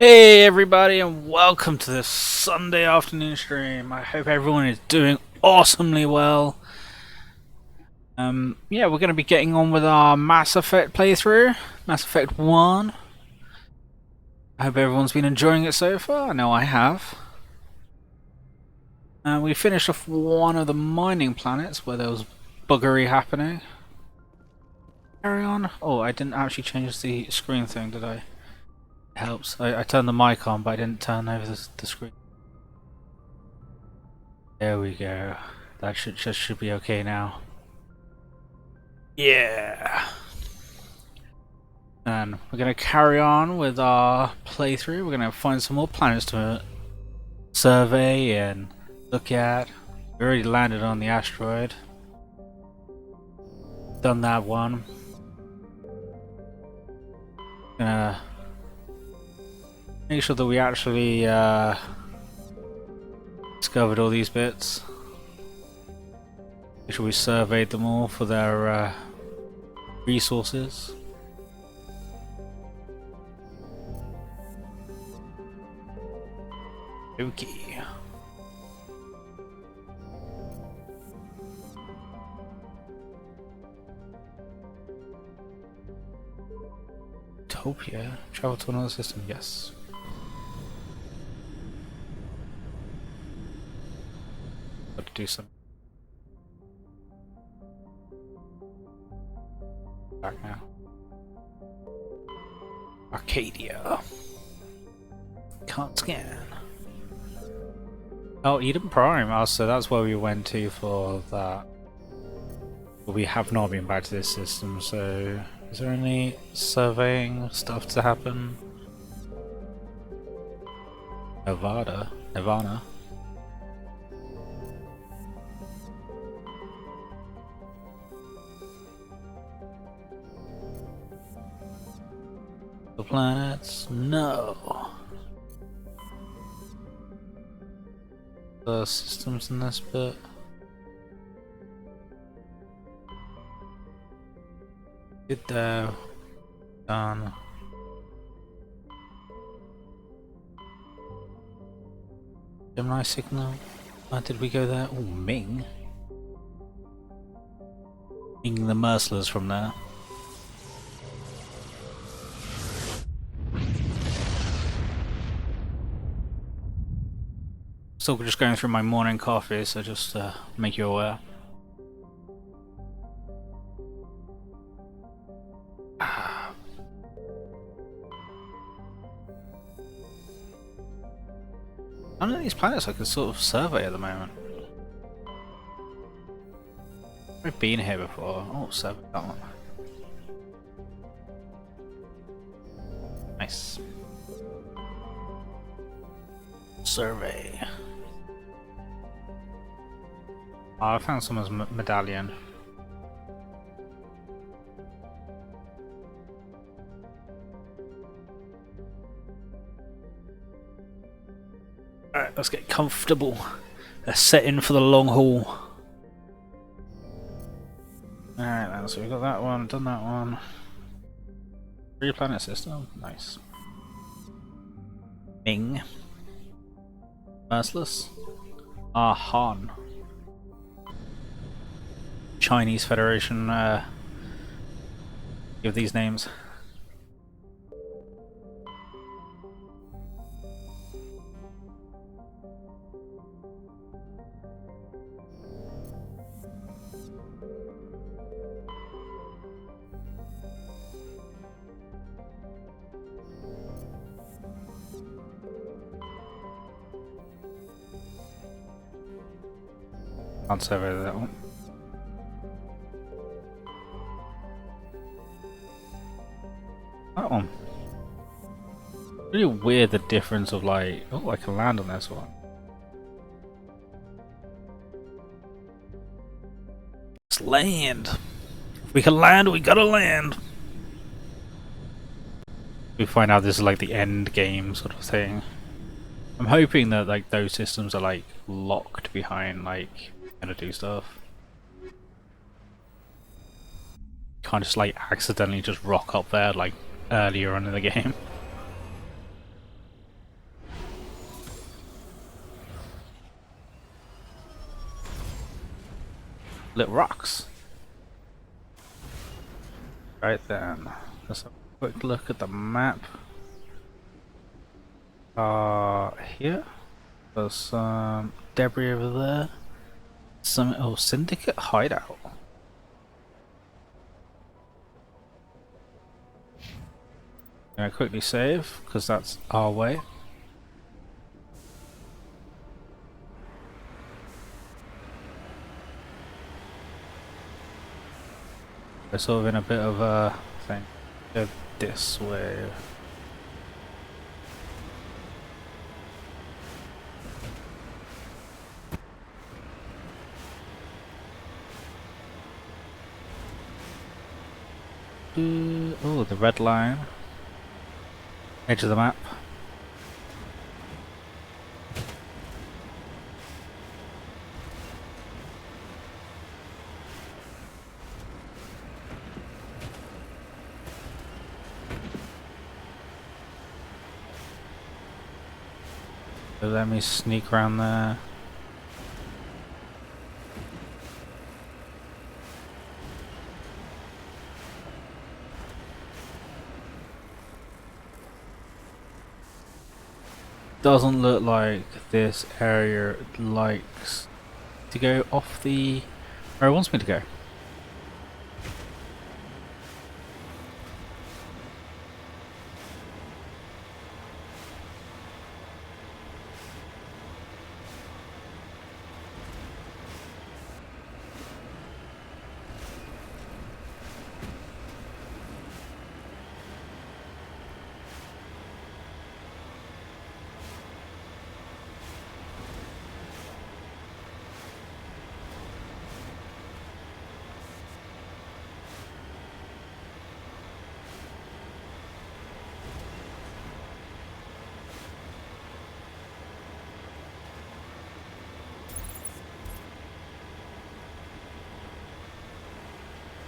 Hey everybody, and welcome to this Sunday afternoon stream. I hope everyone is doing awesomely well. Yeah, we're going to be getting on with our Mass Effect playthrough, Mass Effect 1. I hope everyone's been enjoying it so far. I know I have. We finished off one of the mining planets where there was buggery happening. Carry on. Oh, I didn't actually change the screen thing, did I? It helps. I turned the mic on, but I didn't turn over the screen. There we go. That should be okay now. Yeah. And we're gonna carry on with our playthrough. We're gonna find some more planets to survey and look at. We already landed on the asteroid. Done that one. Gonna make sure that we actually discovered all these bits. Make sure we surveyed them all for their resources. Okay. Utopia? Travel to another system? Yes. Got to do something. Back now. Arcadia. Can't scan. Oh, Eden Prime. Oh, so that's where we went to for that. But we have not been back to this system, so is there any surveying stuff to happen? Nirvana. The planets? No. The systems in this bit. Good there. Done. Gemini signal. Did we go there? Oh, Ming. Ming the Merciless from there. Still just going through my morning coffee, so just make you aware. None of these planets I can sort of survey at the moment. I've been here before. Oh, survey that one. Nice. Survey. Oh, I found someone's medallion. Alright, let's get comfortable. Let's set in for the long haul. Alright then, so we've got that one, done that one. 3 planet system, nice. Ming. Merciless. Han. Chinese Federation give these names. Can't survey that one. That one. Really weird the difference of like, oh, I can land on this one. Let's land. If we can land, we gotta land. We find out this is like the end game sort of thing. I'm hoping that like those systems are like locked behind like gonna do stuff. Can't just like accidentally just rock up there like earlier on in the game. Lit rocks. Right then, let's have a quick look at the map. Here. There's some debris over there. Some syndicate hideout. Gonna quickly save because that's our way. We're sort of in a bit of a thing. Go this way. Oh, the red line. Edge of the map. So let me sneak around there. Doesn't look like this area likes to go off the where it wants me to go.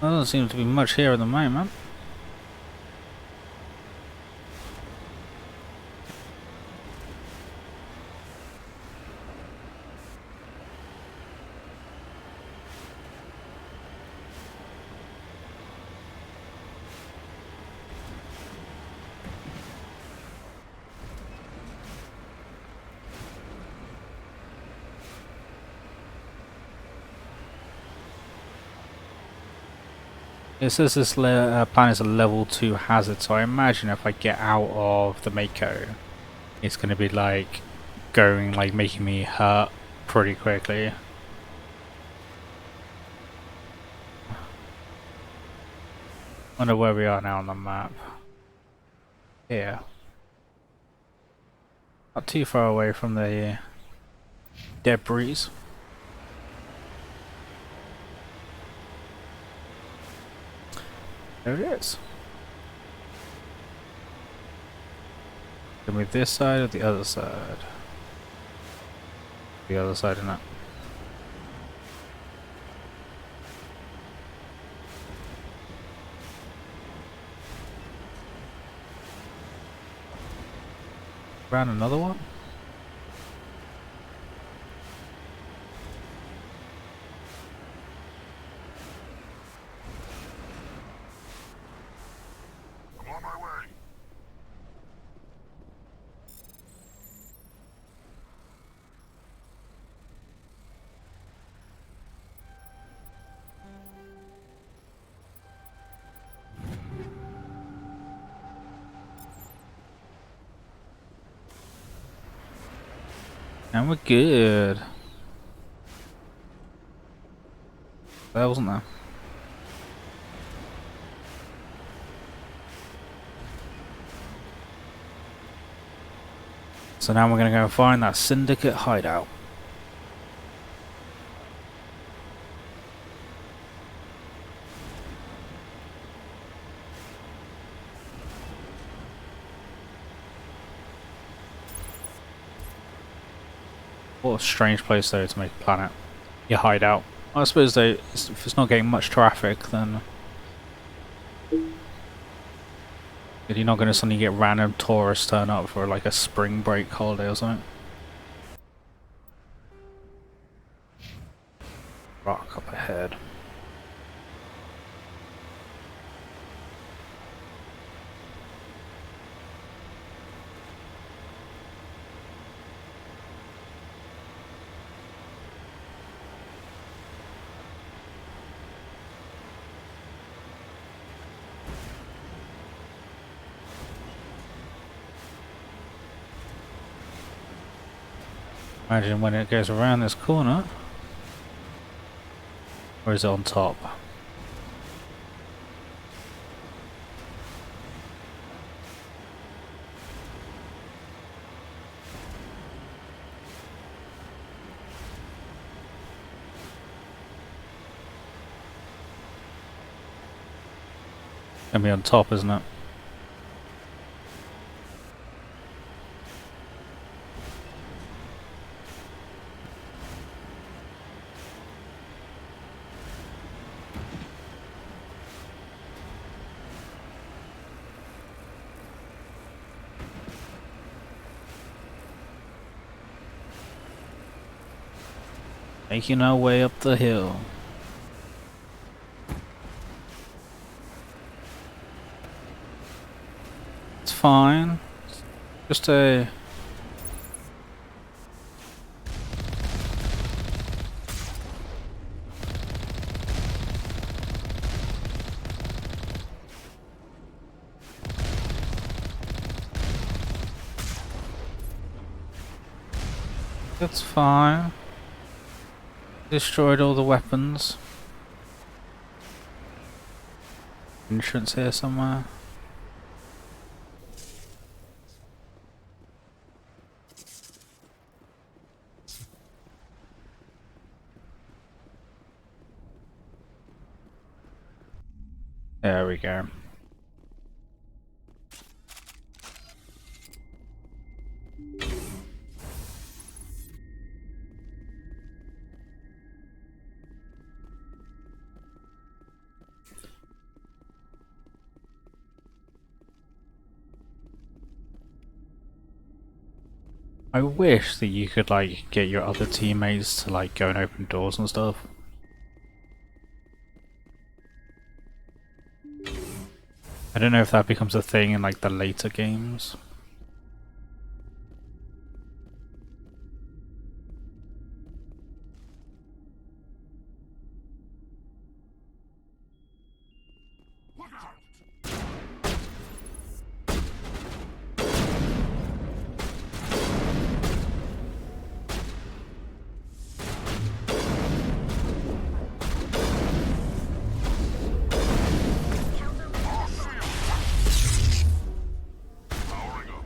There doesn't seem to be much here at the moment. It says this planet is a level 2 hazard, so I imagine if I get out of the Mako, it's going to be like going, like making me hurt pretty quickly. Wonder where we are now on the map. Here. Not too far away from the debris. There it is. Can we this side or the other side? The other side, isn't it? Around another one? I'm on my way. And we're good. That wasn't there. So now we're gonna go find that syndicate hideout. What a strange place though to make a planet. Your hideout. I suppose though, if it's not getting much traffic, then you're not going to suddenly get random tourists turn up for like a spring break holiday or something. rock up ahead. Imagine when it goes around this corner. Or is it on top? Gonna be on top, isn't it? Making our way up the hill. It's fine. Just a... It's fine. Destroyed all the weapons. Entrance here somewhere. There we go. I wish that you could like get your other teammates to like go and open doors and stuff. I don't know if that becomes a thing in like the later games. Powering up.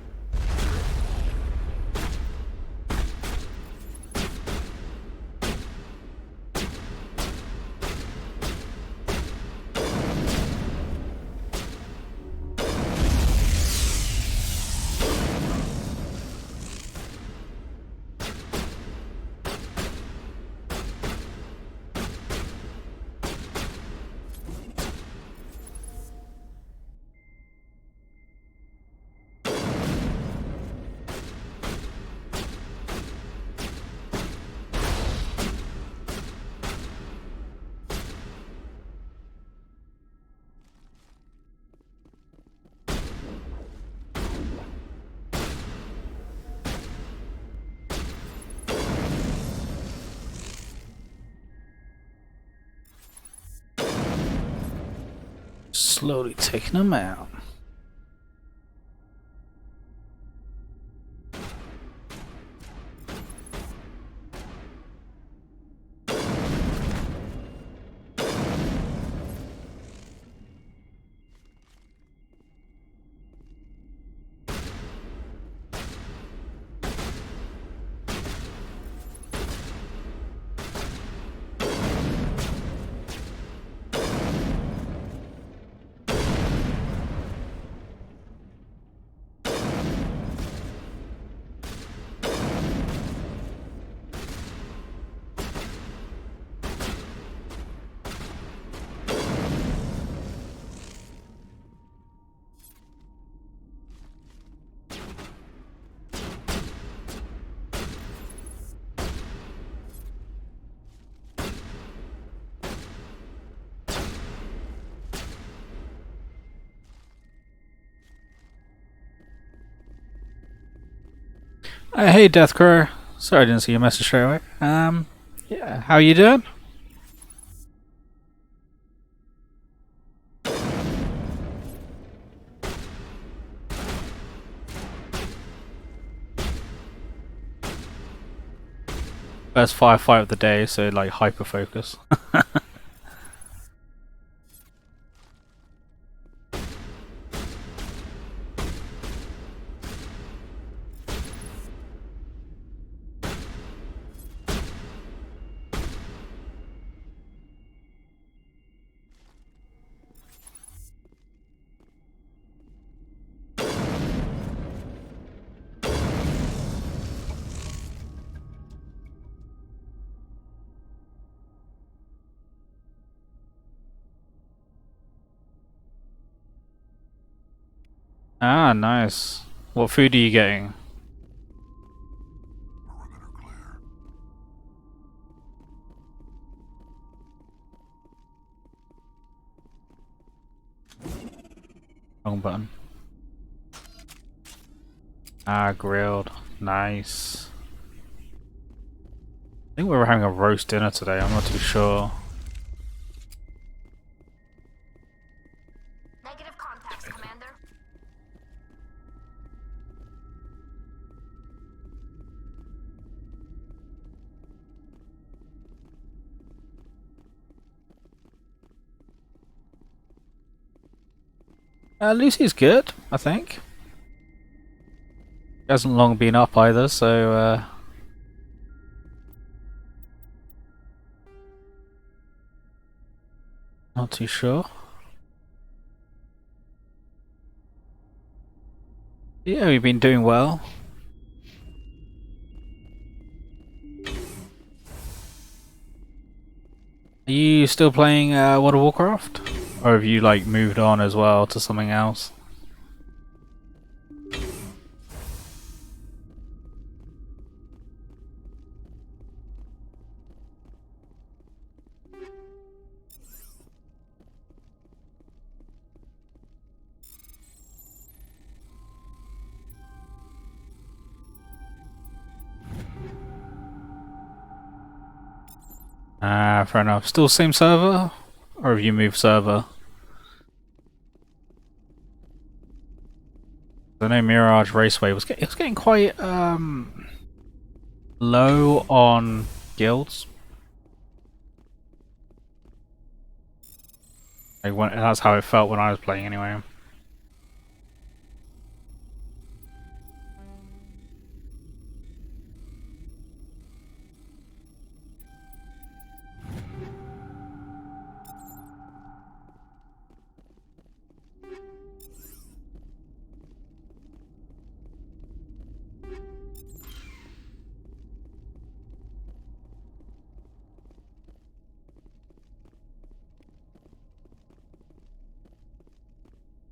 Slowly taking them out. Hey, Death Crow. Sorry I didn't see your message straight away. Yeah, how you doing? First firefight of the day, so like hyper focus. Ah, nice. What food are you getting? Perimeter clear. Wrong button. Ah, grilled. Nice. I think we were having a roast dinner today, I'm not too sure. Negative contacts, Commander. Lucy's good, I think. She hasn't long been up either, so not too sure. Yeah, we've been doing well. Are you still playing World of Warcraft? Or have you like moved on as well to something else? Ah, fair enough. Still same server? Or have you moved server? I know Mirage Raceway it was getting quite low on guilds. That's how it felt when I was playing anyway.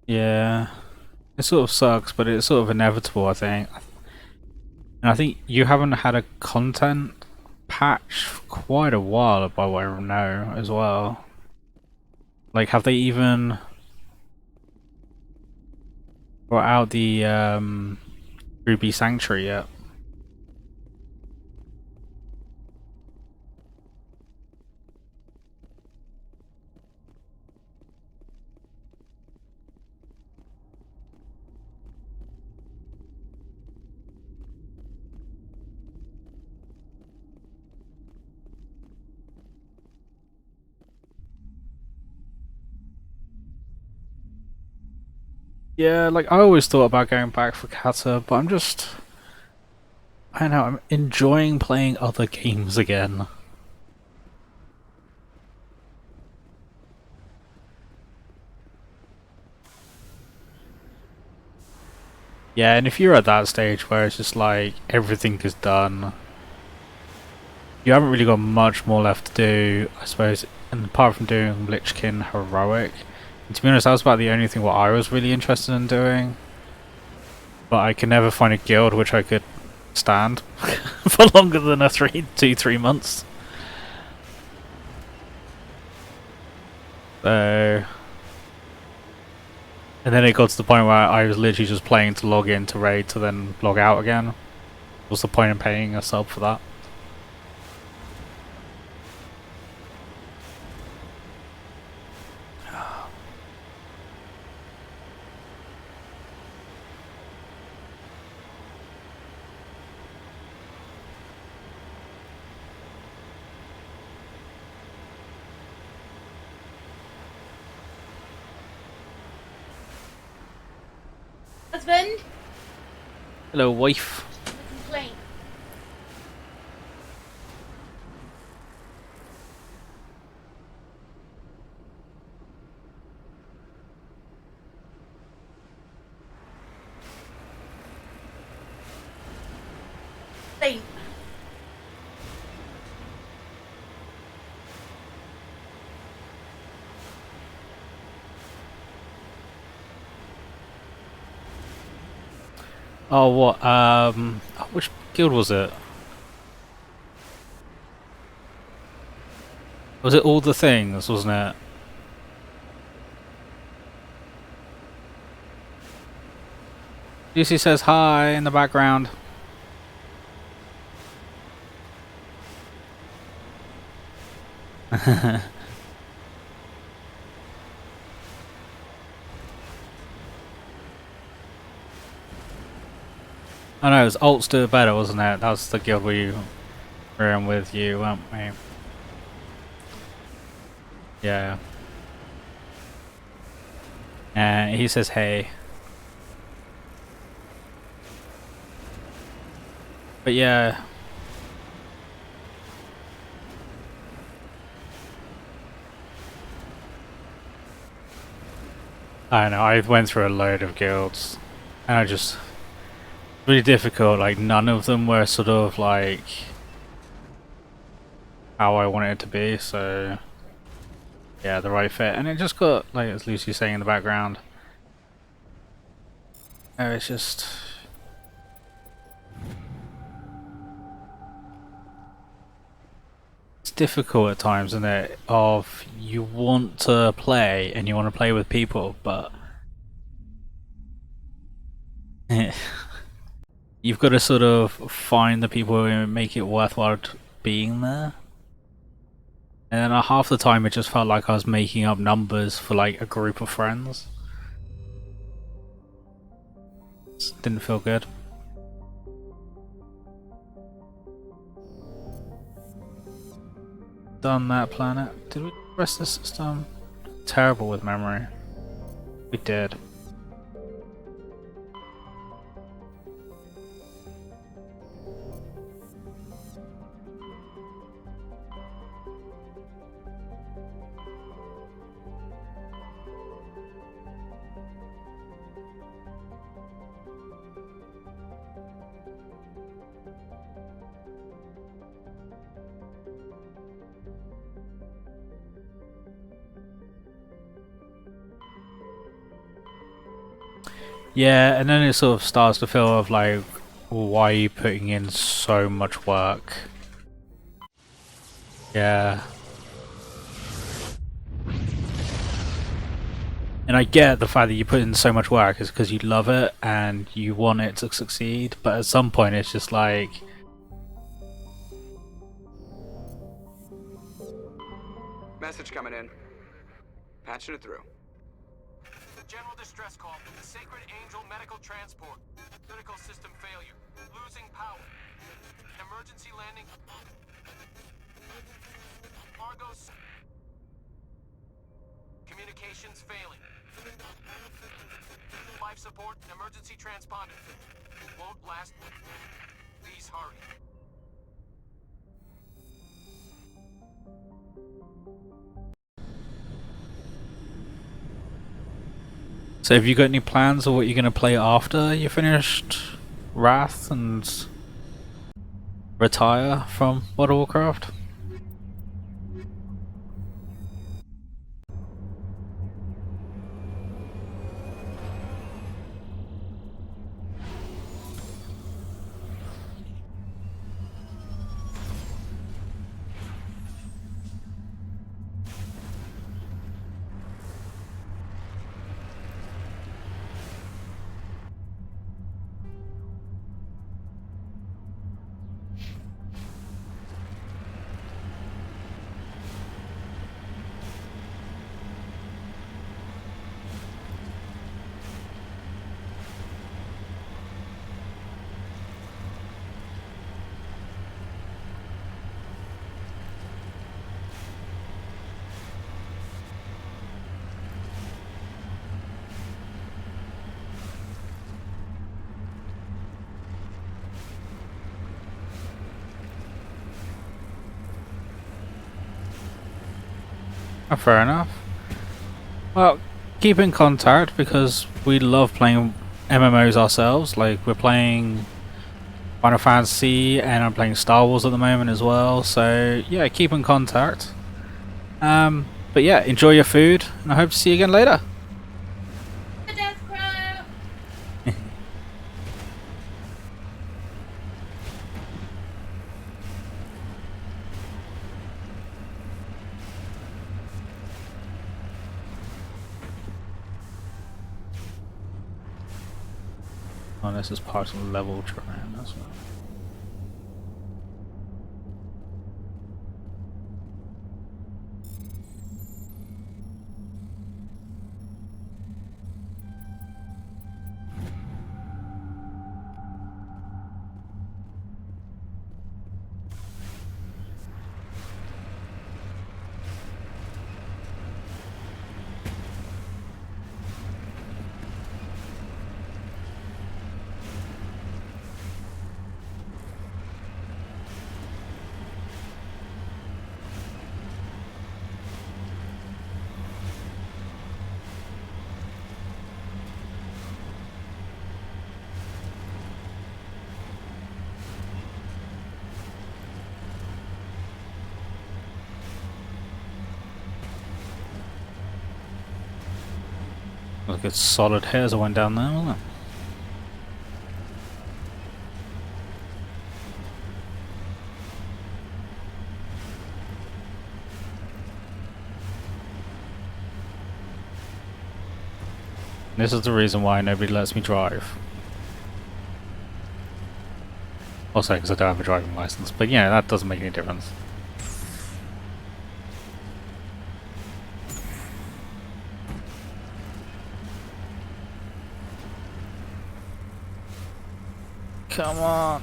Yeah. It sort of sucks, but it's sort of inevitable, I think. And I think you haven't had a content patch for quite a while, by what I know, as well. Like, have they even brought out the Ruby Sanctuary yet? Yeah, like I always thought about going back for Kata, but I don't know, I'm enjoying playing other games again. Yeah, and if you're at that stage where it's just like everything is done, you haven't really got much more left to do, I suppose, and apart from doing Lichkin Heroic. And to be honest, that was about the only thing what I was really interested in doing. But I can never find a guild which I could stand for longer than 3 months. So, and then it got to the point where I was literally just playing to log in to raid to then log out again. What's the point in paying a sub for that? Husband, Hello, wife. a complaint. Complaint. Oh, what? Which guild was it? Was it all the things, wasn't it? Lucy says hi in the background. I know, it was Alts Do It Better, wasn't it? That was the guild we were in with you, weren't we? Yeah. And he says hey. But yeah. I don't know, I went through a load of guilds. And I just... really difficult, like none of them were sort of like... how I wanted it to be, so... yeah, the right fit. And it just got, like as Lucy's saying in the background... it's just... it's difficult at times, isn't it? Of you want to play and you want to play with people, but you've got to sort of find the people who make it worthwhile being there. And then half the time it just felt like I was making up numbers for like a group of friends. Didn't feel good. Done that planet. Did we rest the system? Terrible with memory. We did. Yeah, and then it sort of starts to feel of like, why are you putting in so much work? Yeah. And I get the fact that you put in so much work is because you love it and you want it to succeed, but at some point it's just like... Message coming in. Patching it through. General distress call from the Sacred Angel Medical Transport. Critical system failure. Losing power. Emergency landing. Argos. Communications failing. Life support and emergency transponder. Won't last. Please hurry. So have you got any plans of what you're going to play after you finished Wrath and retire from World of Warcraft? Oh, fair enough. Well, keep in contact because we love playing MMOs ourselves. Like, we're playing Final Fantasy and I'm playing Star Wars at the moment as well. So, yeah, keep in contact. But yeah, enjoy your food and I hope to see you again later. The death crow. Oh, this is part of the level terrain as well. Look, it's solid hit as I went down there, wasn't it? This is the reason why nobody lets me drive. Also, because I don't have a driving license, but yeah, that doesn't make any difference. Come on.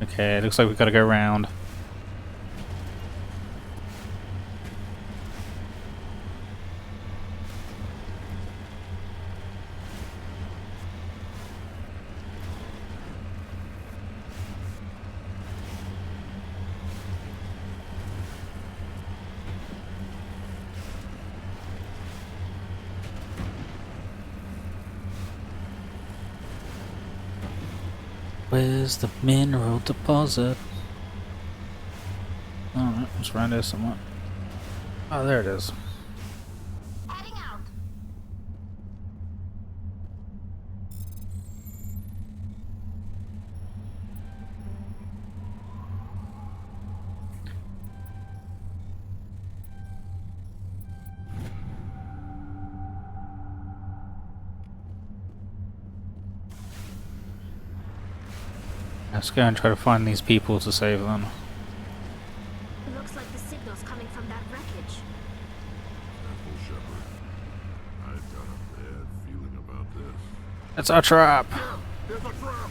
Okay, looks like we've got to go round. Where's the mineral deposit? Alright, it's around here somewhere. Oh, there it is. Heading out. Let's go and try to find these people to save them. Looks like the signal's coming from that wreckage. Careful, Shepard. I've got a bad feeling about this. It's our trap! There's a trap!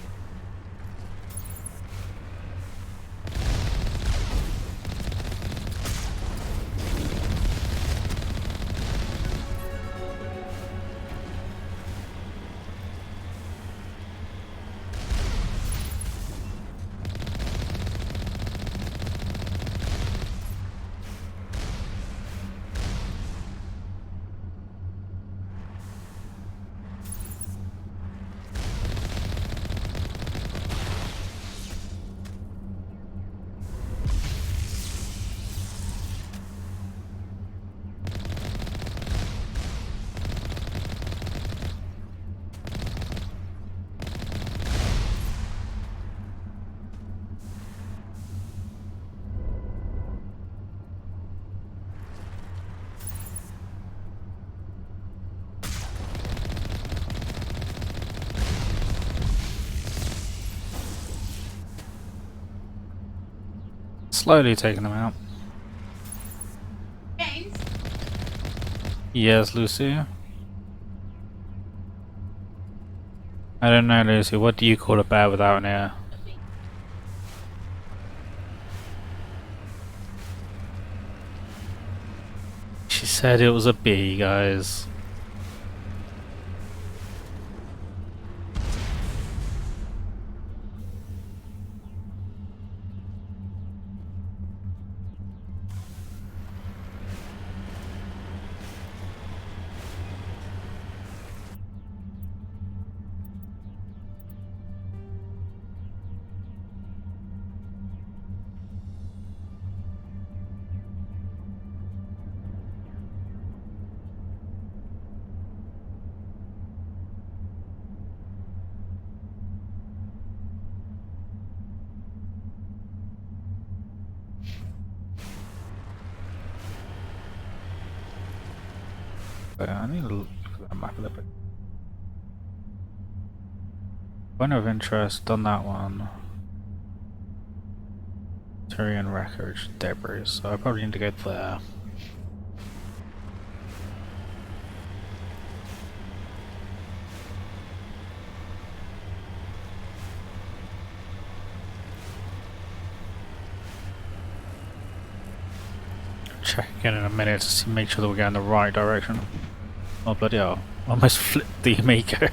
Slowly taking them out. James. Yes, Lucy? I don't know, Lucy. What do you call a bear without an ear? She said it was a bee, guys. Okay, I need to look at that map a little bit. Point of interest, done that one. Tyrian records, debris, so I probably need to go there. Check again in a minute to see, make sure that we're going the right direction. Oh bloody hell, almost flipped the Amico.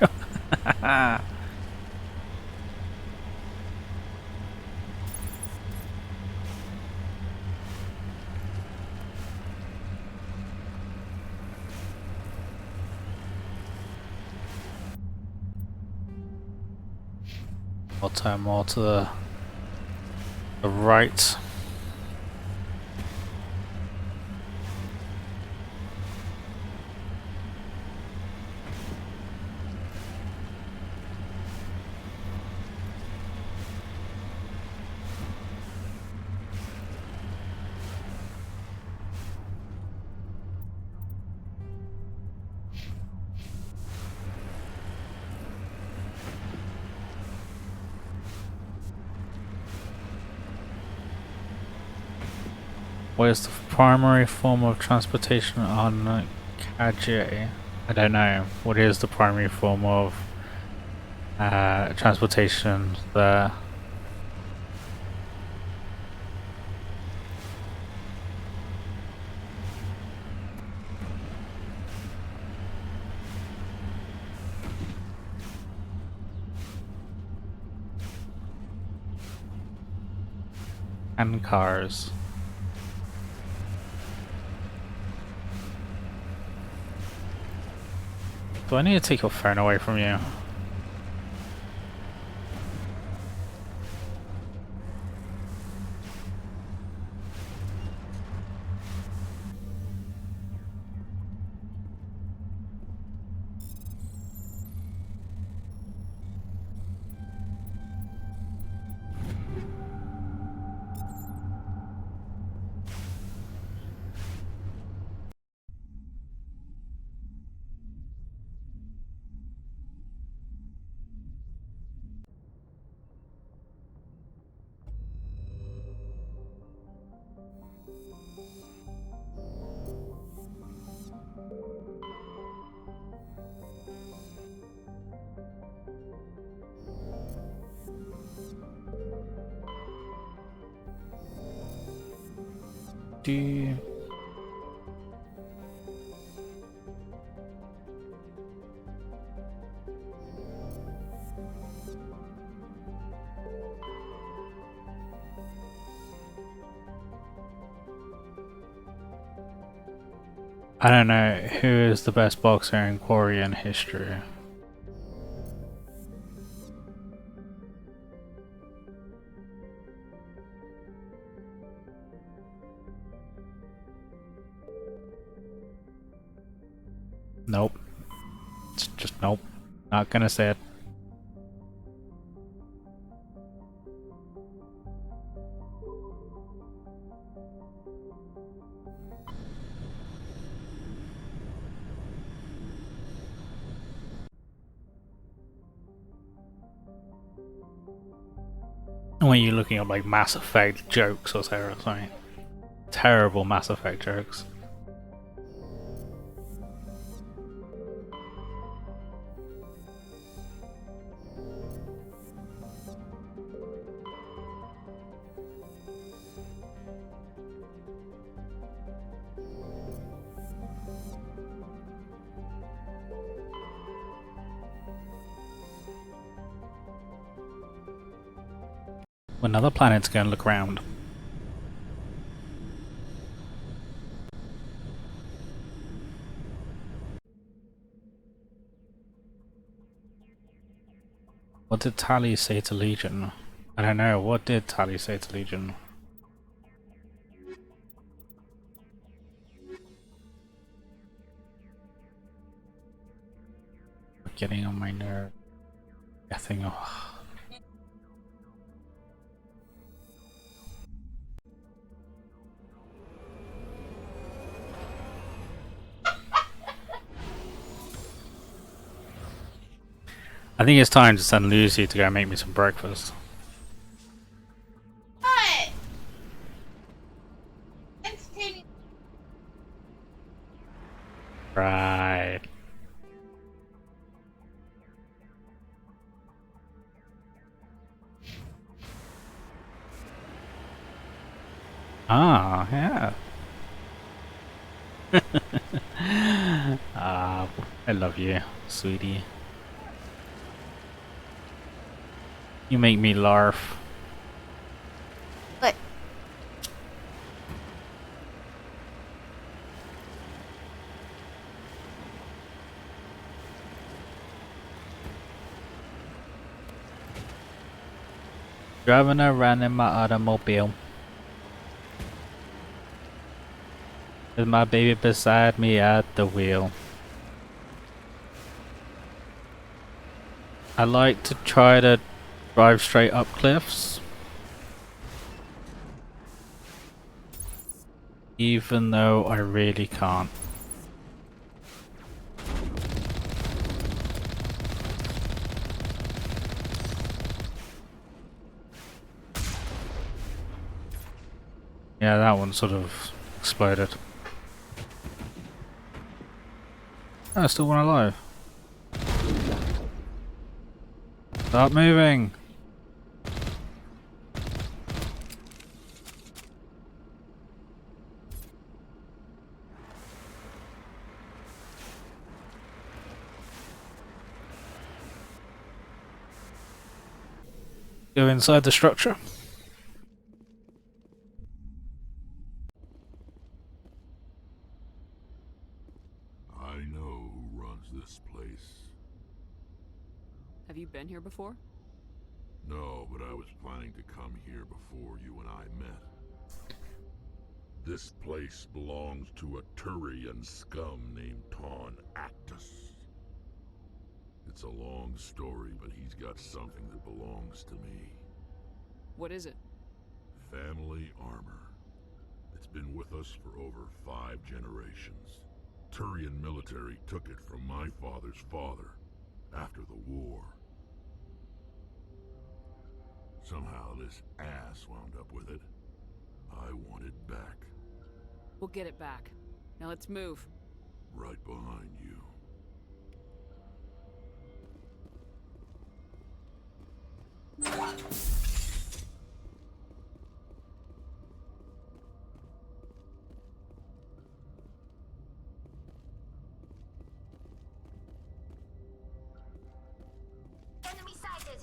I'll turn more to the right. What is the primary form of transportation on Kajay? I don't know. What is the primary form of transportation there? And cars. Do I need to take your phone away from you? Do I don't know who is the best boxer in Korean history. Nope. It's just nope. Not gonna say it. When you're looking at like Mass Effect jokes or something. Terrible Mass Effect jokes. Another planet's going to look around. What did Tali say to Legion? I don't know. What did Tali say to Legion? Getting on my nerve. Getting off. I think it's time to send Lucy to go make me some breakfast. What? Entertaining. Right. Ah, yeah. Ah, I love you, sweetie. You make me laugh. What? Driving around in my automobile. With my baby beside me at the wheel. I like to try to drive straight up cliffs. Even though I really can't. Yeah, that one sort of exploded. Oh, still one alive. Stop moving! Go inside the structure. I know who runs this place. Have you been here before? No, but I was planning to come here before you and I met. This place belongs to a Turian scum named Ton Actus. It's a long story, but he's got something that belongs to me. What is it? Family armor. It's been with us for over 5 generations. Turian military took it from my father's father after the war. Somehow this ass wound up with it. I want it back. We'll get it back. Now let's move. Right behind you. Enemy sighted.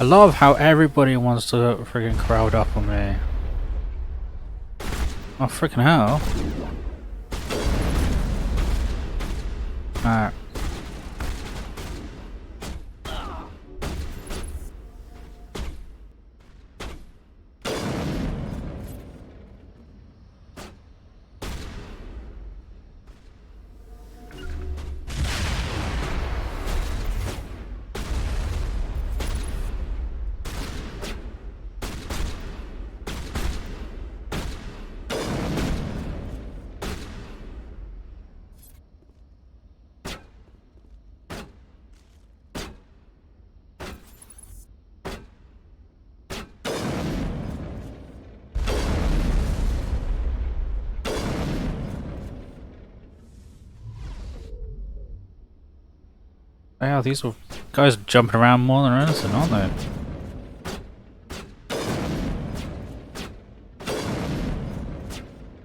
I love how everybody wants to freaking crowd up on me. Oh, freaking hell. Alright. Yeah, these are guys jumping around more than anything, aren't they?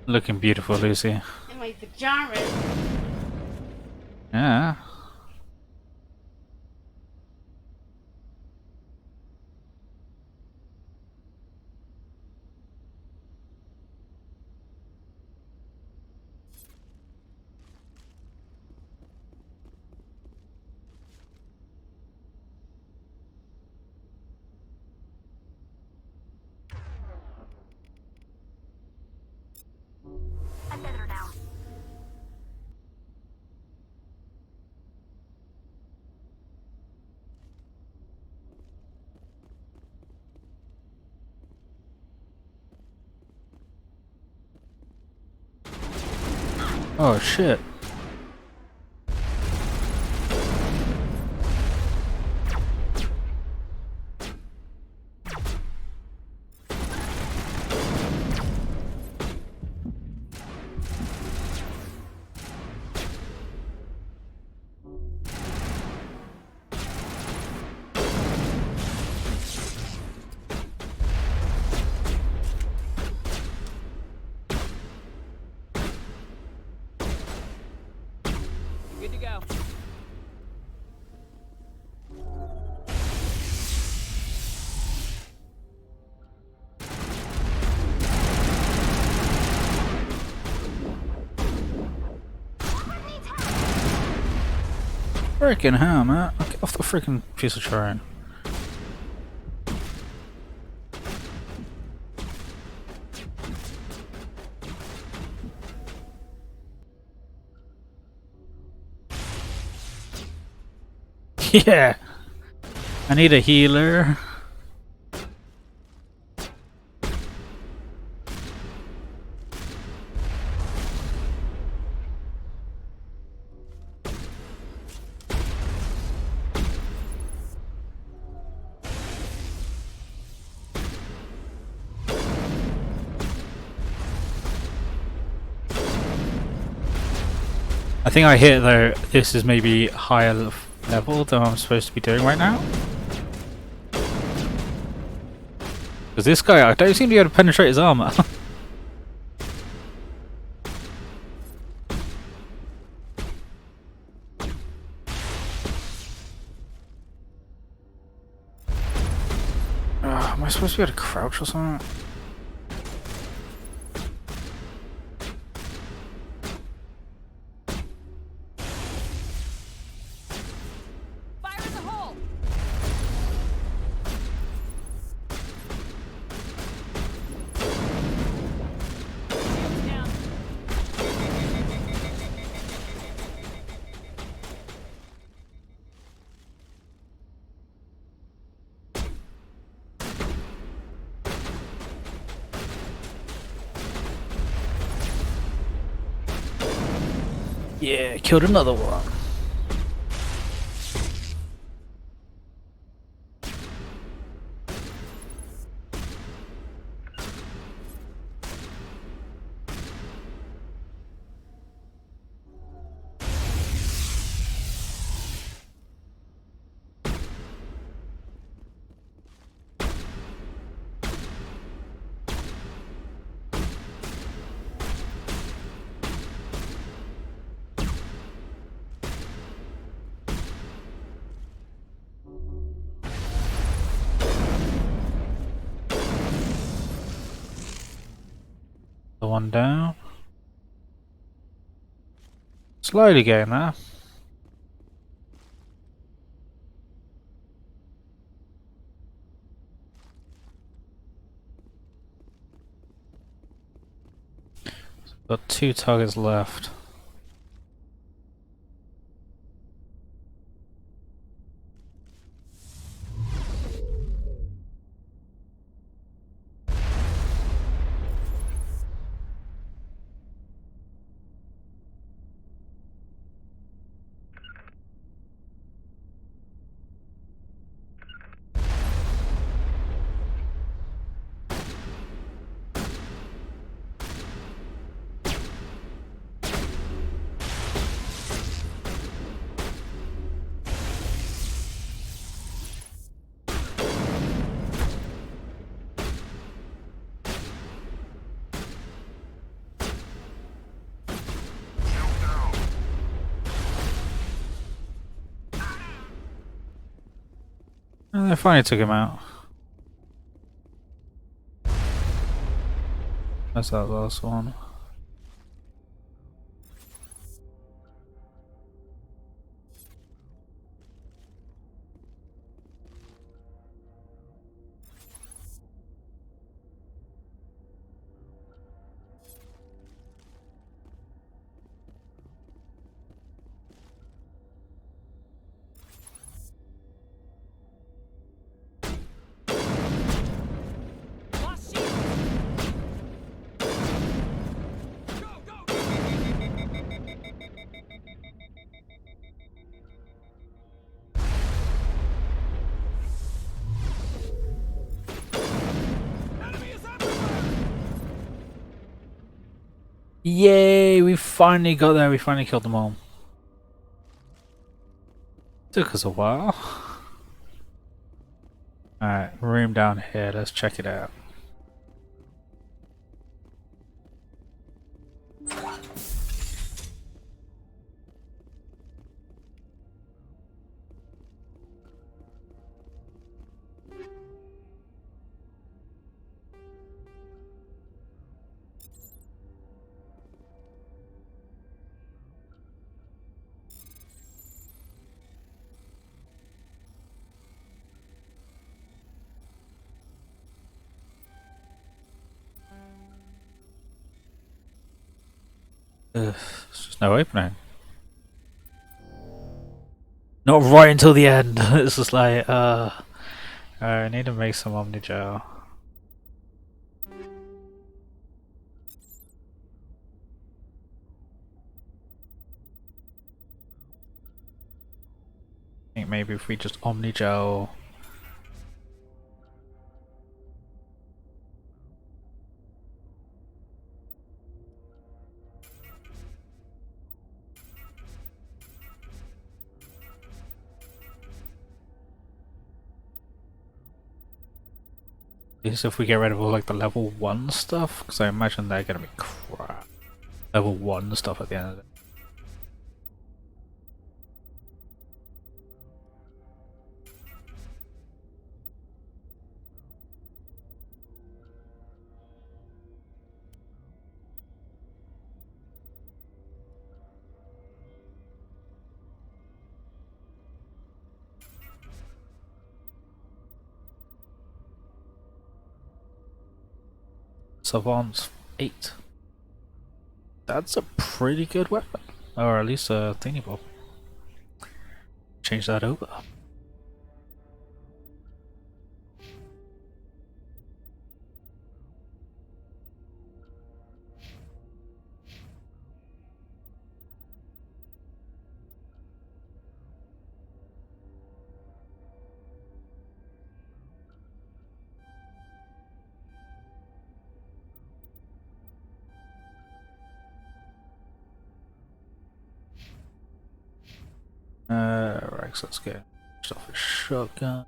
Looking beautiful, Lucy. In my pajamas. Yeah. Oh shit. Good to go. Freaking hell, man. Get off the freaking piece of terrain. Yeah. I need a healer. I think I hit though. This is maybe higher level than I'm supposed to be doing right now. Because this guy, I don't seem to be able to penetrate his armor. Am I supposed to be able to crouch or something? Fire in the hole! Down. Yeah, killed another one. The one down. Slowly getting there. Got 2 targets left. And they finally took him out. That's that last one. Lost shield! Yay! We finally got there. We finally killed them all. Took us a while. Alright, room down here. Let's check it out. There's just no opening. Not right until the end. It's just like, I need to make some Omni Gel. I think maybe if we just Omni Gel. Is if we get rid of all like the level 1 stuff, because I imagine they're gonna be crap. Level 1 stuff at the end of it. Savant's 8. That's a pretty good weapon. Or at least a thingy bob. Change that over. Right, so let's get stuff with shotguns.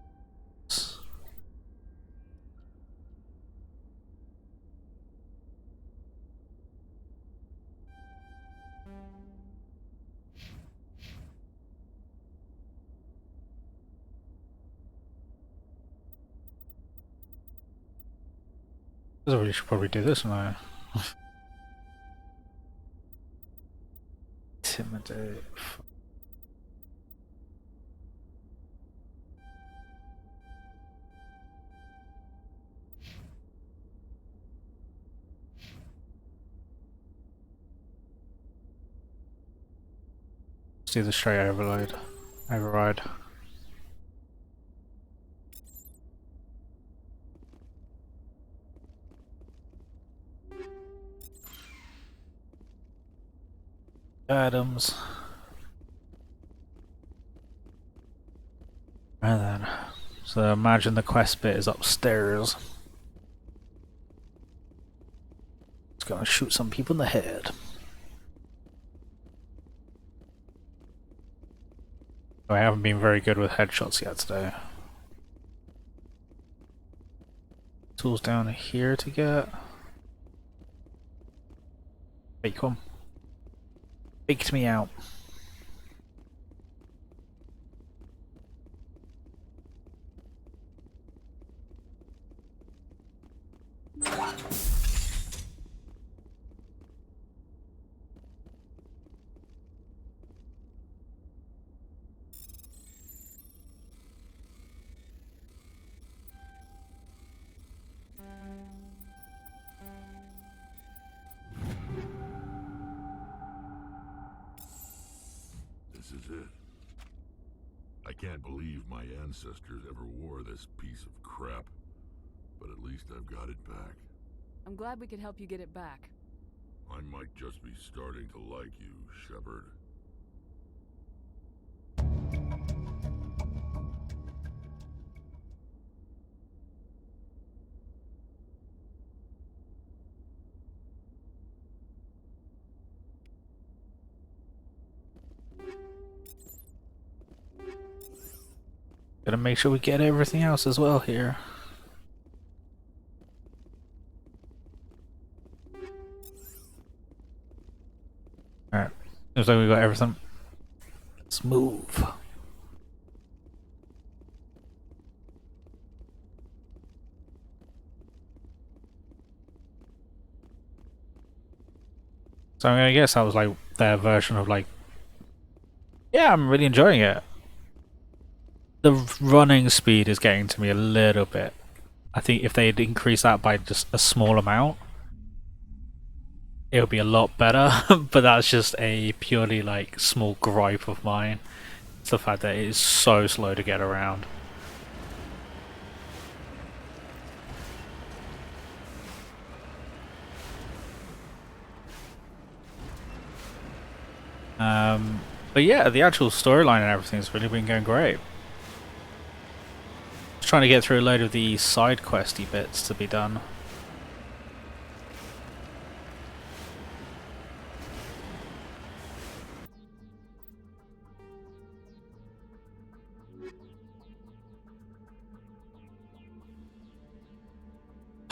We should probably do this now. Intimidate. Let's do the straight override. Items. And then, so imagine the quest bit is upstairs. It's gonna shoot some people in the head. I haven't been very good with headshots yet today. Tools down here to get. Fake one. Faked me out. This is it. I can't believe my ancestors ever wore this piece of crap. But at least I've got it back. I'm glad we could help you get it back. I might just be starting to like you, Shepard. Gotta make sure we get everything else as well here. Alright, looks like we got everything. Let's move. So I'm gonna guess that was like their version of like, yeah, I'm really enjoying it. The running speed is getting to me a little bit. I think if they'd increase that by just a small amount, it would be a lot better. But that's just a purely like small gripe of mine. It's the fact that it is so slow to get around. But yeah, the actual storyline and everything's really been going great. Just trying to get through a load of the side questy bits to be done.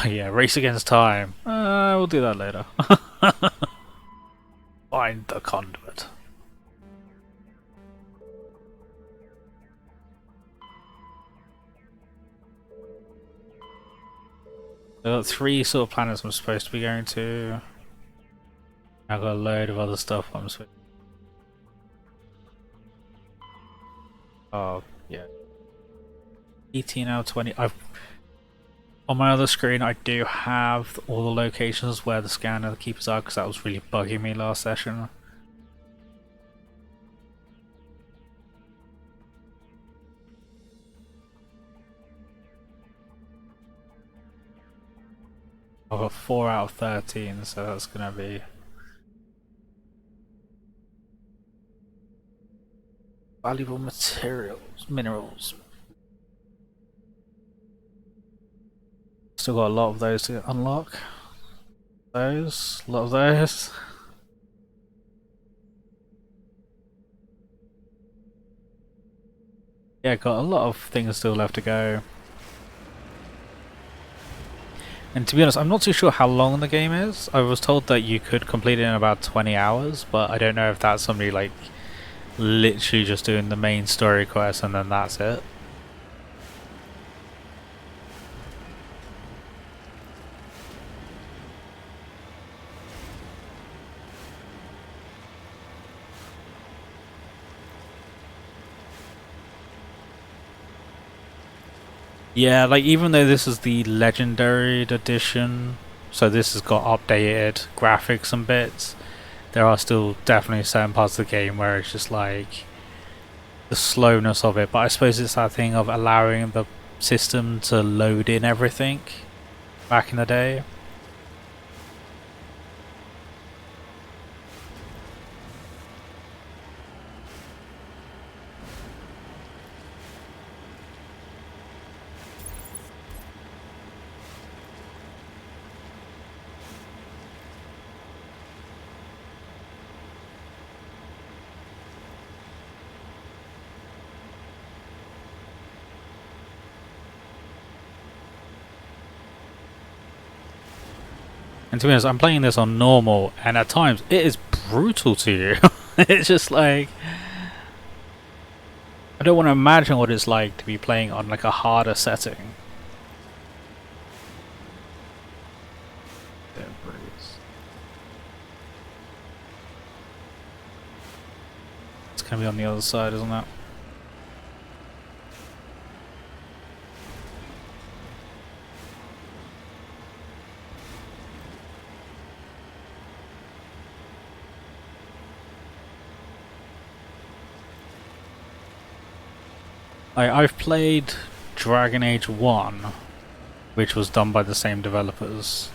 Yeah, race against time. We'll do that later. Find the conduit. I've got 3 sort of planets I'm supposed to be going to. I've got a load of other stuff I'm supposed to. Oh, yeah. 18 out of 20. On my other screen, I do have all the locations where the scanner the keepers are, because that was really bugging me last session. I've got 4 out of 13, so that's gonna be valuable minerals. Still got a lot of those to unlock. A lot of those. Yeah, got a lot of things still left to go. And to be honest, I'm not too sure how long the game is. I was told that you could complete it in about 20 hours, but I don't know if that's somebody like literally just doing the main story quest and then that's it. Yeah, like even though this is the legendary edition, so this has got updated graphics and bits, there are still definitely certain parts of the game where it's just like the slowness of it. But I suppose it's that thing of allowing the system to load in everything back in the day. And to be honest, I'm playing this on normal, and at times it is brutal to you. It's just like, I don't want to imagine what it's like to be playing on like a harder setting. It's gonna be on the other side, isn't it? I've played Dragon Age 1, which was done by the same developers,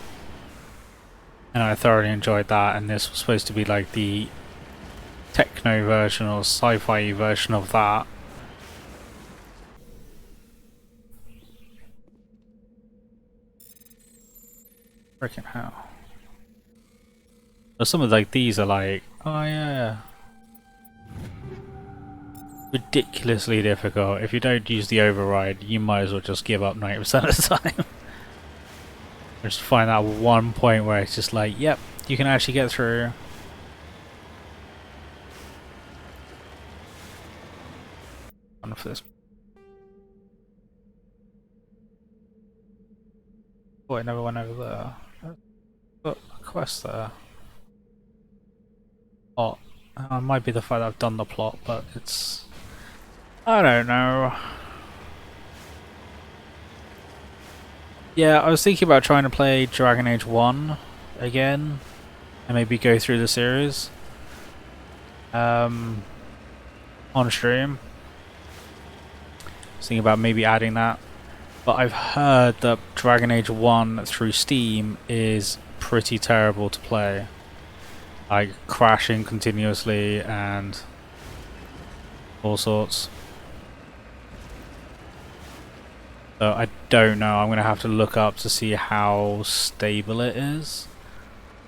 and I thoroughly enjoyed that, and this was supposed to be like the techno version or sci-fi version of that. Freaking hell. But some of like these are like, oh yeah. ridiculously difficult. If you don't use the override, you might as well just give up 90% of the time. Just find that one point where it's just like, yep, you can actually get through. One for this. Oh, I never went over there. Got a quest there. Oh, it might be the fact that I've done the plot, but it's... I don't know. Yeah, I was thinking about trying to play Dragon Age 1 again, and maybe go through the series on stream. I was thinking about maybe adding that, but I've heard that Dragon Age 1 through Steam is pretty terrible to play. Like crashing continuously and all sorts. So I don't know, I'm going to have to look up to see how stable it is.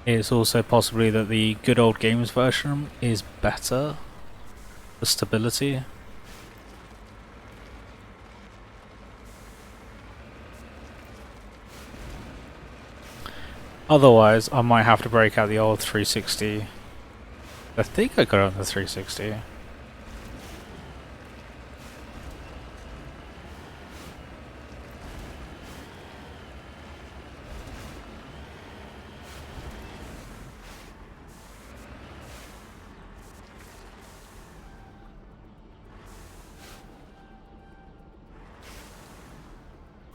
It's also possibly that the good old games version is better for stability. Otherwise, I might have to break out the old 360. I think I got it on the 360.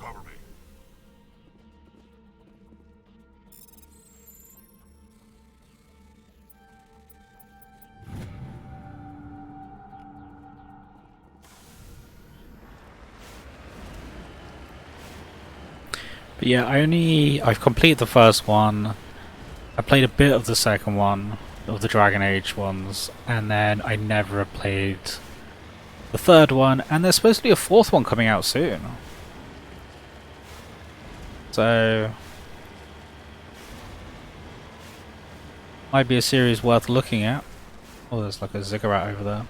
Cover me. But yeah, I've completed the first one. I played a bit of the second one, of the Dragon Age ones, and then I never played the third one, and there's supposed to be a fourth one coming out soon. So might be a series worth looking at. Oh, there's like a ziggurat over there.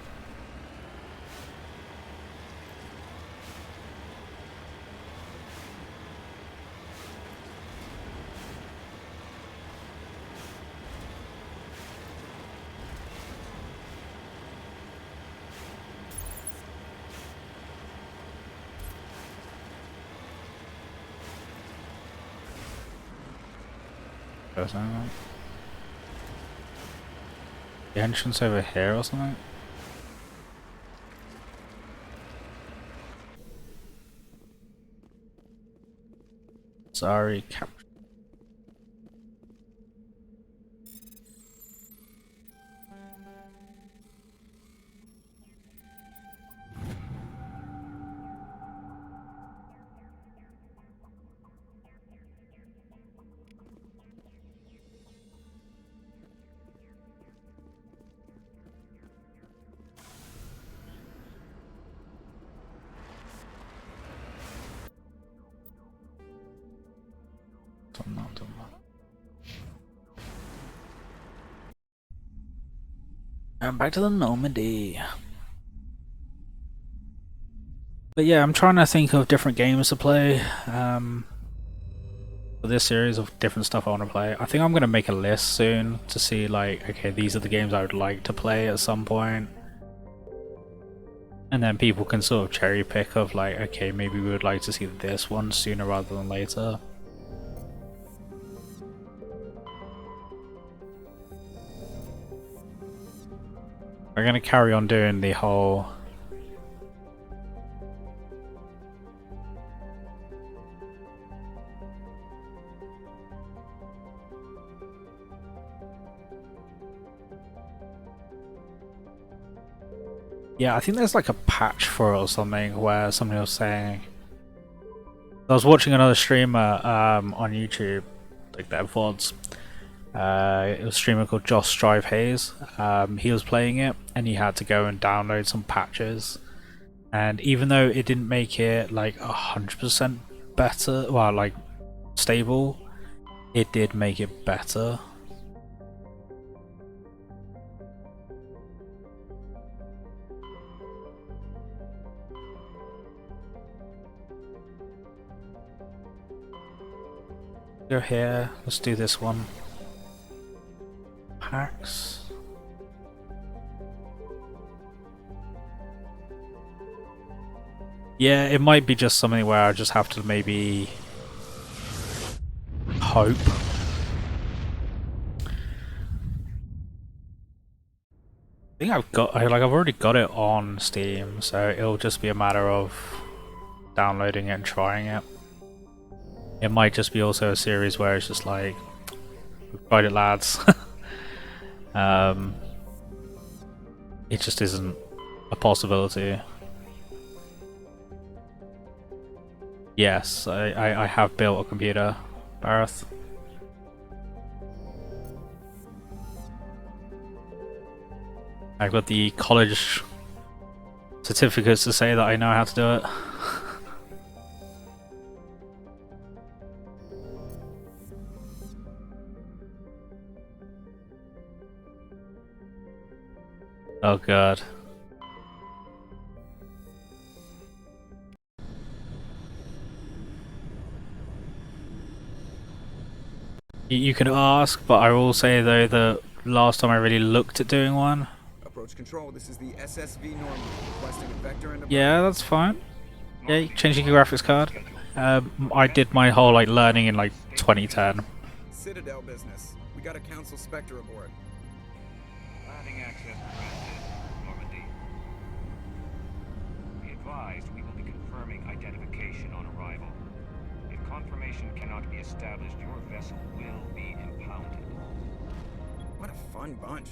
The entrance over here or something? Sorry, cap. And back to the Normandy. But yeah, I'm trying to think of different games to play for this series of different stuff I want to play. I think I'm going to make a list soon to see like, okay, these are the games I would like to play at some point. And then people can sort of cherry pick of like, okay, maybe we would like to see this one sooner rather than later. We're going to carry on doing the whole... Yeah, I think there's like a patch for it or something where somebody was saying... I was watching another streamer on YouTube, like their VODs. It was a streamer called Josh Drive Hayes. He was playing it and he had to go and download some patches. And even though it didn't make it like 100% better, well, like stable, it did make it better. Go here. Let's do this one. Packs. Yeah, it might be just something where I just have to maybe hope. I think I've already got it on Steam, so it'll just be a matter of downloading it and trying it. It might just be also a series where it's just like, we've tried it, lads. It just isn't a possibility. Yes, I have built a computer, Bareth. I've got the college certificates to say that I know how to do it. Oh god. You can ask, but I will say though that last time I really looked at doing one. Approach control. This is the SSV Norman. Requesting a vector and a Yeah, that's fine. Yeah, changing your graphics card. I did my whole like learning in like 2010. Citadel business. We got a Council Spectre aboard. Landing access granted, Normandy. Be advised, we will be confirming identification on arrival. If confirmation cannot be established, your vessel will be impounded. What a fun bunch.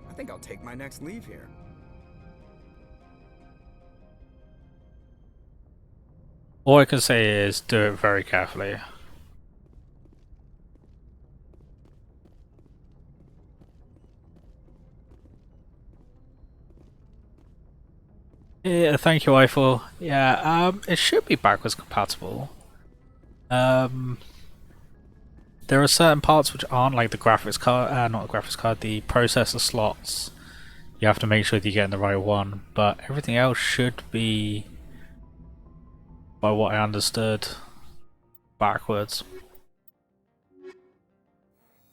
I think I'll take my next leave here. All I can say is do it very carefully. Yeah, thank you, Eiffel. Yeah, it should be backwards compatible. There are certain parts which aren't, like the graphics card, not the graphics card, the processor slots. You have to make sure that you're getting the right one, but everything else should be, by what I understood, backwards.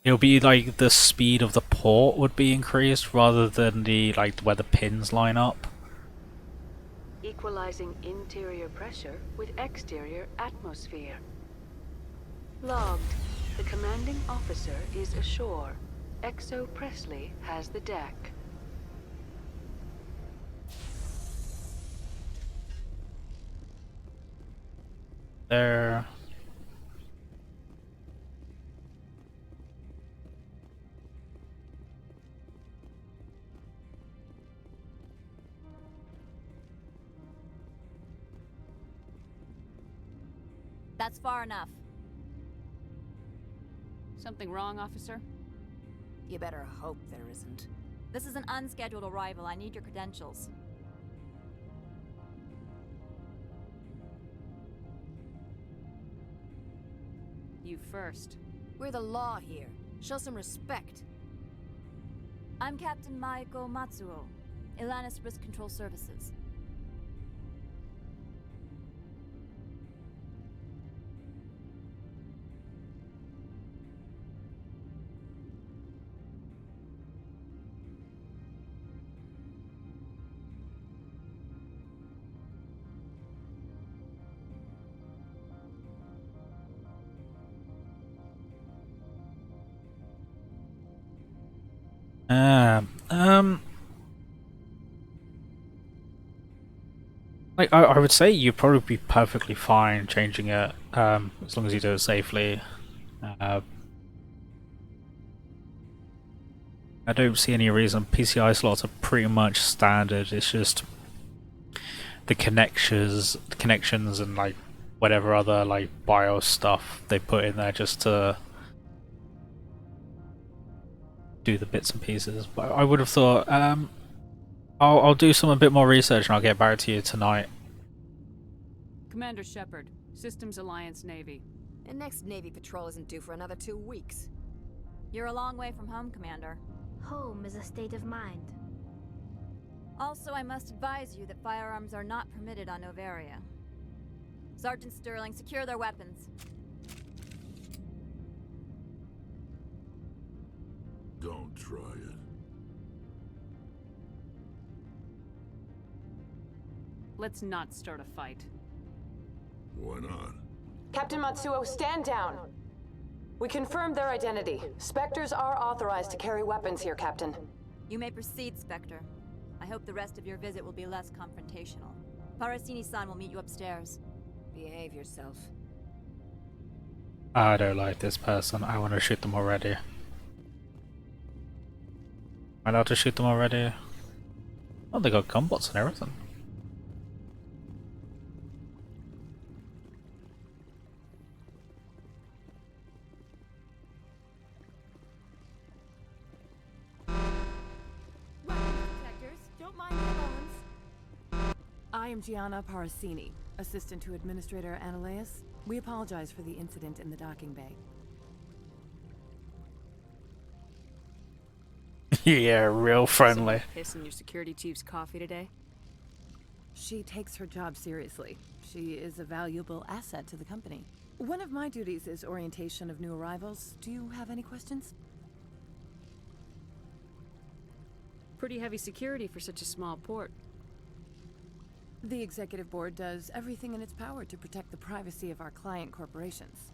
It'll be like the speed of the port would be increased rather than the where the pins line up. Equalizing interior pressure with exterior atmosphere. Logged. The commanding officer is ashore. Exo Presley has the deck. There. That's far enough. Something wrong, officer? You better hope there isn't. This is an unscheduled arrival. I need your credentials. You first. We're the law here. Show some respect. I'm Captain Maiko Matsuo, Ilanis Risk Control Services. I would say you'd probably be perfectly fine changing it, as long as you do it safely. I don't see any reason. PCI slots are pretty much standard. It's just the connections, and like whatever other like BIOS stuff they put in there just to do the bits and pieces. But I would have thought, I'll do a bit more research and I'll get back to you tonight. Commander Shepard, Systems Alliance Navy. And next Navy patrol isn't due for another 2 weeks. You're a long way from home, Commander. Home is a state of mind. Also, I must advise you that firearms are not permitted on Noveria. Sergeant Sterling, secure their weapons. Don't try it. Let's not start a fight. Why not? Captain Matsuo, stand down! We confirmed their identity. Spectres are authorized to carry weapons here, Captain. You may proceed, Spectre. I hope the rest of your visit will be less confrontational. Parasini-san will meet you upstairs. Behave yourself. I don't like this person. I want to shoot them already. Am I allowed to shoot them already? Oh, they got gunbots and everything. Don't mind the alarms. I am Gianna Parasini, assistant to Administrator Analeas. We apologize for the incident in the docking bay. Yeah, real friendly. Piss in your security chief's coffee today? She takes her job seriously. She is a valuable asset to the company. One of my duties is orientation of new arrivals. Do you have any questions? Pretty heavy security for such a small port. The Executive Board does everything in its power to protect the privacy of our client corporations.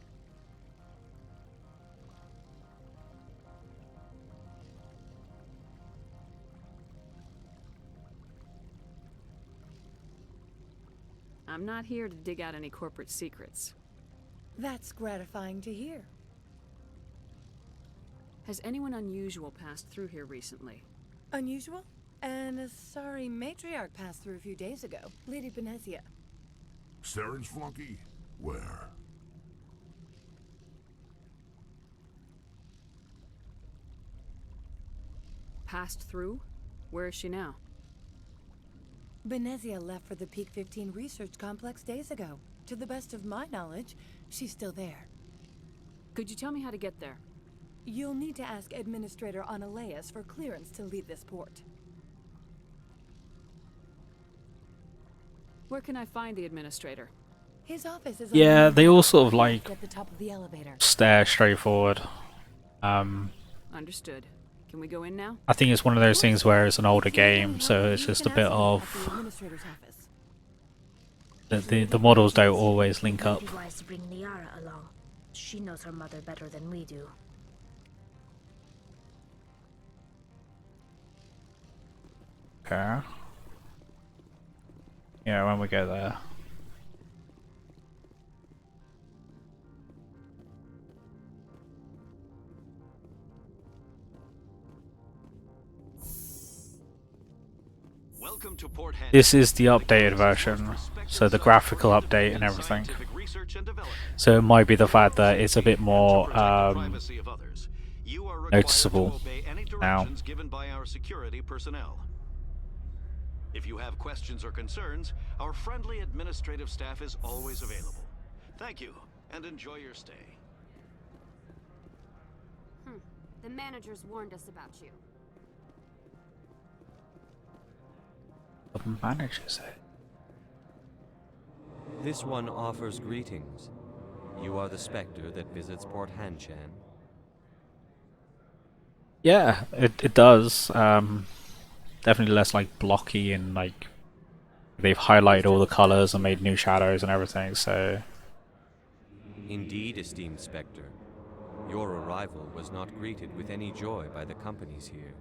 I'm not here to dig out any corporate secrets. That's gratifying to hear. Has anyone unusual passed through here recently? Unusual? And a sorry matriarch passed through a few days ago. Lady Benezia. Saren's flunky? Where? Passed through? Where is she now? Benezia left for the Peak 15 research complex days ago. To the best of my knowledge, she's still there. Could you tell me how to get there? You'll need to ask Administrator Analeas for clearance to leave this port. Where can I find the administrator? His office is Yeah, on the they all sort of like at the top of the elevator. stare straight forward. Understood. Can we go in now? I think it's one of those things where it's an older game, so it's just a bit of the models don't always link up. Maybe wise to bring Liara along. She knows her mother better than we do. Okay. Yeah, when we go there. Welcome to Port Hand. This is the updated version, so the graphical update and everything. So it might be the fact that it's a bit more noticeable now. Given by our security personnel. If you have questions or concerns, our friendly administrative staff is always available. Thank you, and enjoy your stay. The managers warned us about you. The managers say. This one offers greetings. You are the Spectre that visits Port Hanshan. Yeah, it does. Definitely less like blocky and like they've highlighted all the colors and made new shadows and everything. So Indeed, esteemed Spectre, your arrival was not greeted with any joy by the companies here.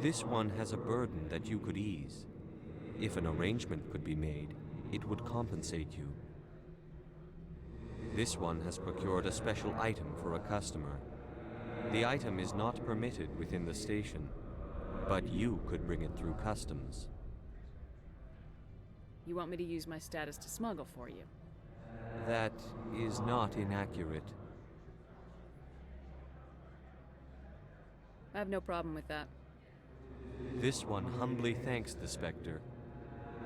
This one has a burden that you could ease. If an arrangement could be made, it would compensate you. This one has procured a special item for a customer. The item is not permitted within the station, but you could bring it through customs. You want me to use my status to smuggle for you? That is not inaccurate. I have no problem with that. This one humbly thanks the Spectre.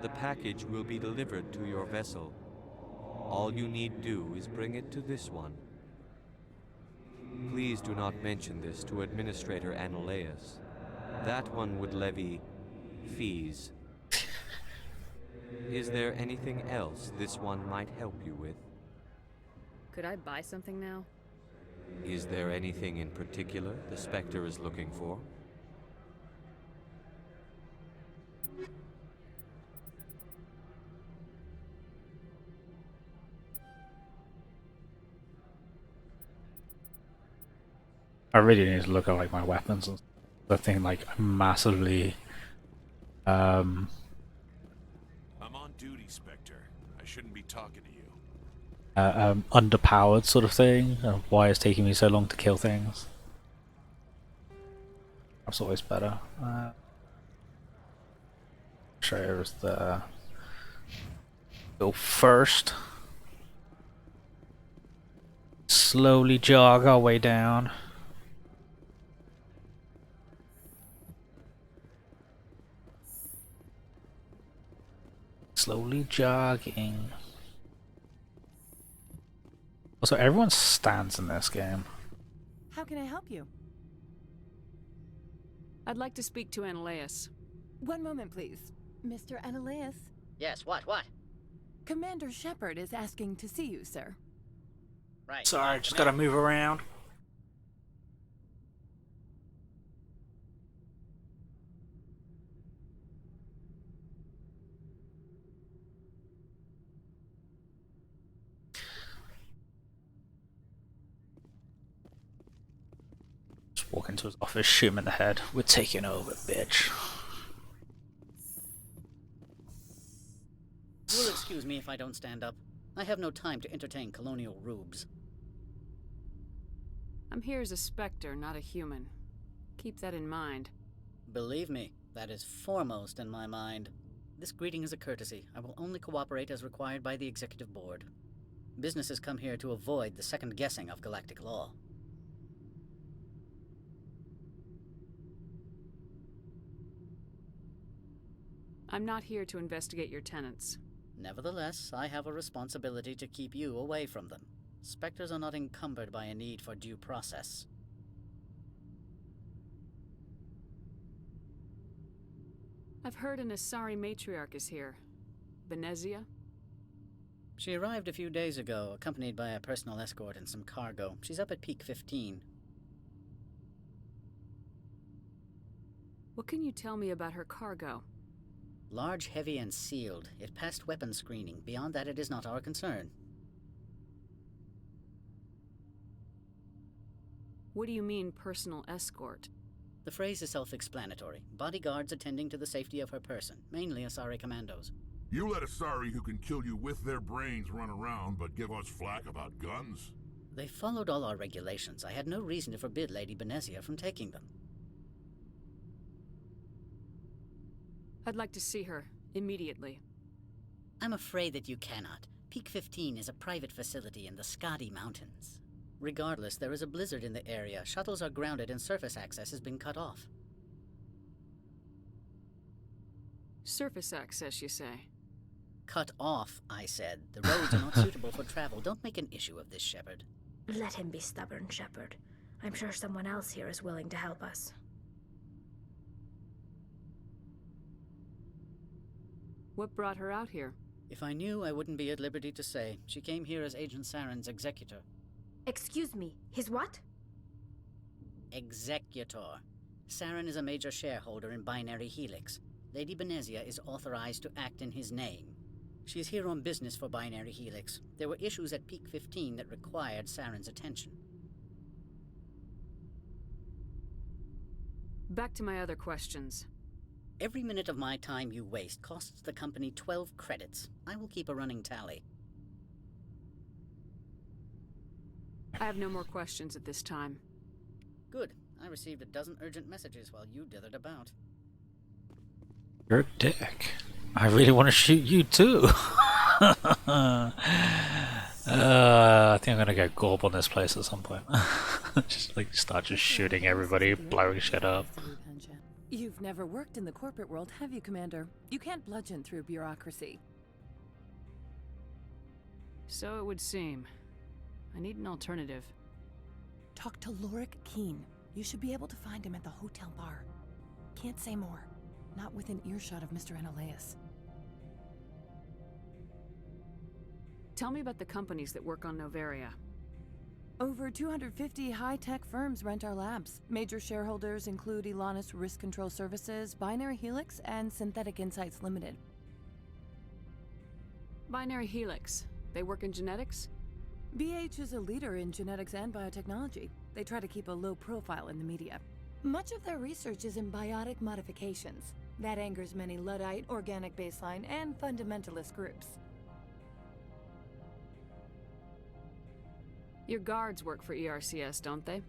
The package will be delivered to your vessel. All you need do is bring it to this one. Please do not mention this to Administrator Analeas. That one would levy fees. Is there anything else this one might help you with? Could I buy something now? Is there anything in particular the Spectre is looking for? I really need to look at like my weapons and the thing like massively I'm on duty, Spectre. I shouldn't be talking to you. underpowered sort of thing. Why it's taking me so long to kill things. That's always better. There's the go first. Slowly jog our way down. Slowly jogging. Also, everyone stands in this game. How can I help you? I'd like to speak to Analeas. One moment, please. Mr. Analeas? Yes, what? Commander Shepard is asking to see you, sir. Right. Sorry, just gotta move around. Just walk into his office, shoot him in the head. We're taking over, bitch. You'll excuse me if I don't stand up. I have no time to entertain colonial rubes. I'm here as a Spectre, not a human. Keep that in mind. Believe me, that is foremost in my mind. This greeting is a courtesy. I will only cooperate as required by the Executive Board. Businesses come here to avoid the second guessing of galactic law. I'm not here to investigate your tenants. Nevertheless, I have a responsibility to keep you away from them. Spectres are not encumbered by a need for due process. I've heard an Asari matriarch is here. Benezia? She arrived a few days ago, accompanied by a personal escort and some cargo. She's up at Peak 15. What can you tell me about her cargo? Large, heavy, and sealed. It passed weapons screening. Beyond that, it is not our concern. What do you mean, personal escort? The phrase is self-explanatory. Bodyguards attending to the safety of her person, mainly Asari commandos. You let Asari who can kill you with their brains run around, but give us flack about guns? They followed all our regulations. I had no reason to forbid Lady Benezia from taking them. I'd like to see her, immediately. I'm afraid that you cannot. Peak 15 is a private facility in the Skadi Mountains. Regardless, there is a blizzard in the area. Shuttles are grounded and surface access has been cut off. Surface access, you say? Cut off, I said. The roads are not suitable for travel. Don't make an issue of this, Shepard. Let him be stubborn, Shepard. I'm sure someone else here is willing to help us. What brought her out here? If I knew, I wouldn't be at liberty to say. She came here as Agent Saren's executor. Excuse me, his what? Executor. Saren is a major shareholder in Binary Helix. Lady Benezia is authorized to act in his name. She is here on business for Binary Helix. There were issues at Peak 15 that required Saren's attention. Back to my other questions. Every minute of my time you waste costs the company 12 credits. I will keep a running tally. I have no more questions at this time. Good. I received a dozen urgent messages while you dithered about. You're a dick. I really want to shoot you too. I think I'm gonna go gorb on this place at some point. Just like start just shooting everybody, blowing shit up. You've never worked in the corporate world, have you, Commander? You can't bludgeon through bureaucracy. So it would seem. I need an alternative. Talk to Lorik Keen. You should be able to find him at the hotel bar. Can't say more. Not within earshot of Mr. Analeas. Tell me about the companies that work on Noveria. Over 250 high-tech firms rent our labs. Major shareholders include Elanus Risk Control Services, Binary Helix, and Synthetic Insights Limited. Binary Helix. They work in genetics? BH is a leader in genetics and biotechnology. They try to keep a low profile in the media. Much of their research is in biotic modifications. That angers many Luddite, organic baseline, and fundamentalist groups. Your guards work for ERCS, don't they?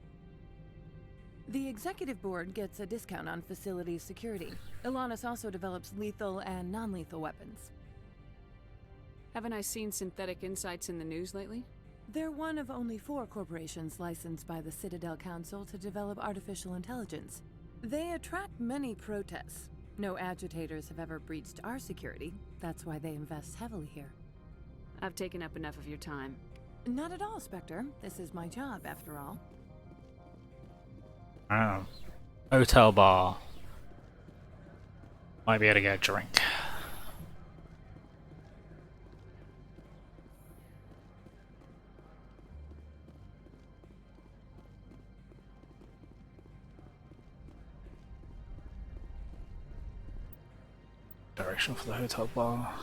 The executive board gets a discount on facility security. Elanus also develops lethal and non-lethal weapons. Haven't I seen Synthetic Insights in the news lately? They're one of only 4 corporations licensed by the Citadel Council to develop artificial intelligence. They attract many protests. No agitators have ever breached our security. That's why they invest heavily here. I've taken up enough of your time. Not at all, Spectre. This is my job, after all. Oh. Hotel bar. Might be able to get a drink. Direction for the hotel bar.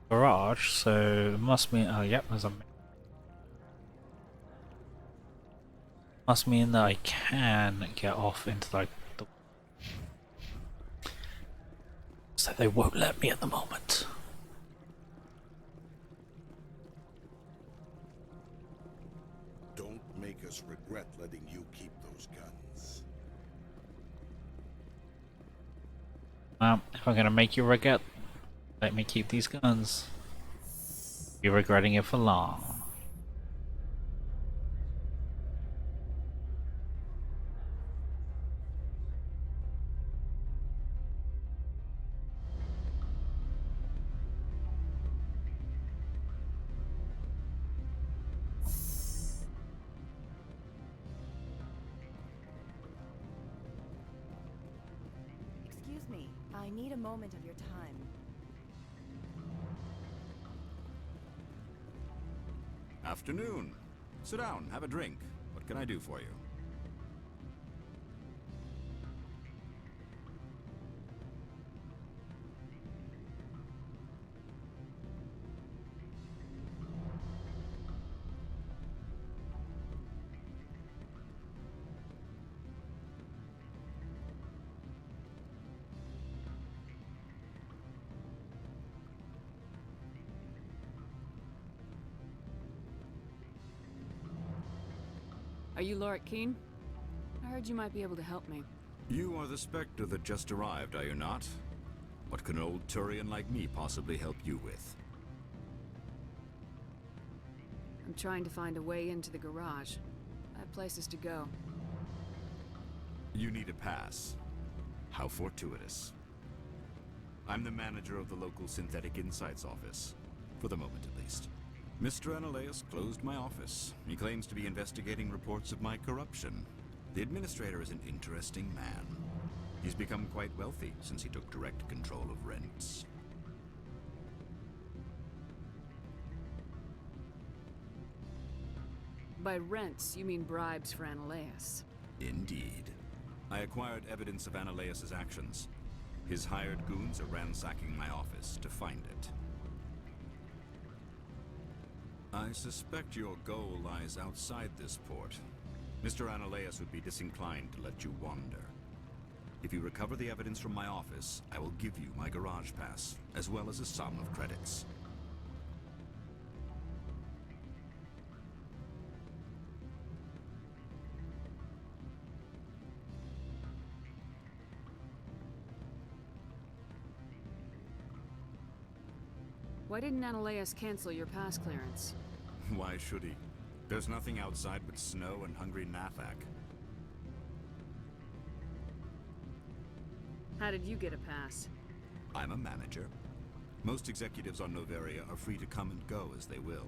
Garage, so it must mean, oh yep, there's a, must mean that I can get off into like the, so they won't let me at the moment. Don't make us regret letting you keep those guns. Well, if I'm gonna make you regret, let me keep these guns. You're regretting it for long. Excuse me, I need a moment of your time. Afternoon. Sit down, have a drink. What can I do for you? Are you Lorik Keen? I heard you might be able to help me. You are the Spectre that just arrived, are you not? What can an old Turian like me possibly help you with? I'm trying to find a way into the garage. I have places to go. You need a pass. How fortuitous. I'm the manager of the local Synthetic Insights office. For the moment, at least. Mr. Analaeus closed my office. He claims to be investigating reports of my corruption. The administrator is an interesting man. He's become quite wealthy since he took direct control of rents. By rents, you mean bribes for Analaeus. Indeed. I acquired evidence of Analaeus' actions. His hired goons are ransacking my office to find it. I suspect your goal lies outside this port. Mr. Analaeus would be disinclined to let you wander. If you recover the evidence from my office, I will give you my garage pass, as well as a sum of credits. Why didn't Analaeus cancel your pass clearance? Why should he? There's nothing outside but snow and hungry Nathak. How did you get a pass? I'm a manager. Most executives on Noveria are free to come and go as they will.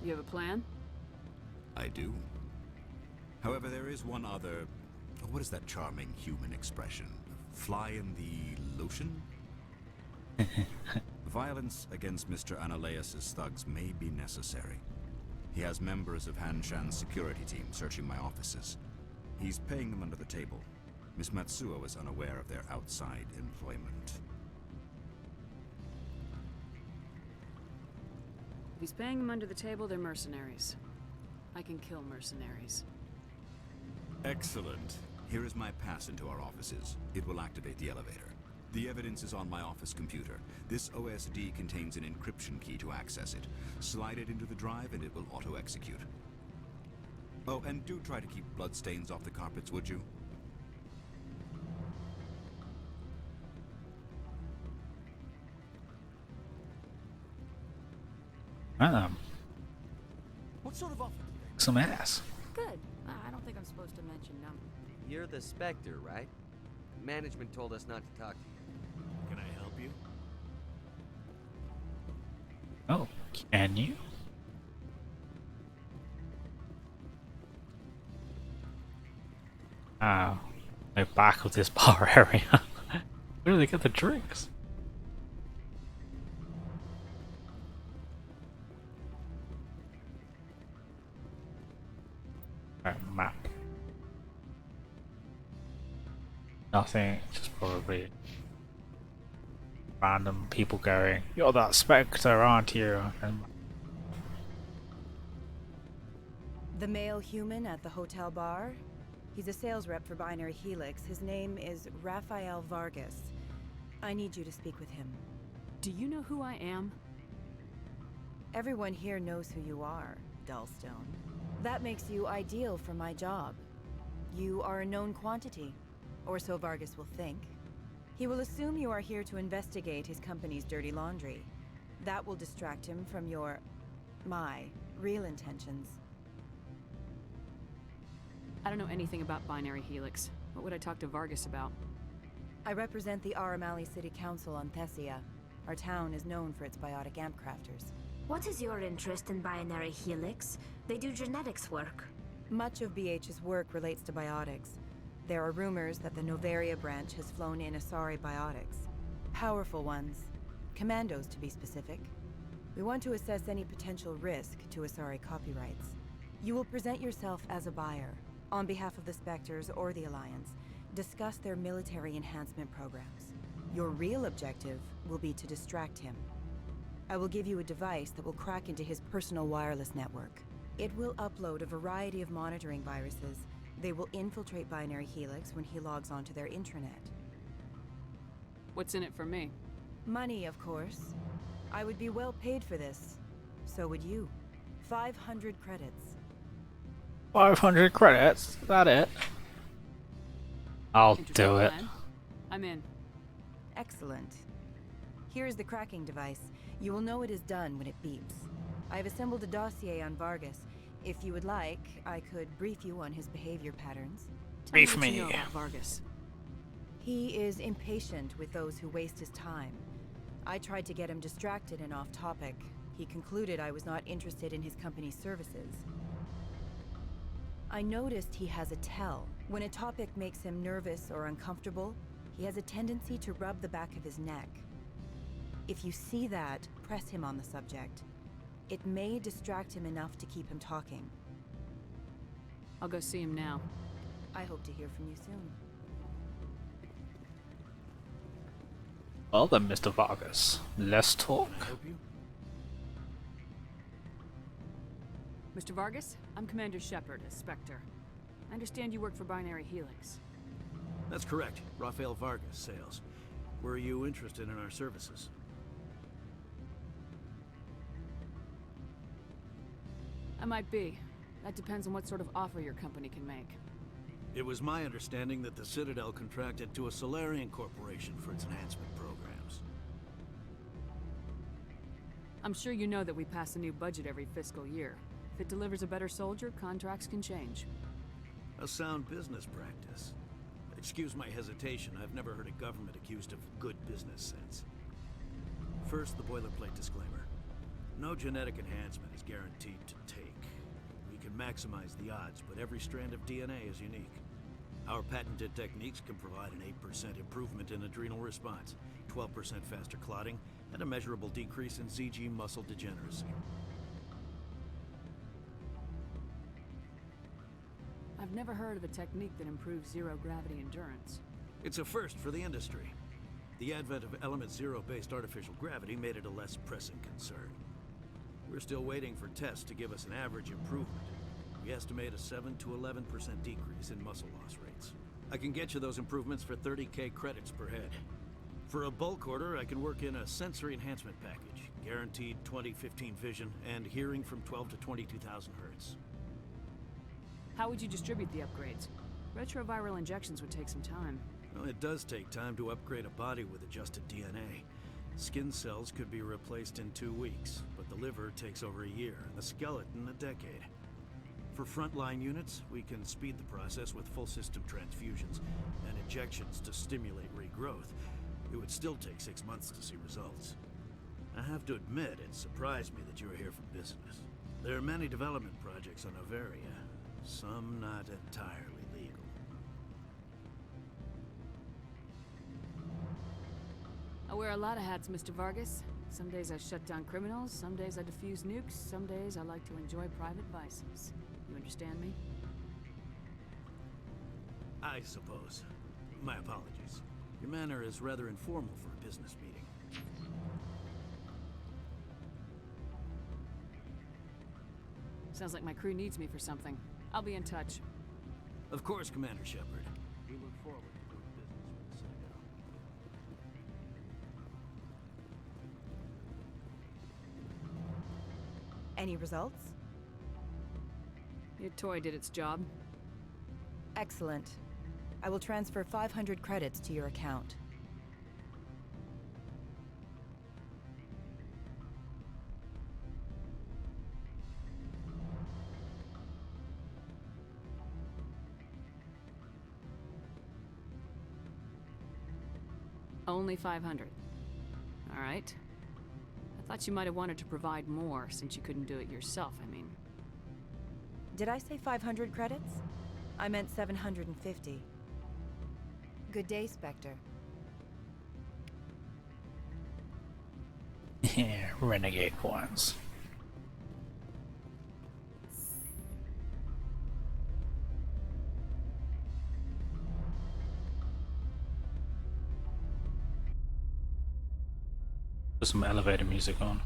You have a plan? I do. However, there is one other... what is that charming human expression? Fly in the lotion? Violence against Mr. Analeas' thugs may be necessary. He has members of Hanshan's security team searching my offices. He's paying them under the table. Miss Matsuo is unaware of their outside employment. If he's paying them under the table, they're mercenaries. I can kill mercenaries. Excellent. Here is my pass into our offices. It will activate the elevator. The evidence is on my office computer. This OSD contains an encryption key to access it. Slide it into the drive and it will auto-execute. Oh, and do try to keep bloodstains off the carpets, would you? What sort of offer? Some ass. Good. I don't think I'm supposed to mention numbers. You're the Spectre, right? Management told us not to talk to you. Can I help you? Oh, can you? Oh, no back of this bar area. Where do they get the drinks? Map. Nothing, just probably random people going, "You're that Spectre, aren't you?" And the male human at the hotel bar? He's a sales rep for Binary Helix. His name is Rafael Vargas. I need you to speak with him. Do you know who I am? Everyone here knows who you are, Dullstone. That makes you ideal for my job. You are a known quantity, or so Vargas will think. He will assume you are here to investigate his company's dirty laundry. That will distract him from my real intentions. I don't know anything about Binary Helix. What would I talk to Vargas about? I represent the Aramali City Council on Thessia. Our town is known for its biotic amp crafters. What is your interest in Binary Helix? They do genetics work. Much of BH's work relates to biotics. There are rumors that the Novaria branch has flown in Asari biotics. Powerful ones. Commandos, to be specific. We want to assess any potential risk to Asari copyrights. You will present yourself as a buyer, on behalf of the Spectres or the Alliance. Discuss their military enhancement programs. Your real objective will be to distract him. I will give you a device that will crack into his personal wireless network. It will upload a variety of monitoring viruses. They will infiltrate Binary Helix when he logs onto their intranet. What's in it for me? Money, of course. I would be well paid for this. So would you. 500 credits. 500 credits? Is that it? I'll do it. I'm in. Excellent. Here is the cracking device. You will know it is done when it beeps. I have assembled a dossier on Vargas. If you would like, I could brief you on his behavior patterns. Brief Tell me. What me. you know about Vargas. He is impatient with those who waste his time. I tried to get him distracted and off topic. He concluded I was not interested in his company's services. I noticed he has a tell. When a topic makes him nervous or uncomfortable, he has a tendency to rub the back of his neck. If you see that, press him on the subject. It may distract him enough to keep him talking. I'll go see him now. I hope to hear from you soon. Well then, Mr. Vargas, let's talk. Can I help you? Mr. Vargas, I'm Commander Shepard, a Spectre. I understand you work for Binary Helix. That's correct. Rafael Vargas, sales. Were you interested in our services? I might be. That depends on what sort of offer your company can make. It was my understanding that the Citadel contracted to a Solarian corporation for its enhancement programs. I'm sure you know that we pass a new budget every fiscal year. If it delivers a better soldier, contracts can change. A sound business practice. Excuse my hesitation, I've never heard a government accused of good business sense. First, the boilerplate disclaimer. No genetic enhancement is guaranteed to take. We can maximize the odds, but every strand of DNA is unique. Our patented techniques can provide an 8% improvement in adrenal response, 12% faster clotting, and a measurable decrease in ZG muscle degeneracy. I've never heard of a technique that improves zero-gravity endurance. It's a first for the industry. The advent of element zero-based artificial gravity made it a less pressing concern. We're still waiting for tests to give us an average improvement. We estimate a 7 to 11% decrease in muscle loss rates. I can get you those improvements for 30K credits per head. For a bulk order, I can work in a sensory enhancement package, guaranteed 20/15 vision, and hearing from 12 to 22,000 hertz. How would you distribute the upgrades? Retroviral injections would take some time. Well, it does take time to upgrade a body with adjusted DNA. Skin cells could be replaced in 2 weeks, but the liver takes over a year, and the skeleton a decade. For frontline units, we can speed the process with full system transfusions and injections to stimulate regrowth. It would still take 6 months to see results. I have to admit, it surprised me that you were here for business. There are many development projects on Novaria, some not entirely legal. I wear a lot of hats, Mr. Vargas. Some days I shut down criminals, some days I defuse nukes, some days I like to enjoy private vices. You understand me? I suppose. My apologies. Your manner is rather informal for a business meeting. Sounds like my crew needs me for something. I'll be in touch. Of course, Commander Shepard. We look forward to doing business with the Citadel. Any results? Your toy did its job. Excellent. I will transfer 500 credits to your account. Only 500. All right. I thought you might have wanted to provide more, since you couldn't do it yourself, I mean. Did I say 500 credits? I meant 750. Good day, Spectre. Yeah, renegade points. Put some elevator music on.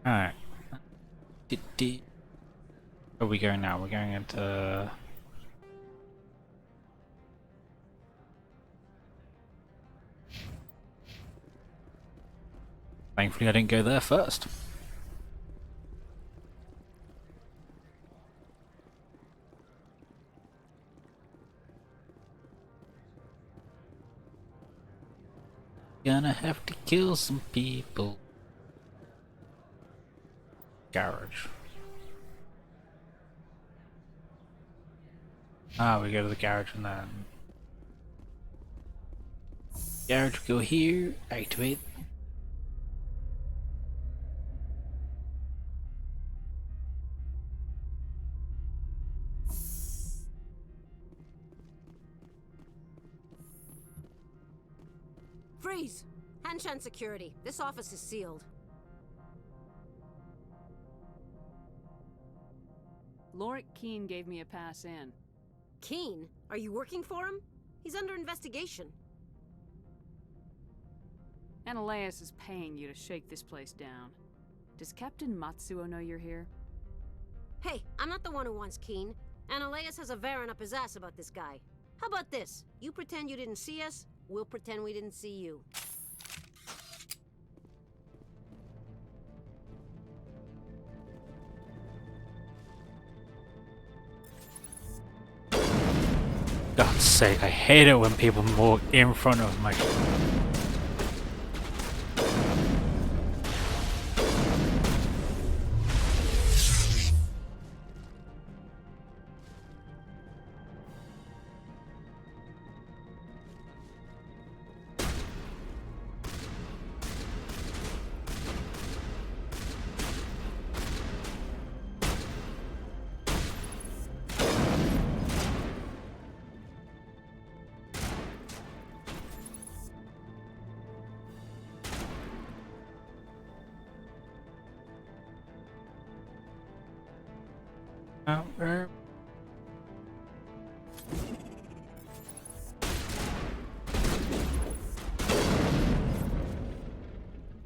Alright. Where are we going now? We're going into... Thankfully I didn't go there first. Gonna have to kill some people. Garage. Ah, we go to the garage and then... Garage, go here, activate. Freeze! Hanshan security. This office is sealed. Lorik Keene gave me a pass in. Keene? Are you working for him? He's under investigation. Ananias is paying you to shake this place down. Does Captain Matsuo know you're here? Hey, I'm not the one who wants Keene. Ananias has a Varen up his ass about this guy. How about this? You pretend you didn't see us, we'll pretend we didn't see you. God's sake, I hate it when people walk in front of me.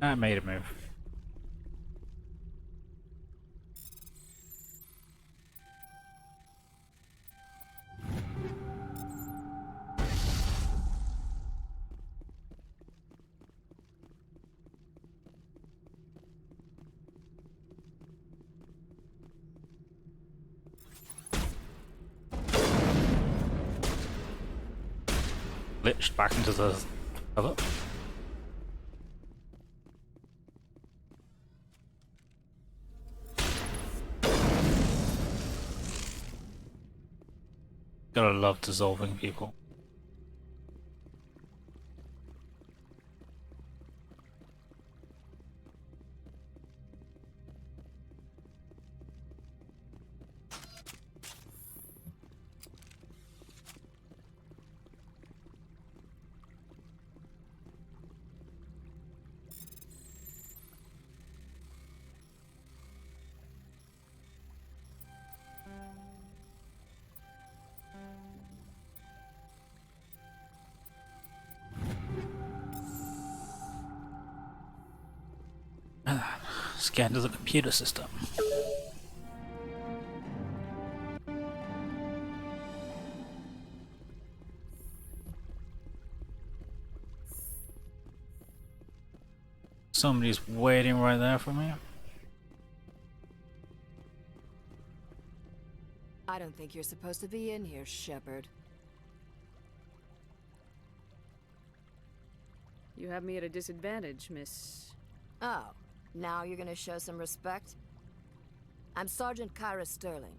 I made a move. Glitched back into the cover. Gotta love dissolving people. Scan to the computer system. Somebody's waiting right there for me. I don't think you're supposed to be in here, Shepard. You have me at a disadvantage, Miss... Oh, now you're gonna show some respect? I'm Sergeant Kyra Sterling,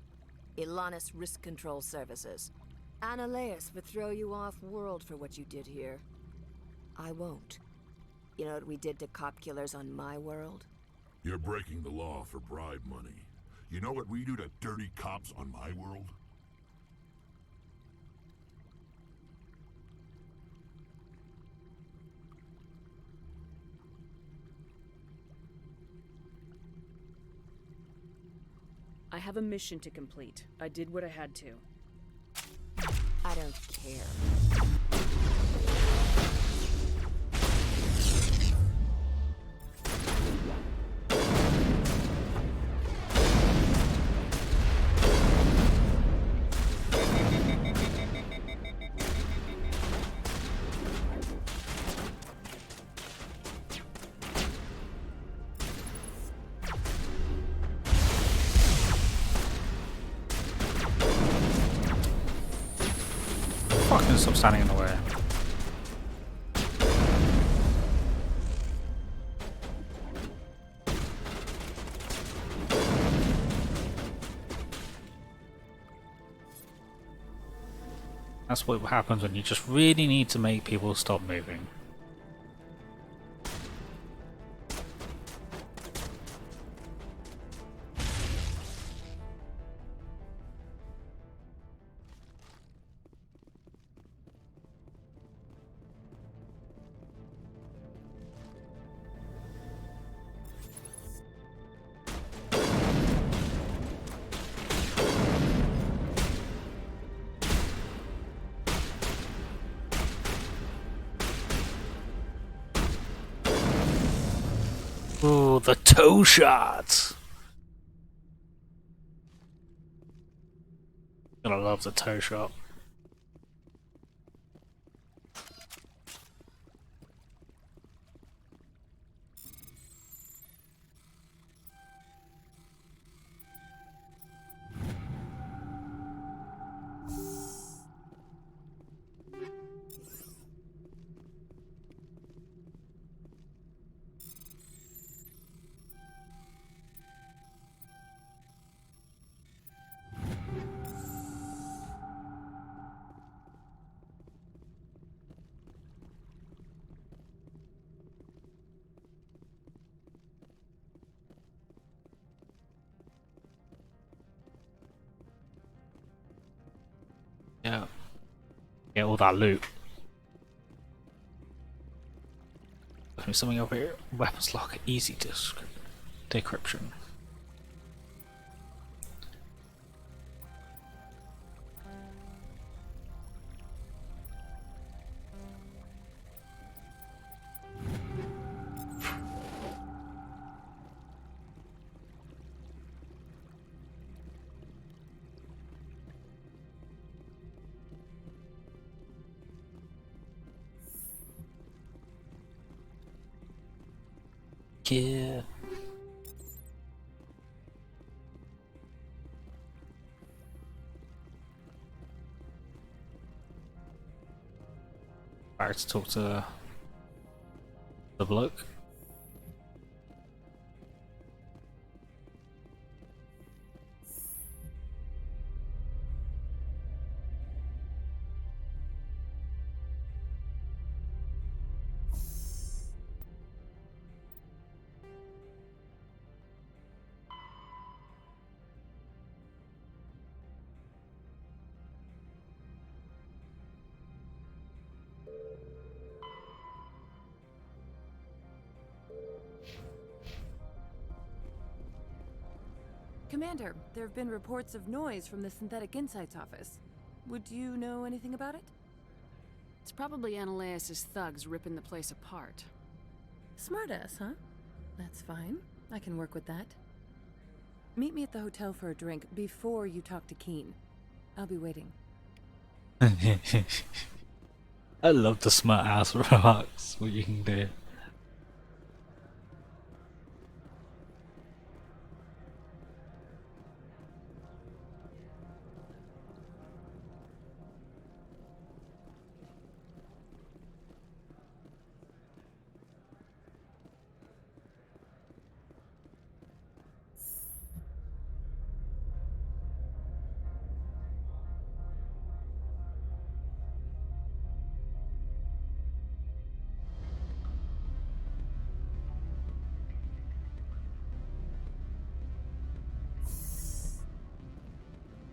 Ilanis Risk Control Services. Ananias would throw you off-world for what you did here. I won't. You know what we did to cop killers on my world? You're breaking the law for bribe money. You know what we do to dirty cops on my world? I have a mission to complete. I did what I had to. I don't care. Fucking stop standing in the way. That's what happens when you just really need to make people stop moving. Ooh, the toe shot! Gonna love the toe shot. Yeah. Get all that loot. There's something over here. Weapons lock, easy decryption. Yeah. Back to talk to the bloke. Commander, there have been reports of noise from the Synthetic Insights office. Would you know anything about it? It's probably Ananias' thugs ripping the place apart. Smartass, huh? That's fine. I can work with that. Meet me at the hotel for a drink before you talk to Keen. I'll be waiting. I love the smart ass remarks. What you can do.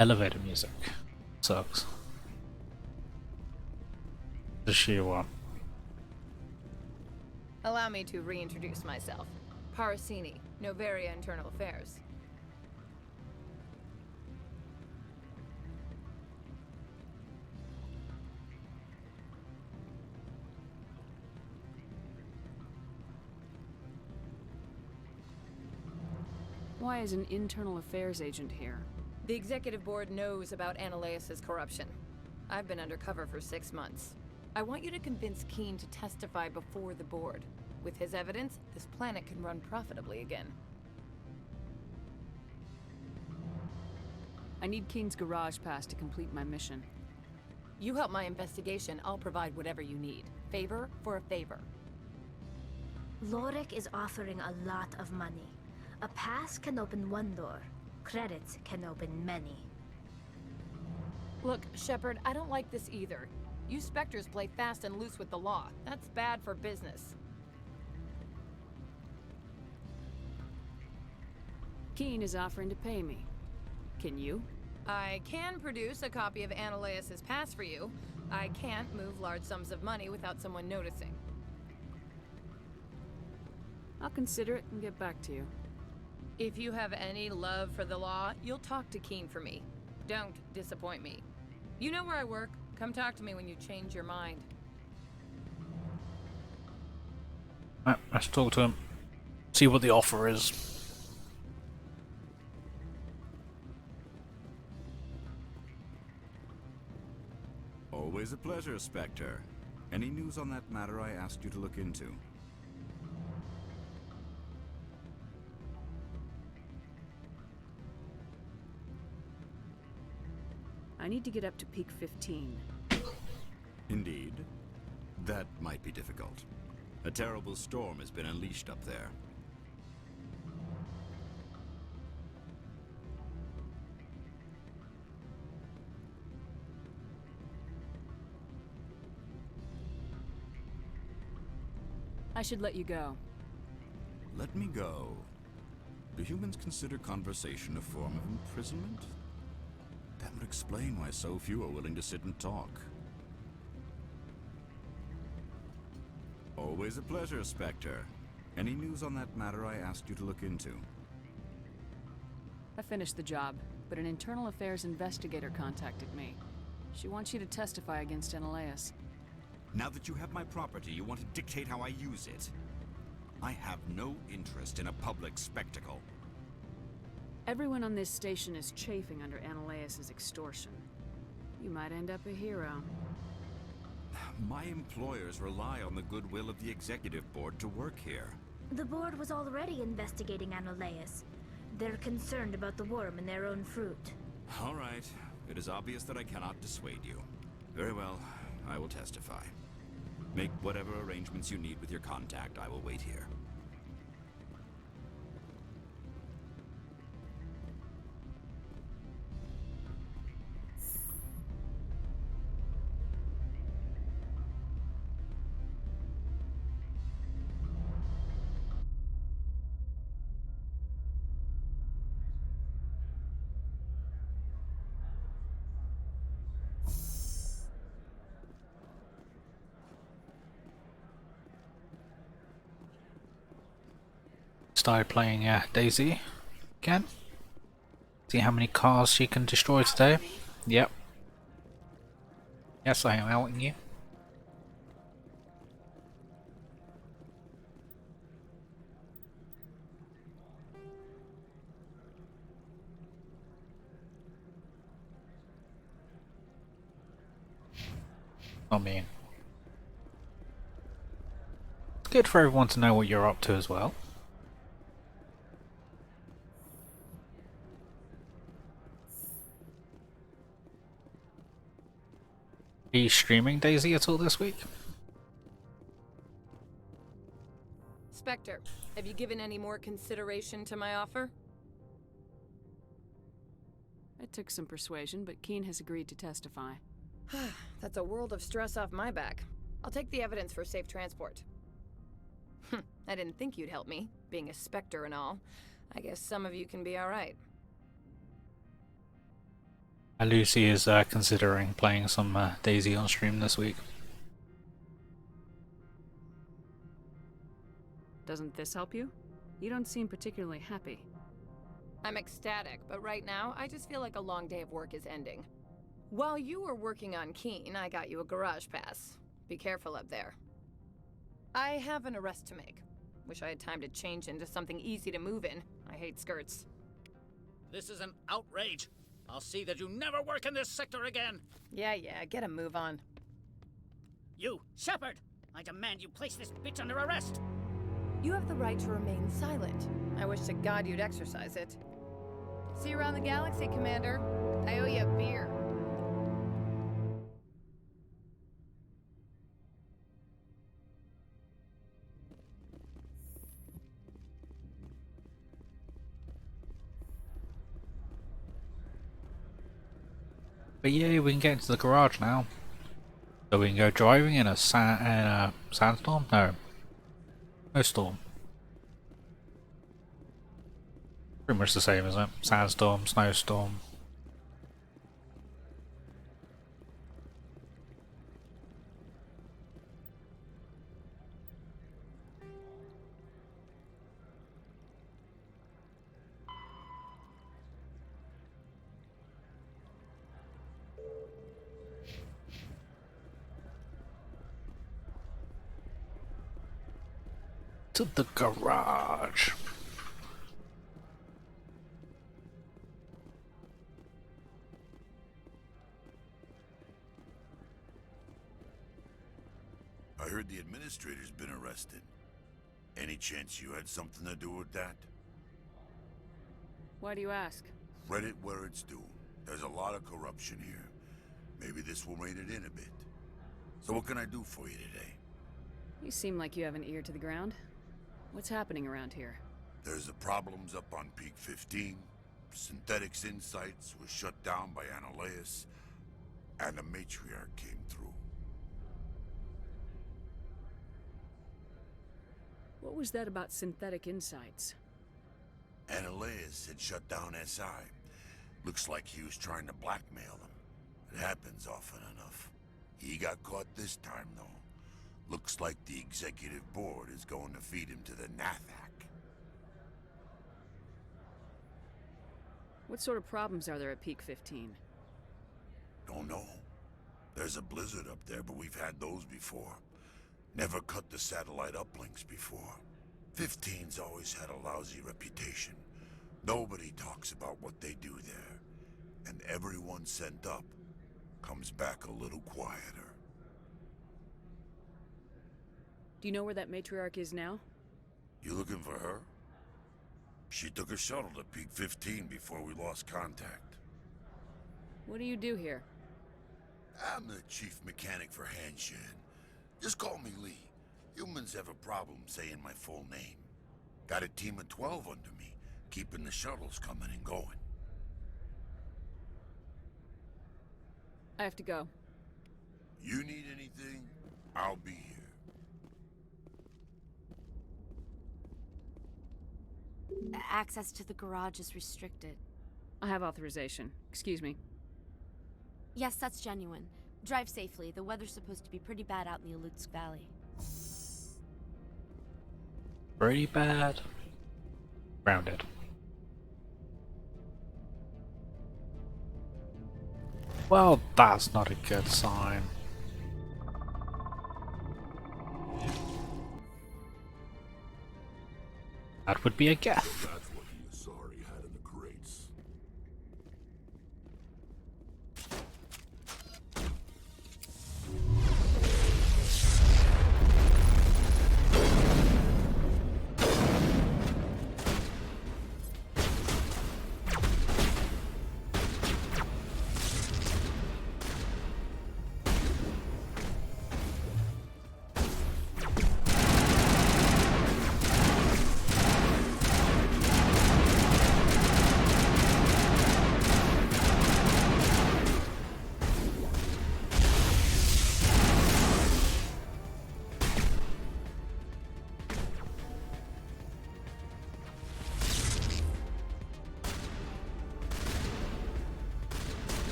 Elevator music sucks. The sheer one. Allow me to reintroduce myself. Parasini, Novaria Internal Affairs. Why is an internal affairs agent here? The executive board knows about Ananias' corruption. I've been undercover for 6 months. I want you to convince Keen to testify before the board. With his evidence, this planet can run profitably again. I need Keen's garage pass to complete my mission. You help my investigation, I'll provide whatever you need. Favor for a favor. Lorik is offering a lot of money. A pass can open one door. Credits can open many. Look, Shepard, I don't like this either. You Spectres play fast and loose with the law. That's bad for business. Keen is offering to pay me. Can you? I can produce a copy of Ananias' pass for you. I can't move large sums of money without someone noticing. I'll consider it and get back to you. If you have any love for the law, you'll talk to Keen for me. Don't disappoint me. You know where I work. Come talk to me when you change your mind. Right, let's talk to him. See what the offer is. Always a pleasure, Spectre. Any news on that matter I asked you to look into? I need to get up to peak 15. Indeed. That might be difficult. A terrible storm has been unleashed up there. I should let you go. Let me go. Do humans consider conversation a form of imprisonment? That would explain why so few are willing to sit and talk. Always a pleasure, Spectre. Any news on that matter I asked you to look into? I finished the job, but an internal affairs investigator contacted me. She wants you to testify against Analeas. Now that you have my property, you want to dictate how I use it. I have no interest in a public spectacle. Everyone on this station is chafing under Analeas' extortion. You might end up a hero. My employers rely on the goodwill of the executive board to work here. The board was already investigating Analeas. They're concerned about the worm in their own fruit. All right. It is obvious that I cannot dissuade you. Very well. I will testify. Make whatever arrangements you need with your contact. I will wait here. Started playing Daisy again. See how many cars she can destroy today. Yep. Yes, I am outing you. I mean, it's good for everyone to know what you're up to as well. Are you streaming Daisy at all this week? Spectre, have you given any more consideration to my offer? It took some persuasion, but Keen has agreed to testify. That's a world of stress off my back. I'll take the evidence for safe transport. I didn't think you'd help me, being a Spectre and all. I guess some of you can be alright. Lucy is considering playing some Daisy on stream this week. Doesn't this help you? You don't seem particularly happy. I'm ecstatic, but right now, I just feel like a long day of work is ending. While you were working on Keen, I got you a garage pass. Be careful up there. I have an arrest to make. Wish I had time to change into something easy to move in. I hate skirts. This is an outrage. I'll see that you never work in this sector again. Yeah, get a move on. You, Shepard! I demand you place this bitch under arrest! You have the right to remain silent. I wish to God you'd exercise it. See you around the galaxy, Commander. I owe you a beer. But yeah, we can get into the garage now. So we can go driving in a sandstorm? No. No storm. Pretty much the same, isn't it? Sandstorm, snowstorm. To the garage. I heard the administrator's been arrested. Any chance you had something to do with that? Why do you ask? Read it where it's due. There's a lot of corruption here. Maybe this will rein it in a bit. So what can I do for you today? You seem like you have an ear to the ground. What's happening around here? There's the problems up on Peak 15. Synthetics Insights was shut down by Analeas. And the matriarch came through. What was that about Synthetic Insights? Analeas had shut down SI. Looks like he was trying to blackmail them. It happens often enough. He got caught this time, though. Looks like the executive board is going to feed him to the Nathak. What sort of problems are there at Peak 15? Don't know. There's a blizzard up there, but we've had those before. Never cut the satellite uplinks before. 15's always had a lousy reputation. Nobody talks about what they do there. And everyone sent up comes back a little quieter. Do you know where that matriarch is now? You looking for her? She took a shuttle to Peak 15 before we lost contact. What do you do here? I'm the chief mechanic for Hanshin. Just call me Lee. Humans have a problem saying my full name. Got a team of 12 under me, keeping the shuttles coming and going. I have to go. You need anything, I'll be here. Access to the garage is restricted. I have authorization. Excuse me. Yes, that's genuine. Drive safely. The weather's supposed to be pretty bad out in the Alutsk Valley. Pretty bad. Grounded. Well, that's not a good sign. That would be a Geth. That's what the Asari had in the crates.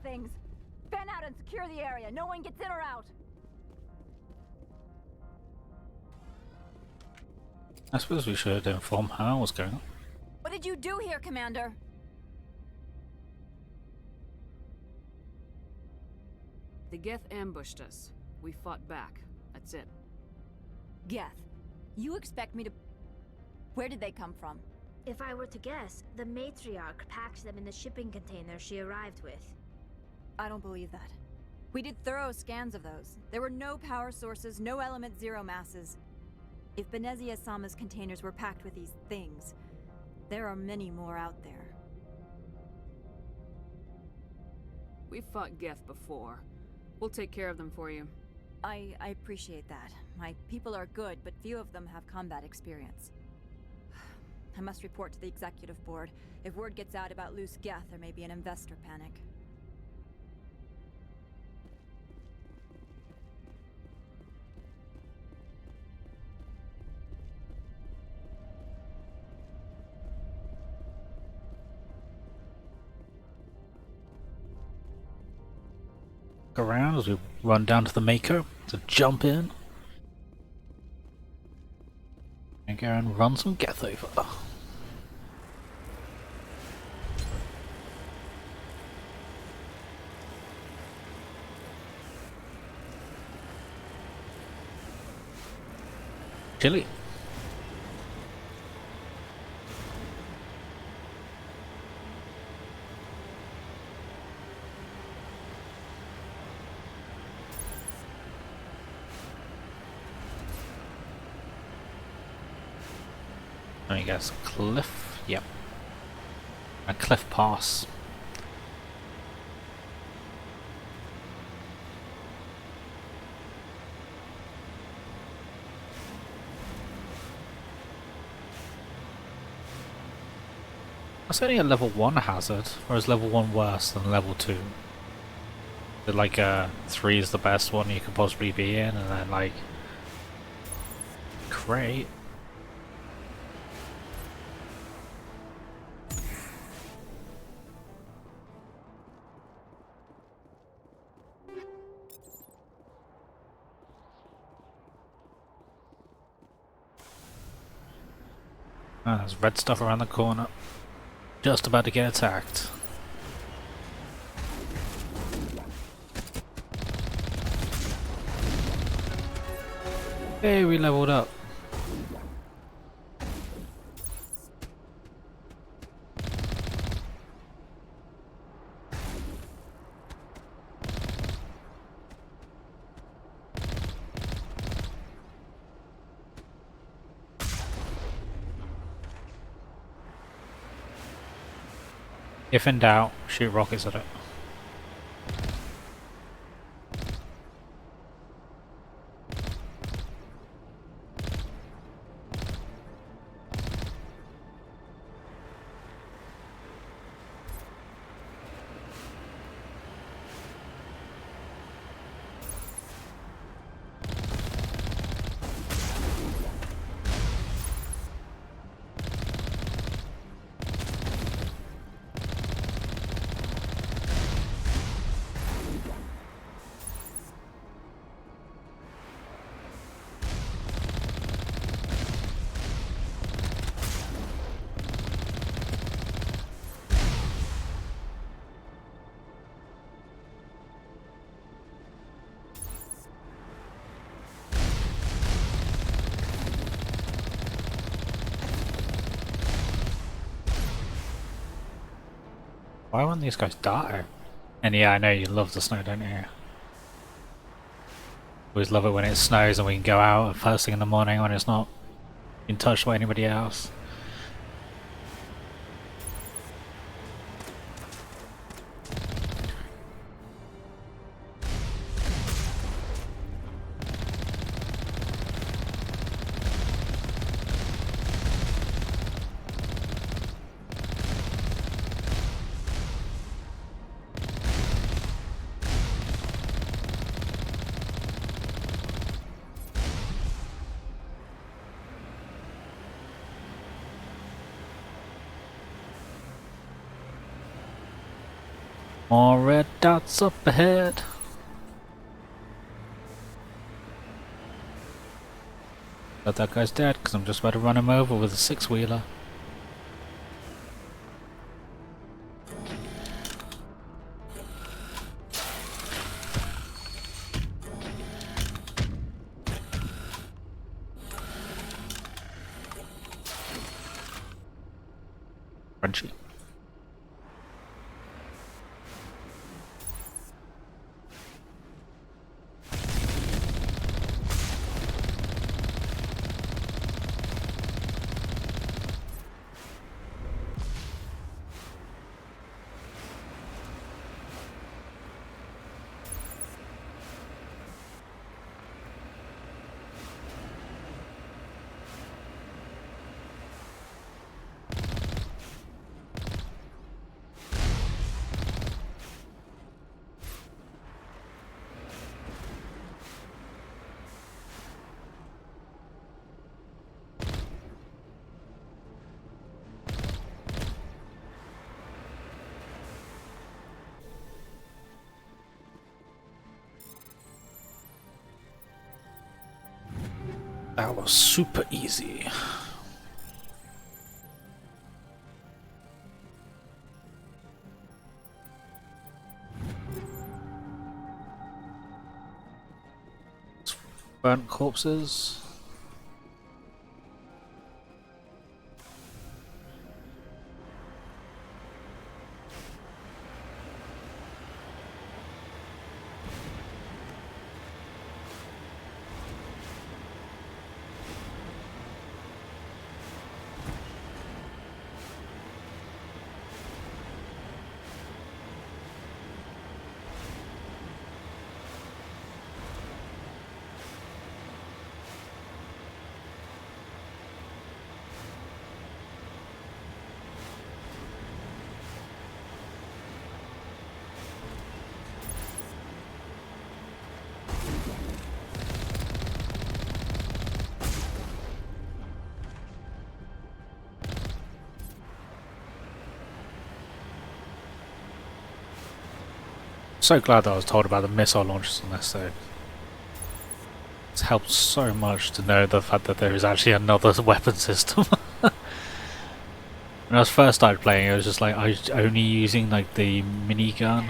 Things. Fan out and secure the area. No one gets in or out. I suppose we should inform her what's going on. What did you do here, Commander? The Geth ambushed us. We fought back. That's it. Geth, you expect me to... Where did they come from? If I were to guess, the matriarch packed them in the shipping container she arrived with. I don't believe that. We did thorough scans of those. There were no power sources, no element zero masses. If Benezia-sama's containers were packed with these things, there are many more out there. We've fought Geth before. We'll take care of them for you. I appreciate that. My people are good, but few of them have combat experience. I must report to the executive board. If word gets out about loose Geth, there may be an investor panic. Around as we run down to the Maker to jump in and go and run some Geth over. Chilly. I guess cliff. Yep. A cliff pass. That's only a level 1 hazard, or is level 1 worse than level 2? Is it like 3 is the best one you could possibly be in, and then like great. Ah, there's red stuff around the corner. Just about to get attacked. Hey, we leveled up. If in doubt, shoot rockets at it. Why won't these guys die? And yeah, I know you love the snow, don't you? Always love it when it snows and we can go out first thing in the morning when it's not being touched by anybody else. More red dots up ahead. But that guy's dead because I'm just about to run him over with a six-wheeler. Crunchy. That was super easy. Burnt corpses. so glad that I was told about the missile launchers on this though. It's helped so much to know the fact that there is actually another weapon system. When I was first started playing, it was just like I was only using like the minigun.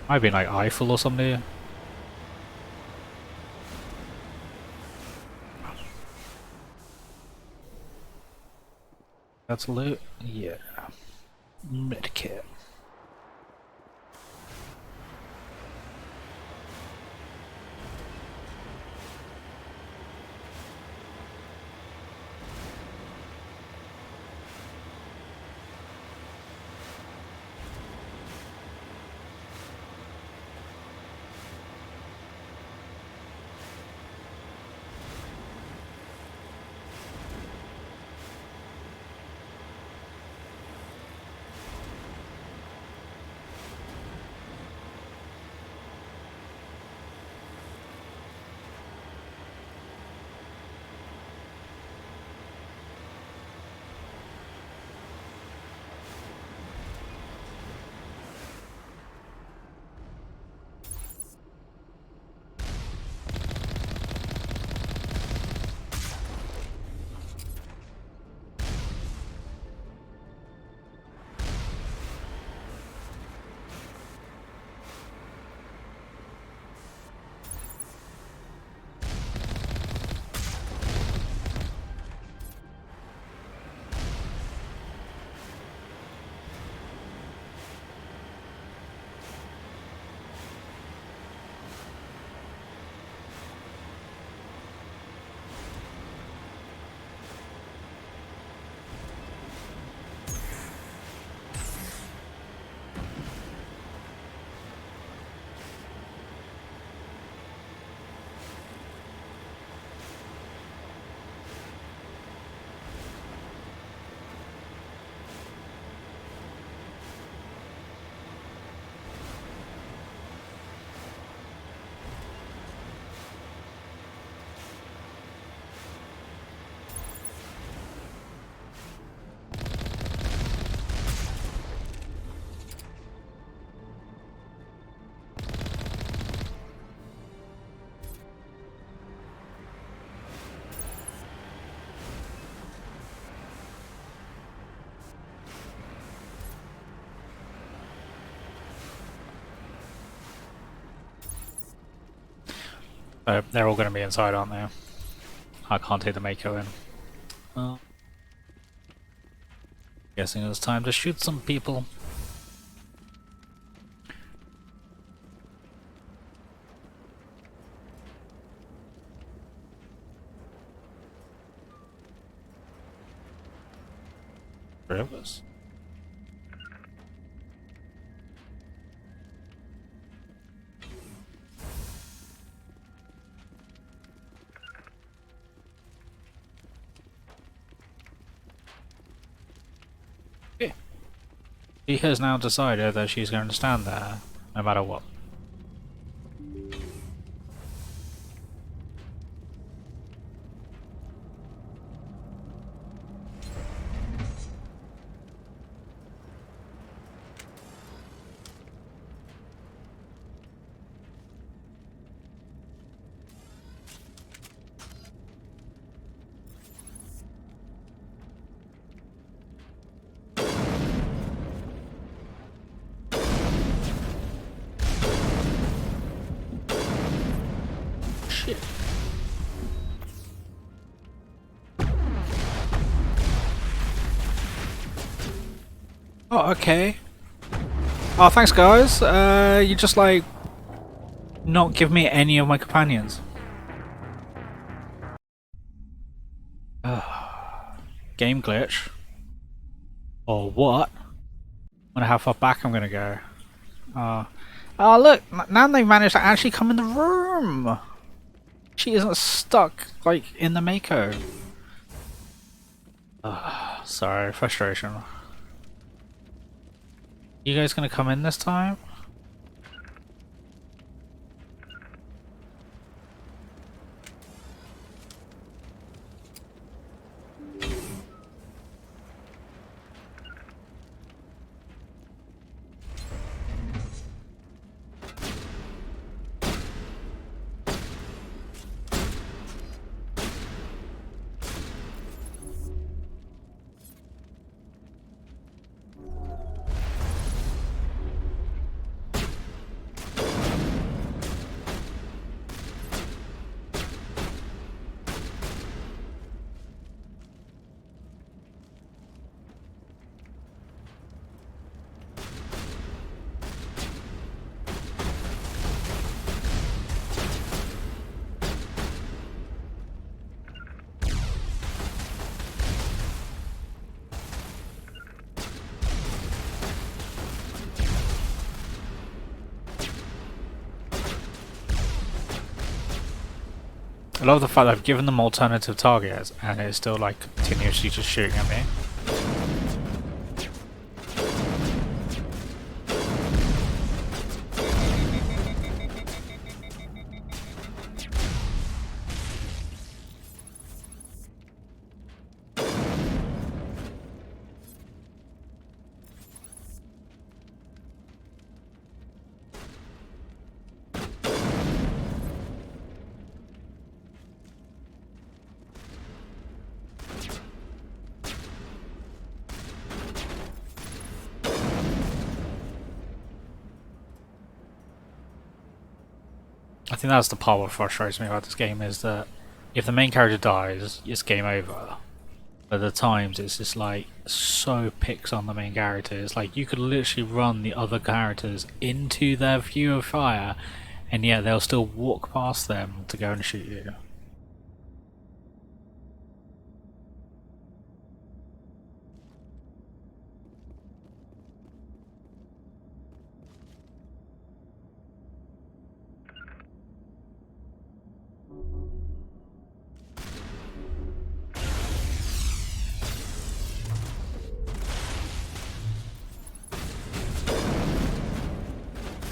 Might be like Eiffel or something. That's loot? Yeah. Medkit. They're all going to be inside, aren't they? I can't take the Mako in. Well, guessing it's time to shoot some people. Rivers. She has now decided that she's going to stand there, no matter what. Oh, okay. Oh, thanks, guys. You just like not give me any of my companions. Game glitch. Or what? Wonder how far back I'm gonna go. Oh, look! Now they've managed to actually come in the room. She isn't stuck like in the Mako. Sorry, frustration. You guys gonna come in this time? I love the fact that I've given them alternative targets and it's still like continuously just shooting at me. I think that's the part what frustrates me about this game is that if the main character dies, it's game over. But at times it's just like so picks on the main character. It's like you could literally run the other characters into their view of fire and yet they'll still walk past them to go and shoot you.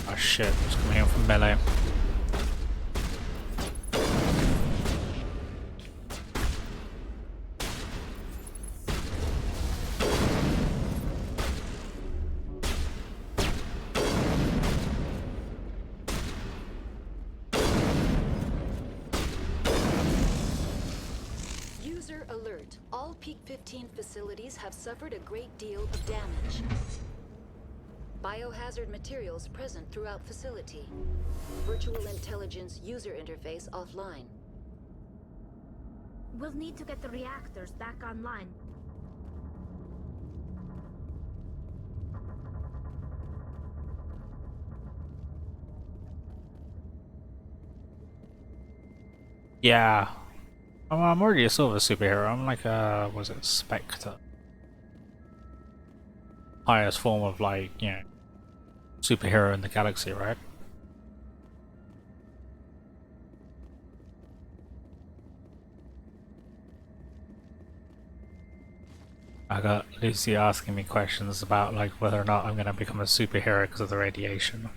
Oh shit, it's coming in from melee. User alert. All Peak 15 facilities have suffered a great deal of damage. Biohazard materials present throughout facility. Virtual intelligence user interface offline. We'll need to get the reactors back online. Yeah. I'm already a silver superhero. I'm like a, was it Spectre? Highest form of like, you know, superhero in the galaxy, right? I got Lucy asking me questions about like whether or not I'm gonna become a superhero because of the radiation.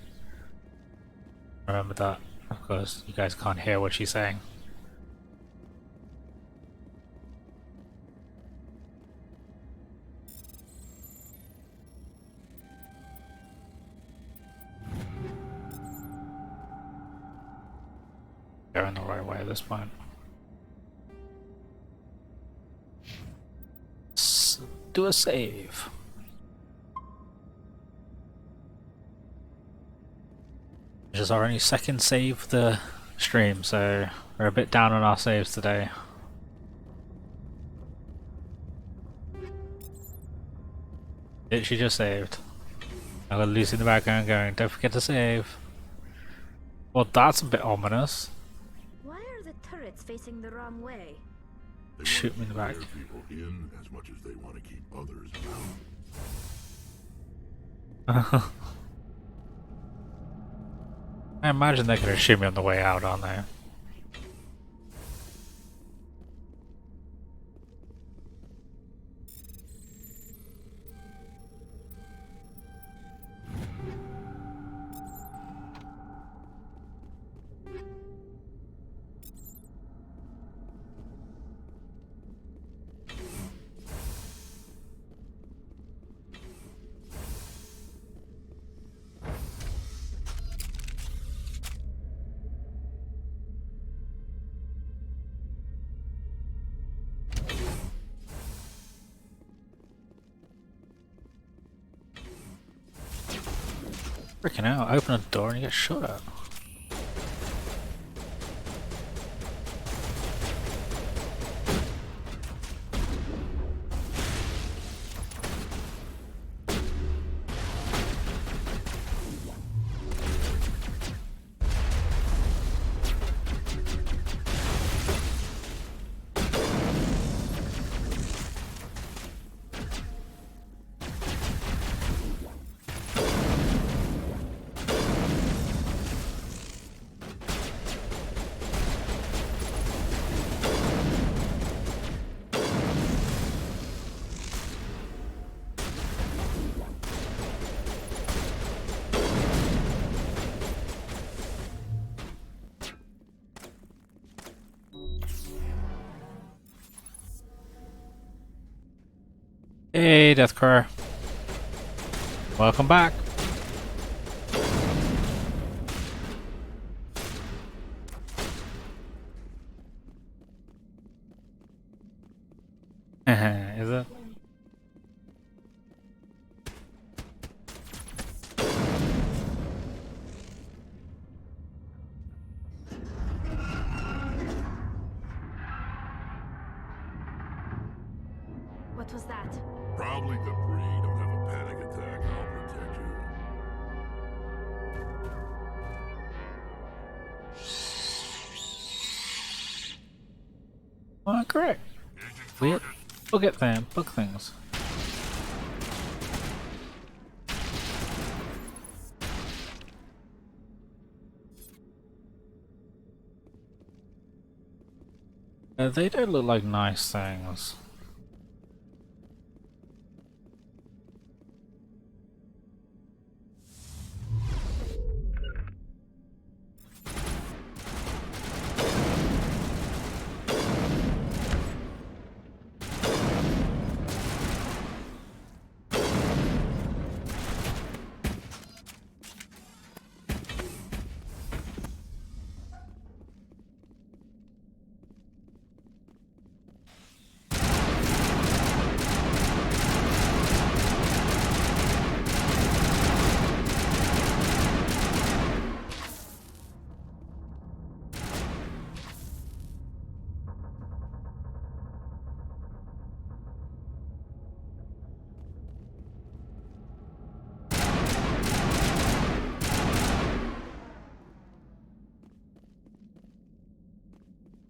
Remember that. Of course, you guys can't hear what she's saying. Going the right way at this point. Do a save. This is our only second save of the stream, so we're a bit down on our saves today. She just saved. I got Lucy in the background going, don't forget to save. Well, that's a bit ominous. Why are the turrets facing the wrong way? They Shoot me in the back. scare people in as much as they want to keep others out. I imagine they're gonna shoot me on the way out, aren't they? Freaking out, open a door and you get shot at. Hey, Deathcrow. Welcome back. Is it? What was that? Probably debris. Don't have a panic attack. I'll protect you. Oh, great. Weird. Book things. They don't look like nice things.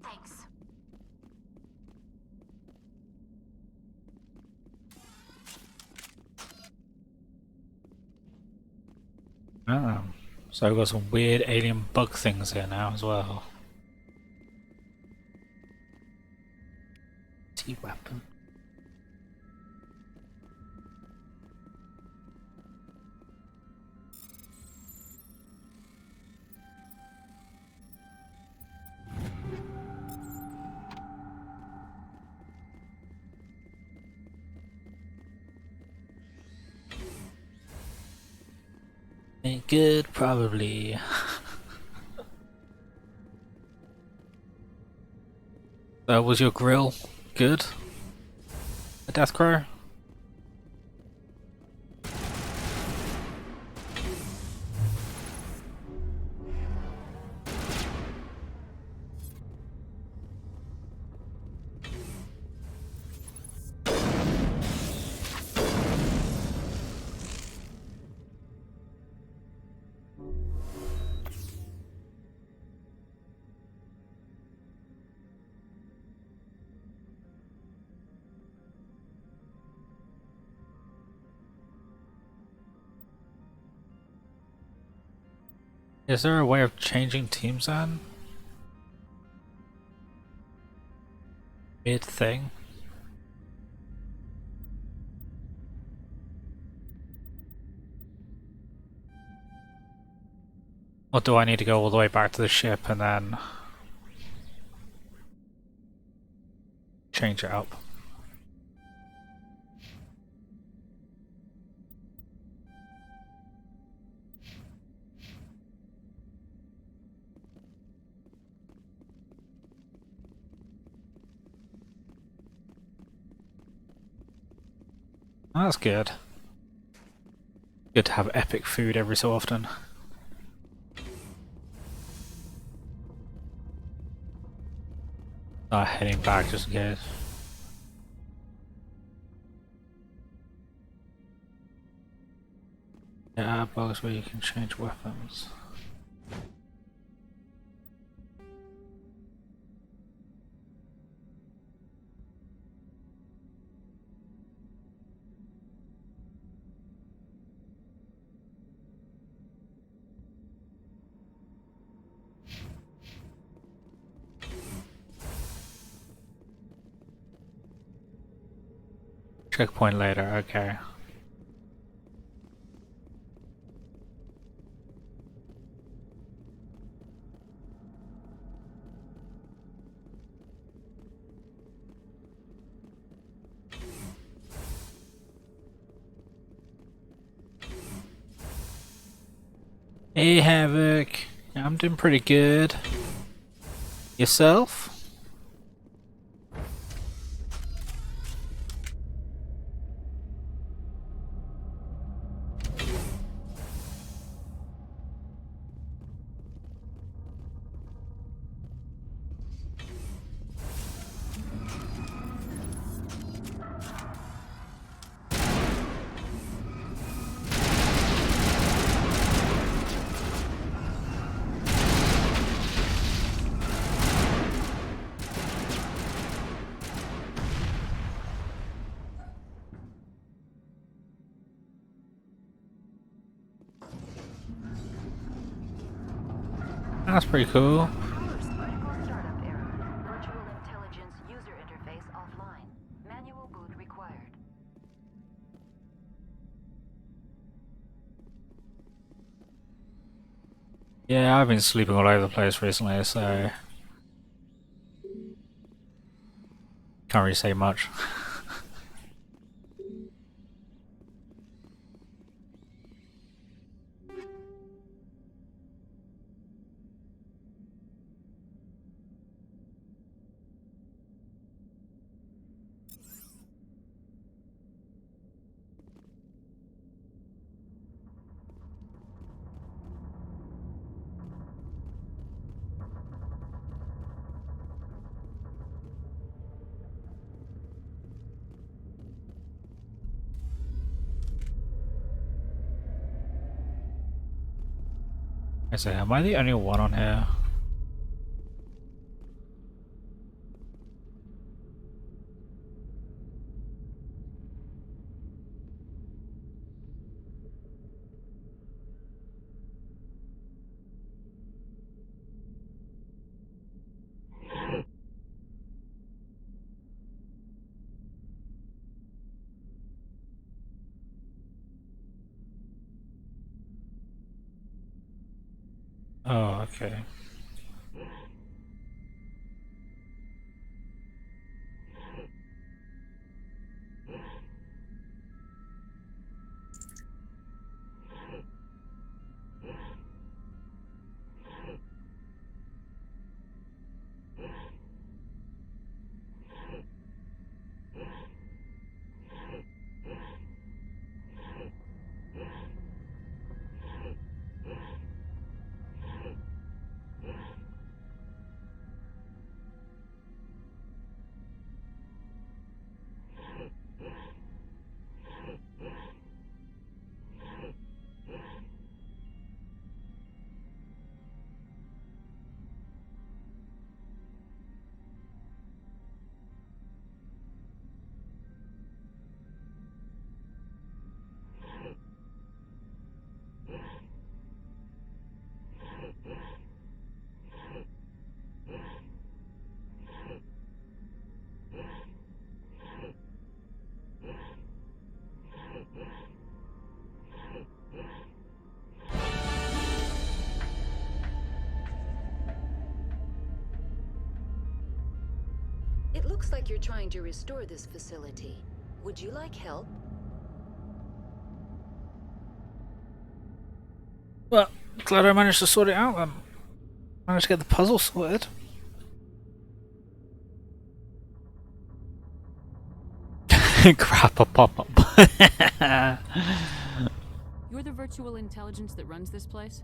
Thanks. Oh. So we've got some weird alien bug things here now as well. T-weapon. Ain't good, probably. Was your grill good? A Deathcrow? Is there a way of changing teams then? Weird thing. Or do I need to go all the way back to the ship and then change it up? That's good. Good to have epic food every so often. Heading back just in case. Yeah, bugs where you can change weapons. Checkpoint later, okay. Hey, Havoc. Yeah, I'm doing pretty good. Yourself? That's pretty cool. Yeah, I've been sleeping all over the place recently, so can't really say much. I say, am I the only one on here? Oh, okay. It looks like you're trying to restore this facility. Would you like help? Well, glad I managed to sort it out then. Managed to get the puzzle sorted. Crap, a pop-up. You're the virtual intelligence that runs this place?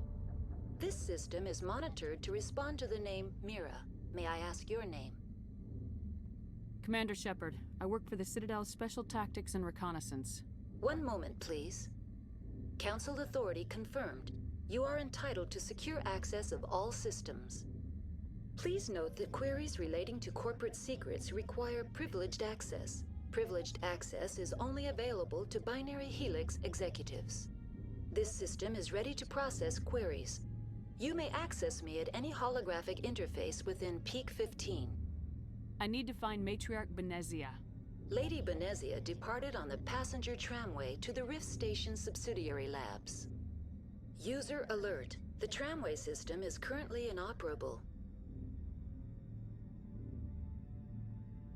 This system is monitored to respond to the name Mira. May I ask your name? Commander Shepard. I work for the Citadel's Special Tactics and Reconnaissance. One moment, please. Council authority confirmed. You are entitled to secure access of all systems. Please note that queries relating to corporate secrets require privileged access. Privileged access is only available to Binary Helix executives. This system is ready to process queries. You may access me at any holographic interface within Peak 15. I need to find Matriarch Benezia. Lady Benezia departed on the passenger tramway to the Rift Station subsidiary labs. User alert. The tramway system is currently inoperable.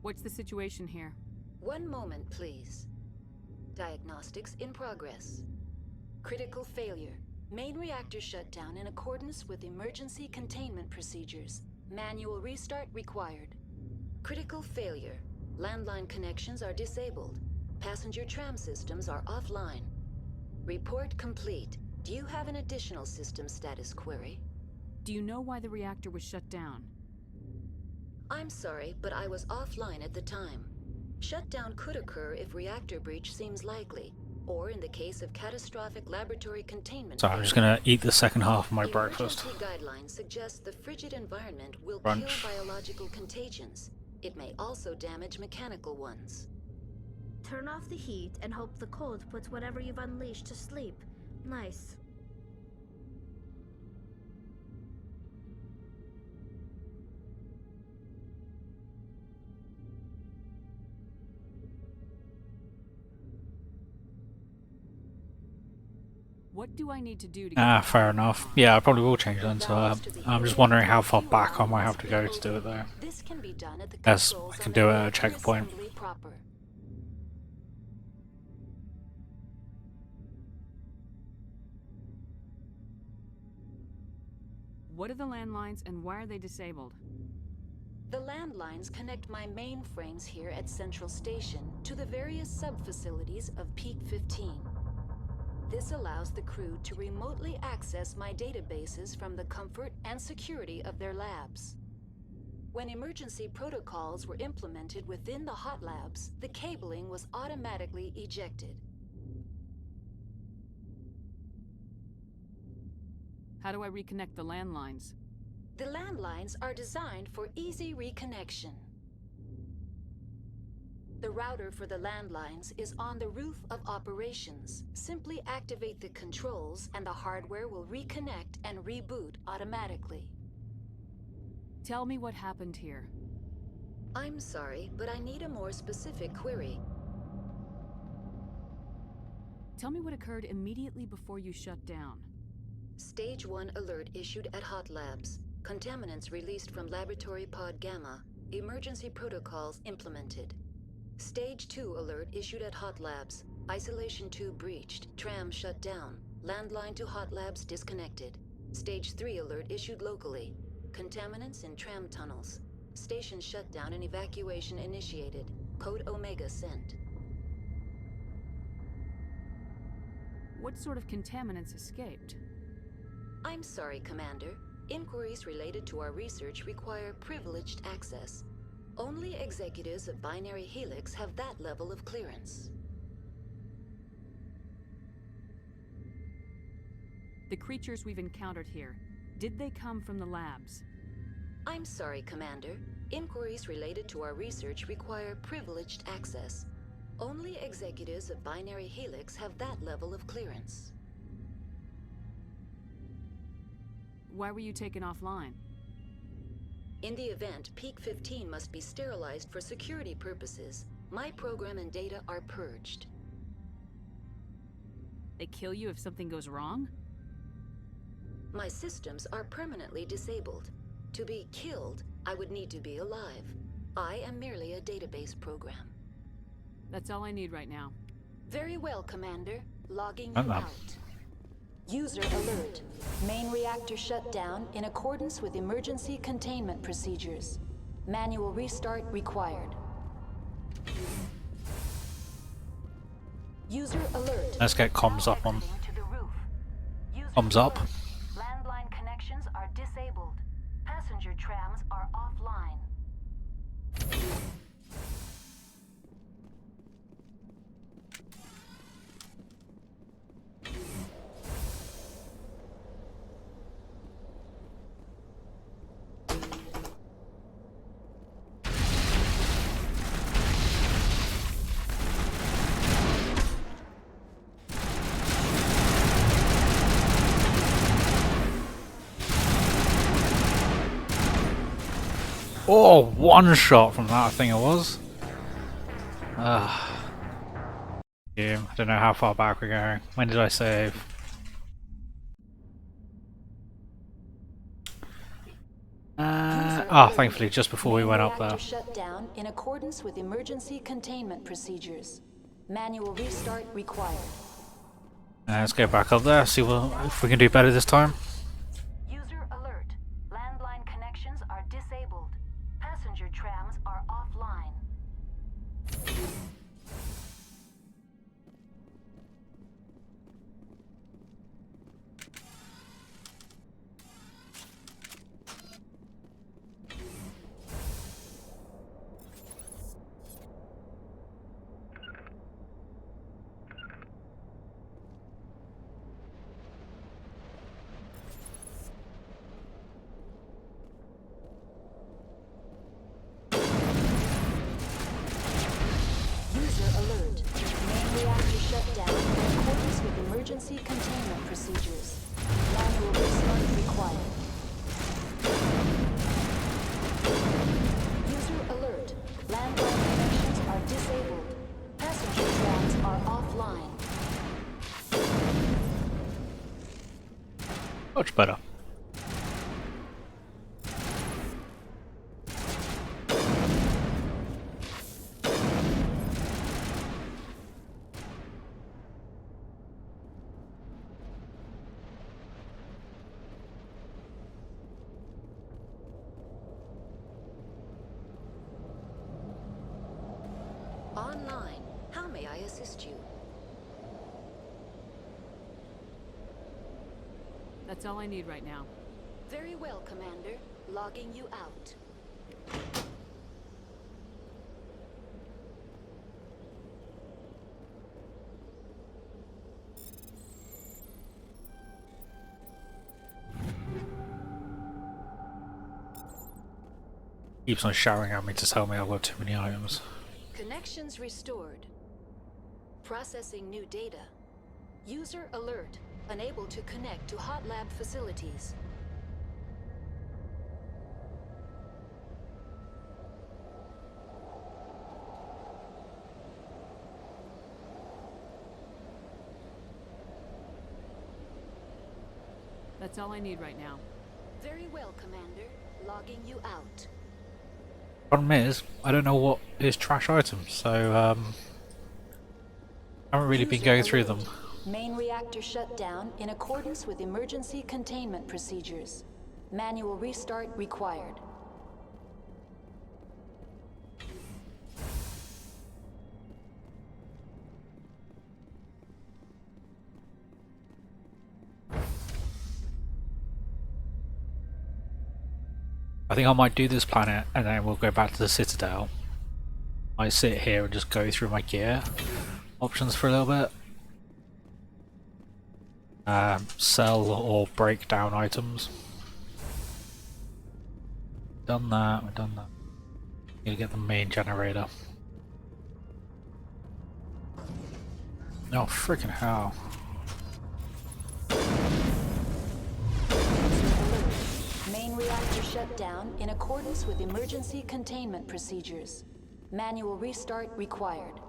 What's the situation here? One moment, please. Diagnostics in progress. Critical failure. Main reactor shut down in accordance with emergency containment procedures. Manual restart required. Critical failure. Landline connections are disabled. Passenger tram systems are offline. Report complete. Do you have an additional system status query? Do you know why the reactor was shut down? I'm sorry, but I was offline at the time. Shutdown could occur if reactor breach seems likely, or in the case of catastrophic laboratory containment. So I'm just gonna eat the second half of my breakfast. Emergency guidelines suggest the frigid environment will Brunch. kill biological contagions. It may also damage mechanical ones. Turn off the heat and hope the cold puts whatever you've unleashed to sleep. Nice. What do I need to do to get Fair enough. Yeah, I probably will change then, so I'm just wondering how far back I might have to go to do it there. This can be done at the Yes, controls I can on do the it at a reactor checkpoint. assembly proper. What are the landlines and why are they disabled? The landlines connect my mainframes here at Central Station to the various sub-facilities of Peak 15. This allows the crew to remotely access my databases from the comfort and security of their labs. When emergency protocols were implemented within the hot labs, the cabling was automatically ejected. How do I reconnect the landlines? The landlines are designed for easy reconnection. The router for the landlines is on the roof of operations. Simply activate the controls and the hardware will reconnect and reboot automatically. Tell me what happened here. I'm sorry, but I need a more specific query. Tell me what occurred immediately before you shut down. Stage 1 alert issued at Hot Labs. Contaminants released from Laboratory Pod Gamma. Emergency protocols implemented. Stage 2 alert issued at Hot Labs. Isolation 2 breached. Tram shut down. Landline to Hot Labs disconnected. Stage 3 alert issued locally. Contaminants in tram tunnels. Station shutdown and evacuation initiated. Code Omega sent. What sort of contaminants escaped? I'm sorry, Commander. Inquiries related to our research require privileged access. Only executives of Binary Helix have that level of clearance. The creatures we've encountered here, did they come from the labs? I'm sorry, Commander. Inquiries related to our research require privileged access. Only executives of Binary Helix have that level of clearance. Why were you taken offline? In the event, Peak 15 must be sterilized for security purposes. My program and data are purged. They kill you if something goes wrong? My systems are permanently disabled. To be killed, I would need to be alive. I am merely a database program. That's all I need right now. Very well, Commander. Logging I'm you up. out. User alert. Main reactor shut down in accordance with emergency containment procedures. Manual restart required. User alert. Let's get comms up on. Comms up. Landline connections are disabled. Passenger trams are offline. Oh, one shot from that, I think it was. Yeah, I don't know how far back we're going. When did I save? Thankfully, just before we went up there. Reactor shut down in accordance with emergency containment procedures. Manual restart required. Let's go back up there, see if we can do better this time. User alert. Landline connections are disabled. Passenger trams are offline. User alert. Main reactor shut down in accordance with emergency containment procedures. Manual restart required. User alert. Landline connections are disabled. Passenger trams are offline. Much better. Online. How may I assist you? That's all I need right now. Very well, Commander. Logging you out. Keeps on shouting at me to tell me I've got too many items. Connections restored. Processing new data. User alert. Unable to connect to hot lab facilities. That's all I need right now. Very well, Commander. Logging you out. Problem is, I don't know what is trash items, so I haven't really been going through them. Main reactor shut down in accordance with emergency containment procedures. Manual restart required. I think I might do this planet and then we'll go back to the Citadel. I sit here and just go through my gear options for a little bit. Sell or break down items. Done that, we've done that. Need to get the main generator. Oh, freaking hell. Main reactor shut down in accordance with emergency containment procedures. Manual restart required.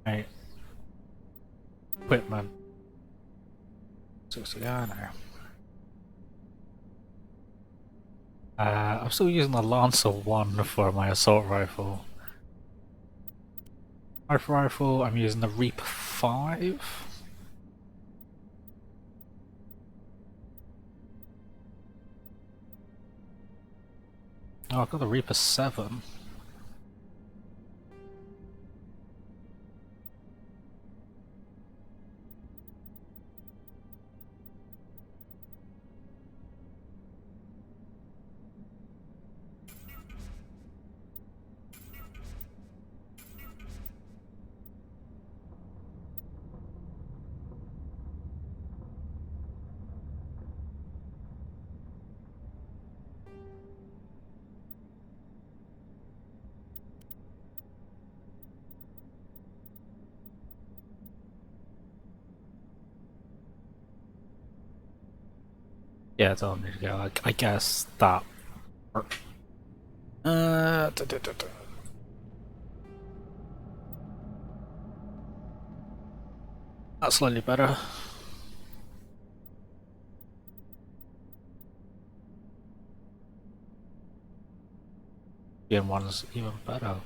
Right. Equipment. 60, I know. I'm still using the Lancer 1 for my assault rifle. Rifle, I'm using the Reaper 5. Oh, I've got the Reaper 7. Yeah, it's all need to go. I guess that. That's slightly better. Being one's even better.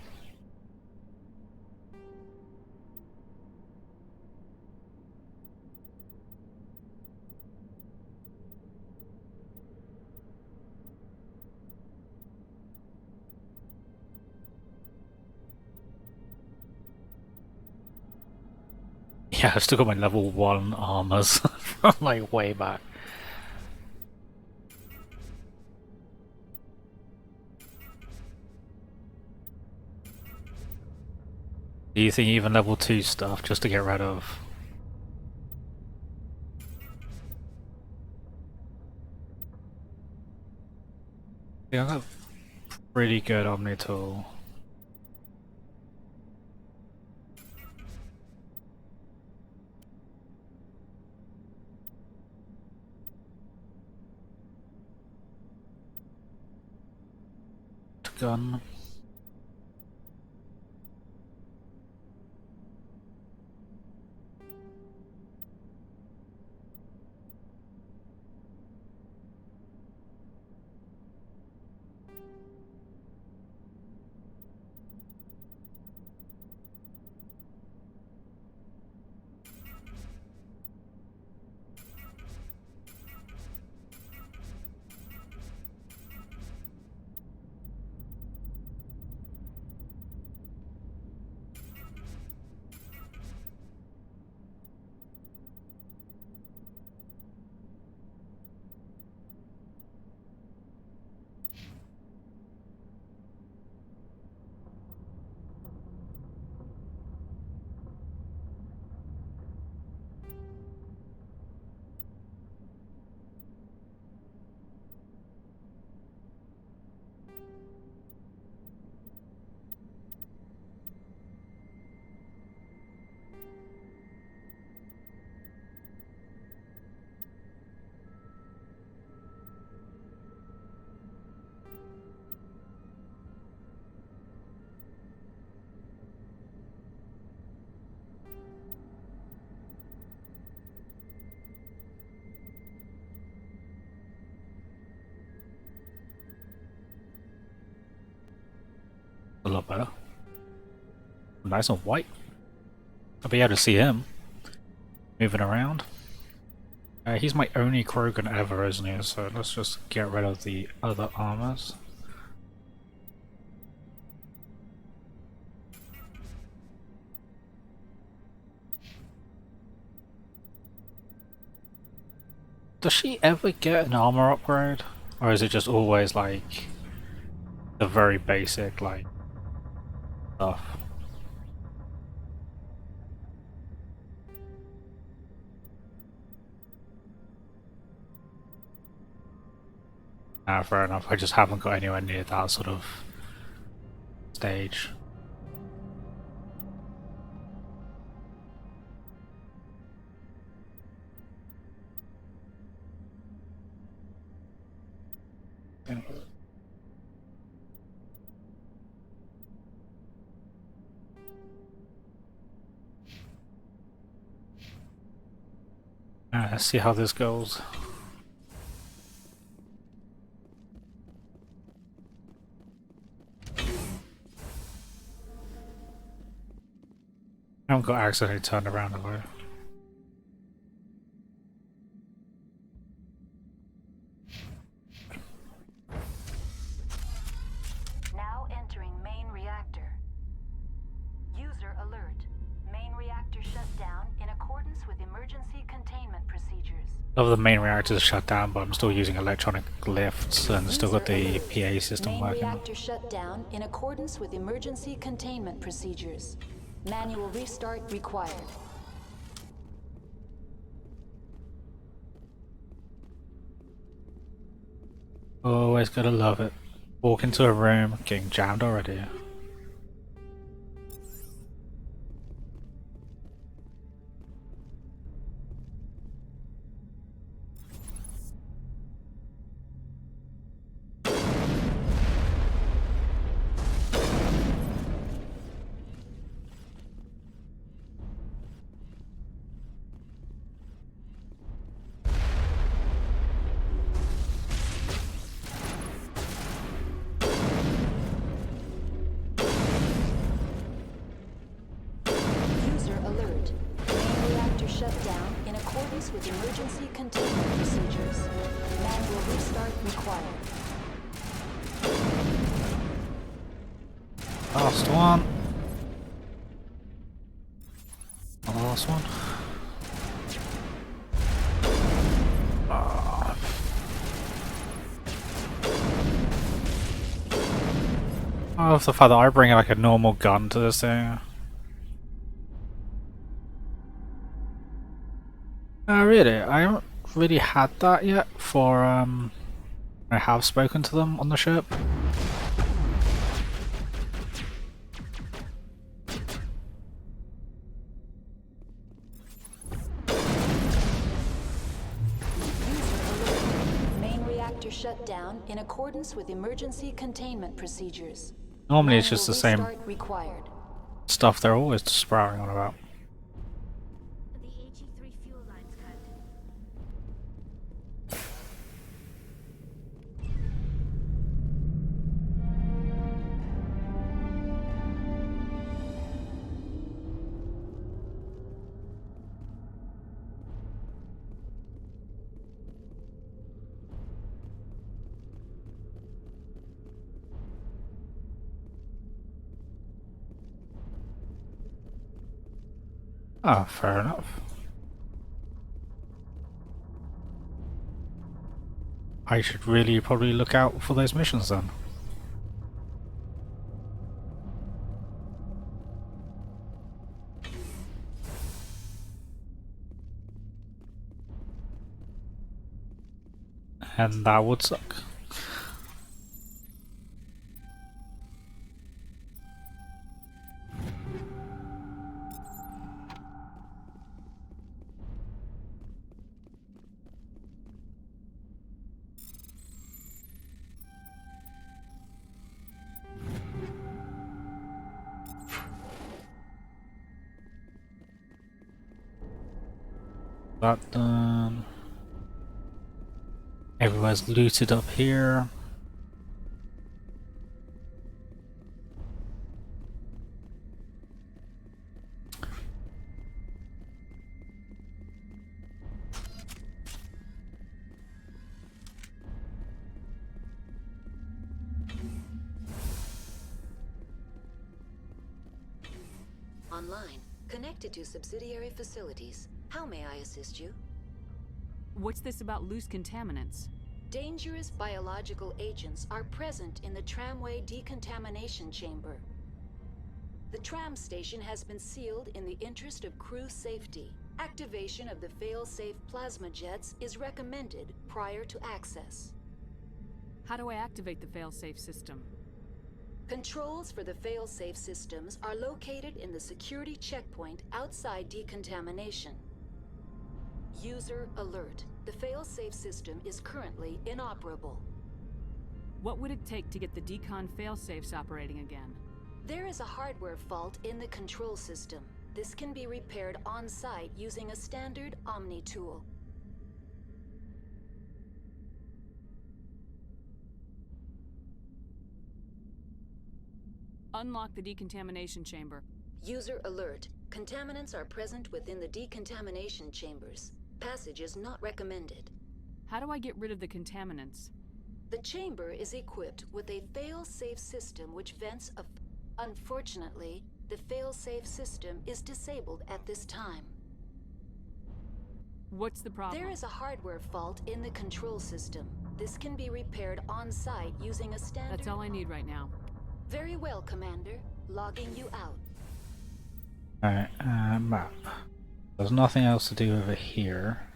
Yeah, I've still got my level 1 armors from like way back. Do you think even level 2 stuff just to get rid of? Yeah, I got pretty good Omni tool. Gun. A lot better. Nice and white. I'll be able to see him moving around. He's my only Krogan ever, isn't he? So let's just get rid of the other armors. Does she ever get an armor upgrade? Or is it just always like the very basic like stuff? Fair enough, I just haven't got anywhere near that sort of stage. Let's see how this goes. I haven't got accidentally turned around though. Now entering main reactor. User alert. Main reactor shut down in accordance with emergency containment procedures. Of the main reactor is shut down, but I'm still using electronic lifts and still got the PA system Main working. reactor shut down in accordance with emergency containment procedures. Manual restart required. Always gotta love it. Walk into a room, getting jammed already. accordance with emergency containment procedures. Manual restart required. Last one. The last one. I love the fact that I bring like a normal gun to this thing. Really? I haven't really had that yet for I have spoken to them on the ship. Main reactor shut down in accordance with emergency containment procedures. Normally it's just the same Restart required. stuff they're always sprouting on about. The AG3 fuel line's cut. Ah, fair enough. I should really probably look out for those missions then. And that would suck. That done. Everywhere's looted up here. Online, connected to subsidiary facilities. How may I assist you? What's this about loose contaminants? Dangerous biological agents are present in the tramway decontamination chamber. The tram station has been sealed in the interest of crew safety. Activation of the fail-safe plasma jets is recommended prior to access. How do I activate the fail-safe system? Controls for the fail-safe systems are located in the security checkpoint outside decontamination. User alert. The fail-safe system is currently inoperable. What would it take to get the decon fail-safes operating again? There is a hardware fault in the control system. This can be repaired on-site using a standard Omni tool. Unlock the decontamination chamber. User alert. Contaminants are present within the decontamination chambers. Passage is not recommended. How do I get rid of the contaminants? The chamber is equipped with a fail-safe system which vents a... Unfortunately, the fail-safe system is disabled at this time. What's the problem? There is a hardware fault in the control system. This can be repaired on-site using a standard... That's all I need right now. Very well, Commander. Logging you out. Alright, map. There's nothing else to do over here.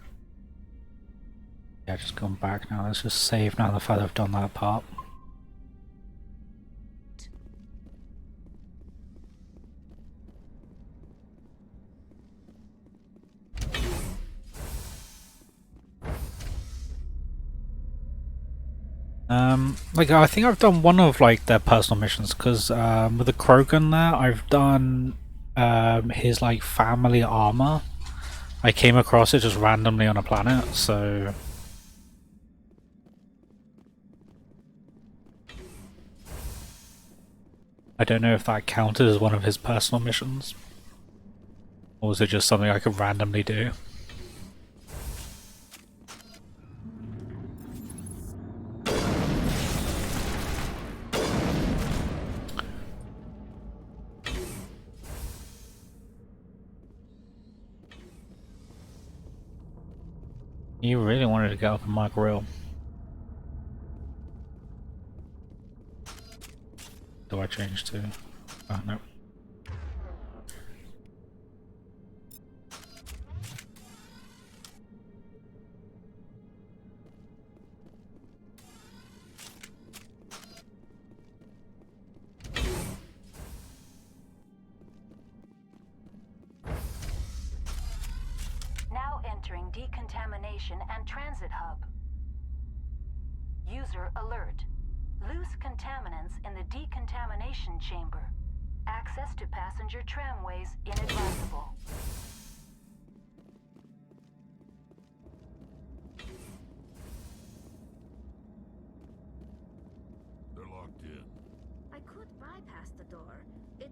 Yeah, just going back now. Let's just save now the fact I've done that part. Like I think I've done one of like their personal missions because with the Krogan there, I've done his like family armor. I came across it just randomly on a planet, so I don't know if that counted as one of his personal missions, or was it just something I could randomly do? You really wanted to get up in my grill. Do I change to? Oh, no. Now entering decontamination and transit hub. User alert. Loose contaminants in the decontamination chamber. Access to passenger tramways inadvisable. They're locked in. I could bypass the door. It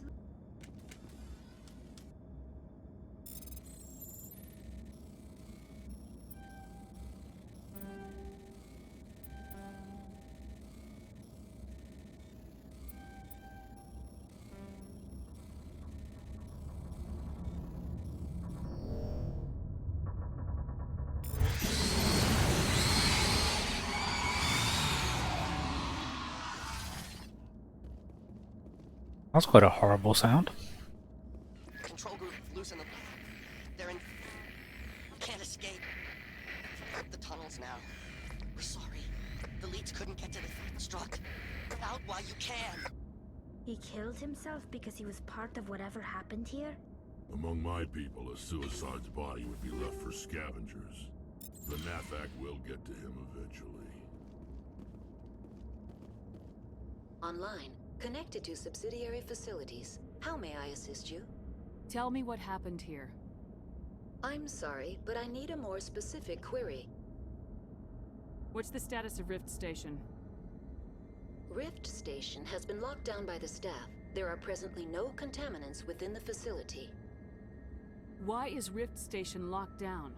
That's quite a horrible sound. Control group loosen the... They're in... Can't escape. The tunnels now. We're sorry. The leads couldn't get to the struck. Get out while you can. He killed himself because he was part of whatever happened here? Among my people, a suicide's body would be left for scavengers. The Nathak will get to him eventually. Online. Connected to subsidiary facilities. How may I assist you? Tell me what happened here. I'm sorry, but I need a more specific query. What's the status of Rift Station? Rift Station has been locked down by the staff. There are presently no contaminants within the facility. Why is Rift Station locked down?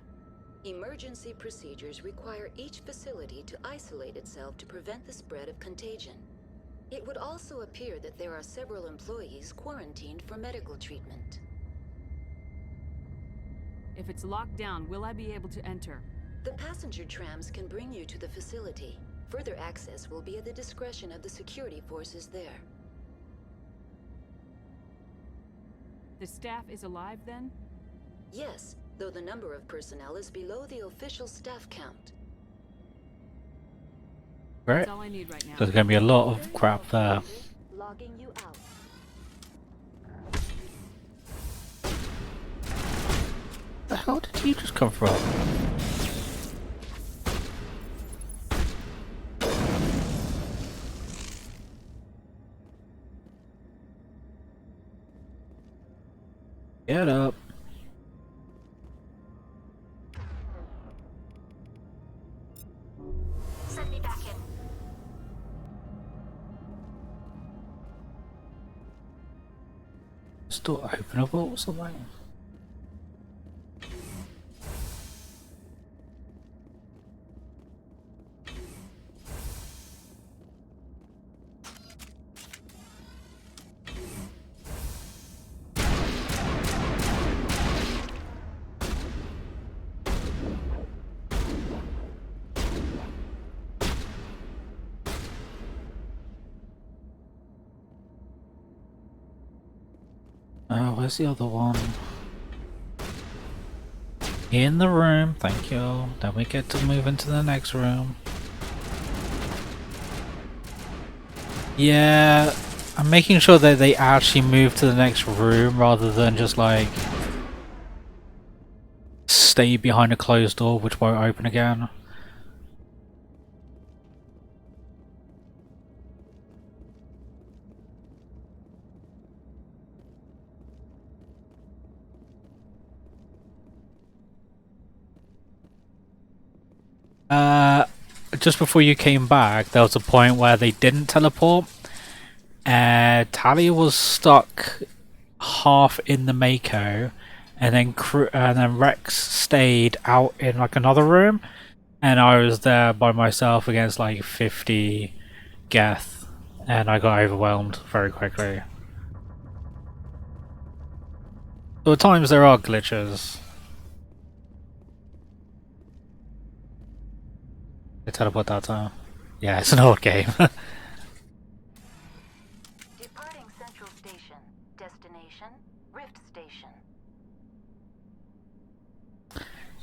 Emergency procedures require each facility to isolate itself to prevent the spread of contagion. It would also appear that there are several employees quarantined for medical treatment. If it's locked down, will I be able to enter? The passenger trams can bring you to the facility. Further access will be at the discretion of the security forces there. The staff is alive then? Yes, though the number of personnel is below the official staff count. Right. That's all I need right now. There's gonna be a lot of crap there. Logging you out. The hell did you just come from? Get up. Send me back in. Still openable or something? Where's the other one? In the room, thank you. Then we get to move into the next room. Yeah, I'm making sure that they actually move to the next room rather than just like stay behind a closed door which won't open again. Just before you came back, there was a point where they didn't teleport. Talia was stuck half in the Mako, and then Rex stayed out in like another room, and I was there by myself against like 50 Geth, and I got overwhelmed very quickly. So at times there are glitches. They teleport that time. Yeah, it's an old game. Departing Central Station. Destination, Rift Station.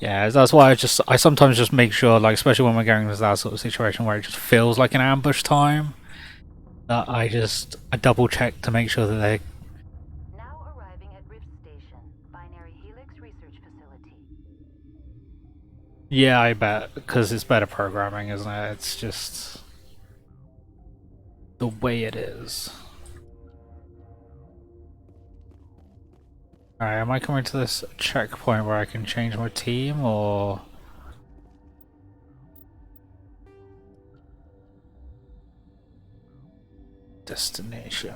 Yeah, that's why I sometimes just make sure, like, especially when we're going into that sort of situation where it just feels like an ambush time, that I double check to make sure that they. Now arriving at Rift Station, Binary Helix Research Facility. Yeah, I bet, because it's better programming, isn't it? It's just the way it is. Alright, am I coming to this checkpoint where I can change my team, or... Destination.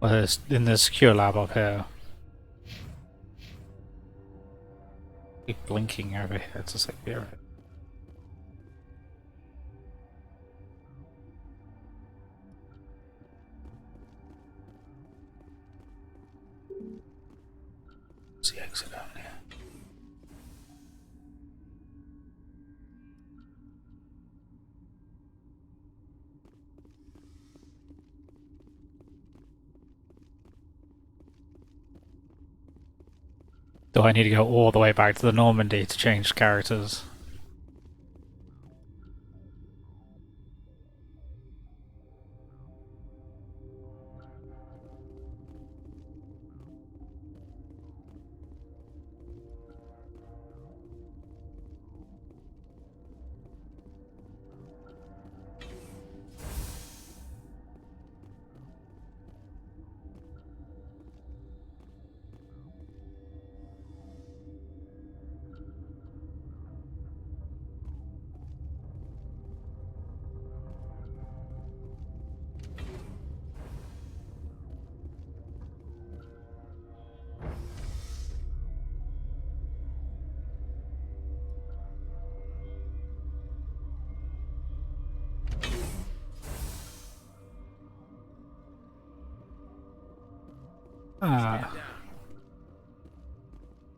Well, it's in the secure lab up here. Keep blinking over here to secure it. What's the exit down here? Do I need to go all the way back to the Normandy to change characters?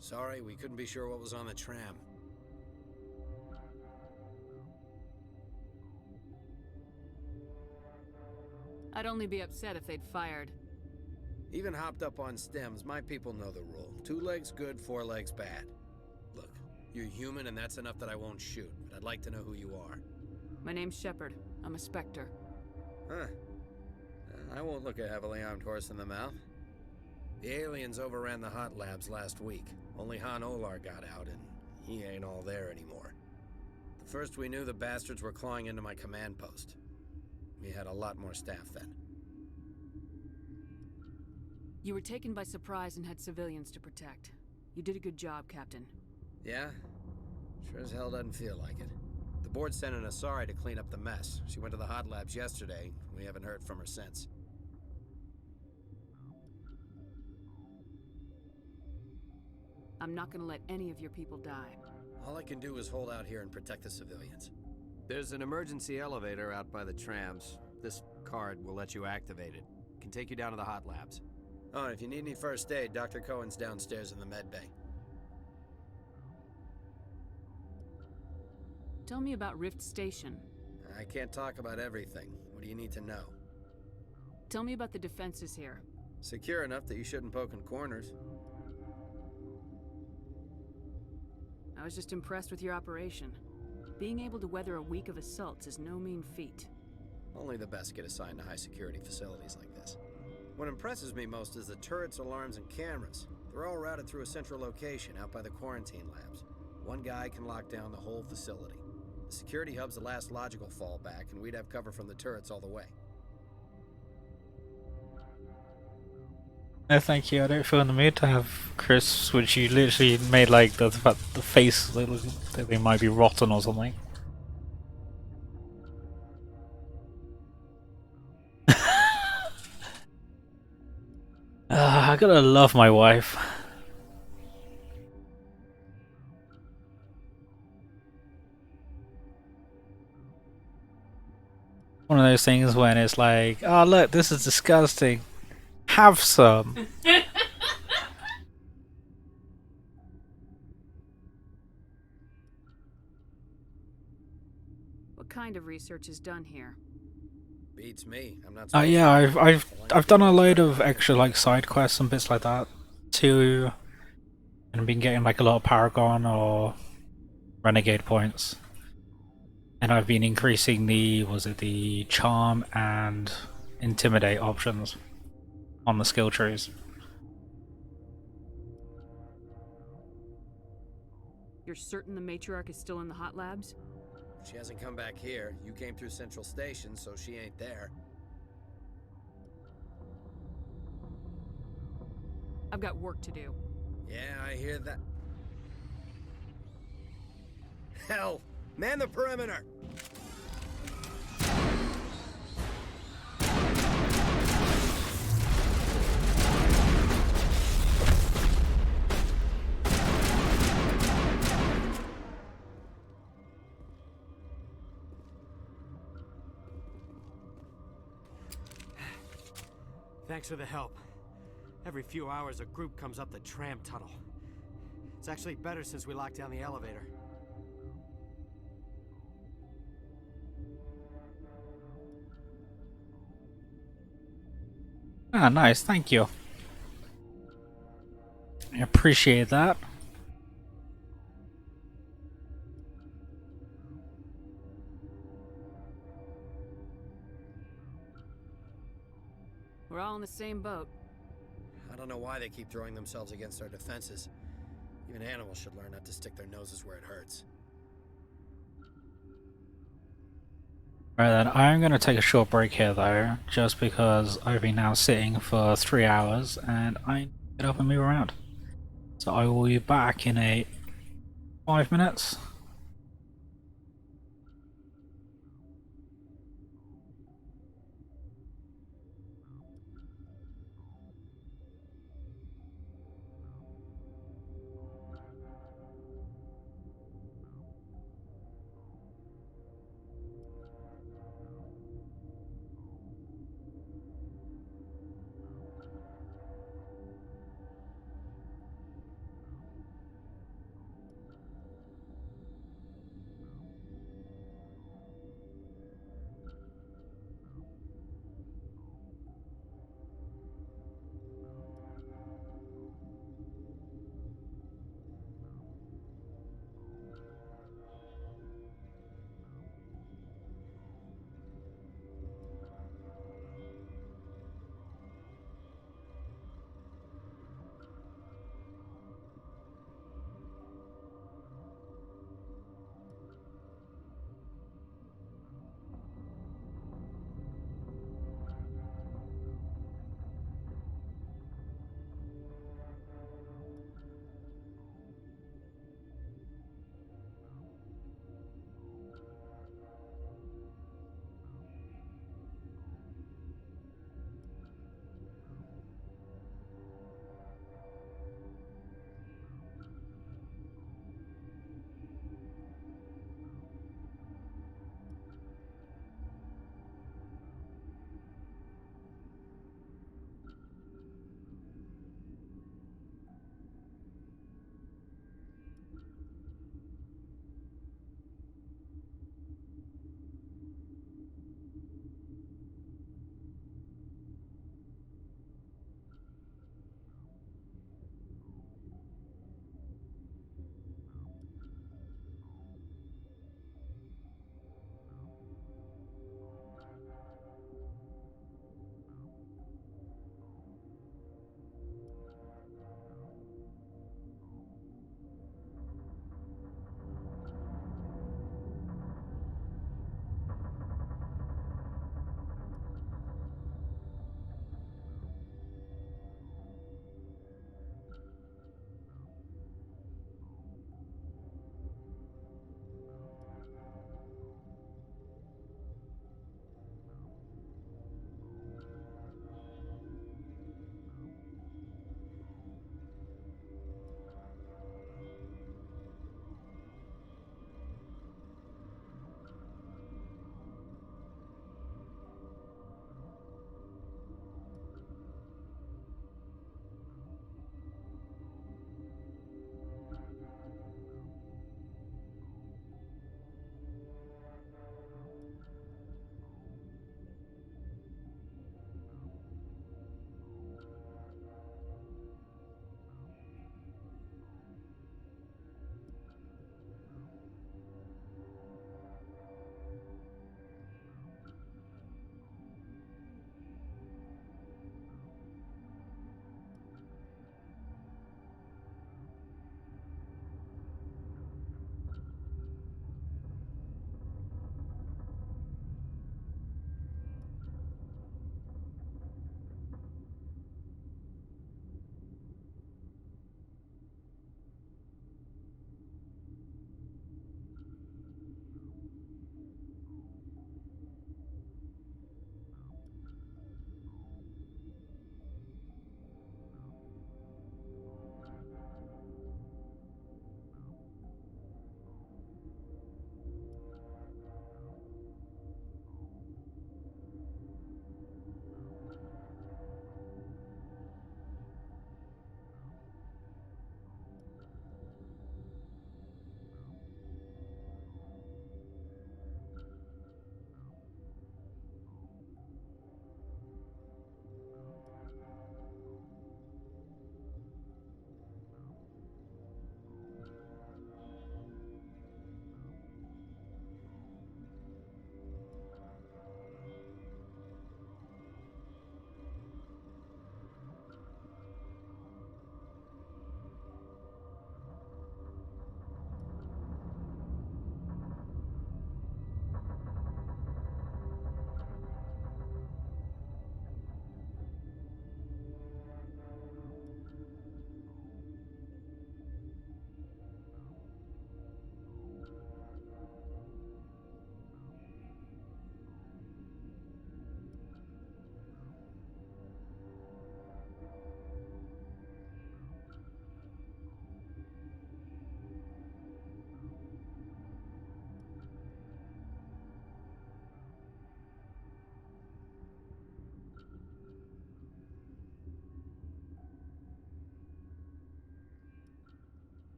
Sorry, we couldn't be sure what was on the tram. I'd only be upset if they'd fired. Even hopped up on stems, my people know the rule. 2 legs good, 4 legs bad. Look, you're human and that's enough that I won't shoot, but I'd like to know who you are. My name's Shepard. I'm a Spectre. Huh. I won't look a heavily armed horse in the mouth. The aliens overran the hot labs last week. Only Han Olar got out, and he ain't all there anymore. The first we knew, the bastards were clawing into my command post. We had a lot more staff then. You were taken by surprise and had civilians to protect. You did a good job, Captain. Yeah? Sure as hell doesn't feel like it. The board sent an Asari to clean up the mess. She went to the hot labs yesterday. We haven't heard from her since. I'm not gonna let any of your people die. All I can do is hold out here and protect the civilians. There's an emergency elevator out by the trams. This card will let you activate it. Can take you down to the hot labs. Oh, and if you need any first aid, Dr. Cohen's downstairs in the med bay. Tell me about Rift Station. I can't talk about everything. What do you need to know? Tell me about the defenses here. Secure enough that you shouldn't poke in corners. I was just impressed with your operation. Being able to weather a week of assaults is no mean feat. Only the best get assigned to high-security facilities like this. What impresses me most is the turrets, alarms, and cameras. They're all routed through a central location out by the quarantine labs. One guy can lock down the whole facility. The security hub's the last logical fallback, and we'd have cover from the turrets all the way. No, thank you. I don't feel in the mood to have crisps, which you literally made like the face look like they might be rotten or something. I gotta love my wife. One of those things when it's like, oh look, this is disgusting. Have some. What kind of research is done here? Beats me. I'm not. Yeah, I've done a load of extra like side quests and bits like that too, and been getting like a lot of Paragon or Renegade points, and I've been increasing the Charm and Intimidate options on the skill trees. You're certain the matriarch is still in the hot labs? She hasn't come back here. You came through Central Station, so she ain't there. I've got work to do. Yeah, I hear that. Hell! Man the perimeter! Thanks for the help. Every few hours, a group comes up the tram tunnel. It's actually better since we locked down the elevator. Ah, nice, thank you. I appreciate that. We're all in the same boat. I don't know why they keep throwing themselves against our defenses. Even animals should learn not to stick their noses where it hurts. Right then, I'm going to take a short break here though, just because I've been now sitting for 3 hours and I need to get up and move around. So I will be back in 5 minutes.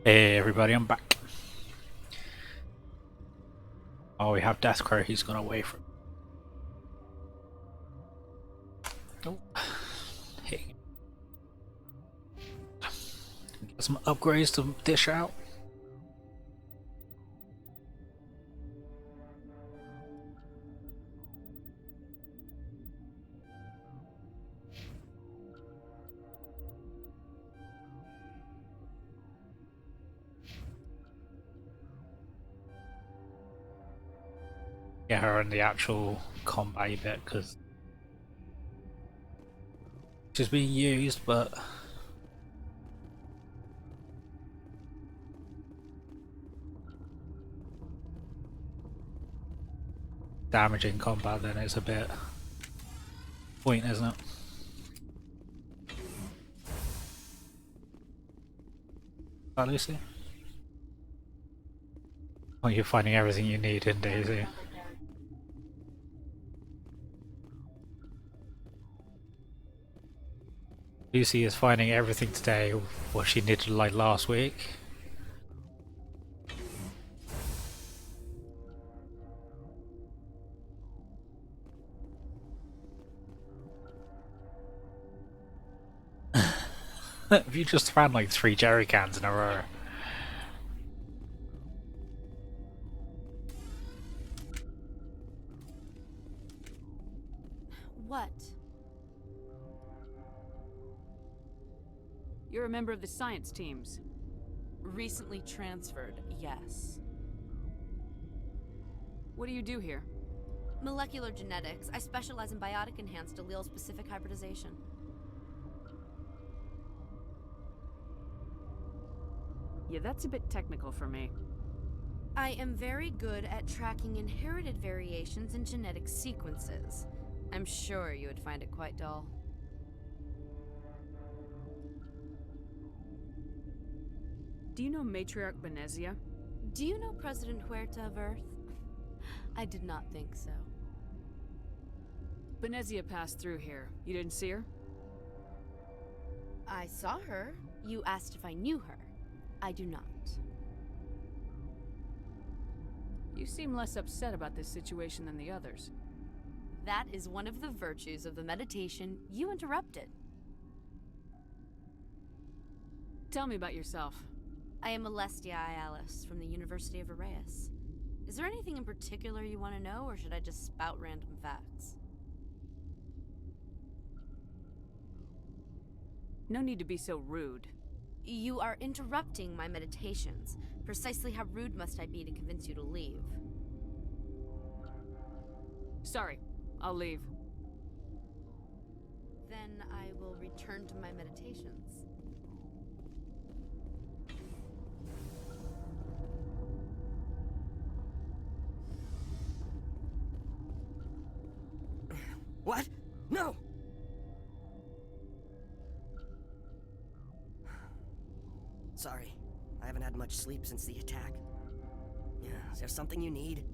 Hey everybody, I'm back. Oh, we have Deathcrow, he's gone away from... Oh. Hey. Get some upgrades to dish out. Get her in the actual combat bit, because she's being used, but damaging combat, then it's a bit point, isn't it? Hi, Lucy. Oh, you're finding everything you need in Daisy. Lucy is finding everything today what she needed like last week. If you just found like 3 jerry cans in a row. What? You're a member of the science teams. Recently transferred, yes. What do you do here? Molecular genetics. I specialize in biotic-enhanced allele-specific hybridization. Yeah, that's a bit technical for me. I am very good at tracking inherited variations in genetic sequences. I'm sure you would find it quite dull. Do you know Matriarch Benezia? Do you know President Huerta of Earth? I did not think so. Benezia passed through here. You didn't see her? I saw her. You asked if I knew her. I do not. You seem less upset about this situation than the others. That is one of the virtues of the meditation you interrupted. Tell me about yourself. I am Alestia Ialis from the University of Arraeus. Is there anything in particular you want to know, or should I just spout random facts? No need to be so rude. You are interrupting my meditations. Precisely how rude must I be to convince you to leave? Sorry, I'll leave. Then I will return to my meditations. What? No! Sorry, I haven't had much sleep since the attack. Yeah, is there something you need?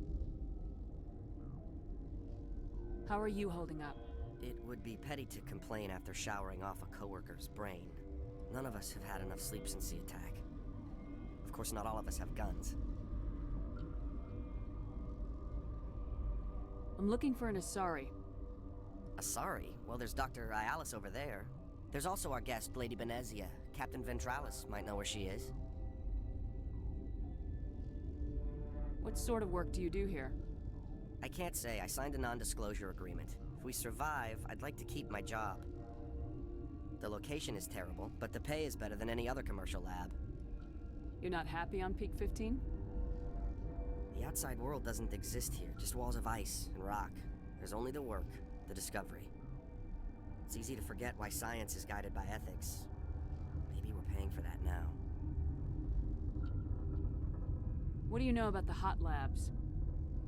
How are you holding up? It would be petty to complain after showering off a coworker's brain. None of us have had enough sleep since the attack. Of course, not all of us have guns. I'm looking for an Asari. Asari? Well, there's Dr. Ialis over there. There's also our guest, Lady Benezia. Captain Ventralis might know where she is. What sort of work do you do here? I can't say. I signed a non-disclosure agreement. If we survive, I'd like to keep my job. The location is terrible, but the pay is better than any other commercial lab. You're not happy on Peak 15? The outside world doesn't exist here, just walls of ice and rock. There's only the work, the discovery. It's easy to forget why science is guided by ethics. Maybe we're paying for that now. What do you know about the hot labs?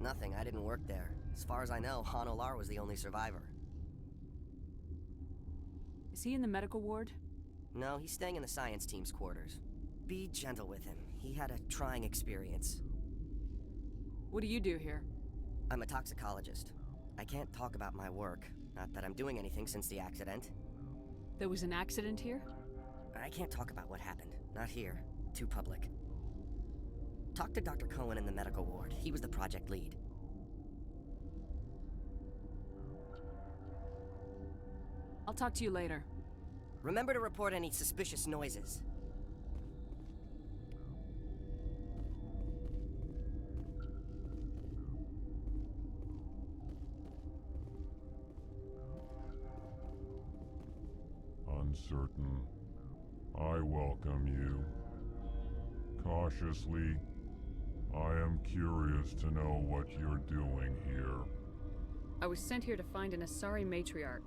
Nothing, I didn't work there. As far as I know, Han Olar was the only survivor. Is he in the medical ward? No, he's staying in the science team's quarters. Be gentle with him. He had a trying experience. What do you do here? I'm a toxicologist. I can't talk about my work. Not that I'm doing anything since the accident. There was an accident here? I can't talk about what happened. Not here. Too public. Talk to Dr. Cohen in the medical ward. He was the project lead. I'll talk to you later. Remember to report any suspicious noises. Uncertain. I welcome you. Cautiously, I am curious to know what you're doing here. I was sent here to find an Asari matriarch.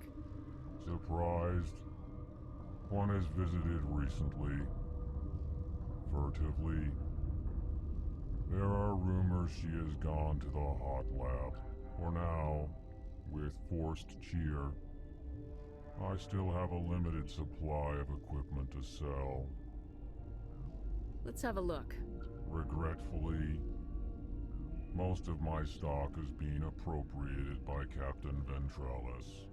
Surprised? One has visited recently. Furtively. There are rumors she has gone to the hot lab. For now, with forced cheer, I still have a limited supply of equipment to sell. Let's have a look. Regretfully, most of my stock is being appropriated by Captain Ventralis.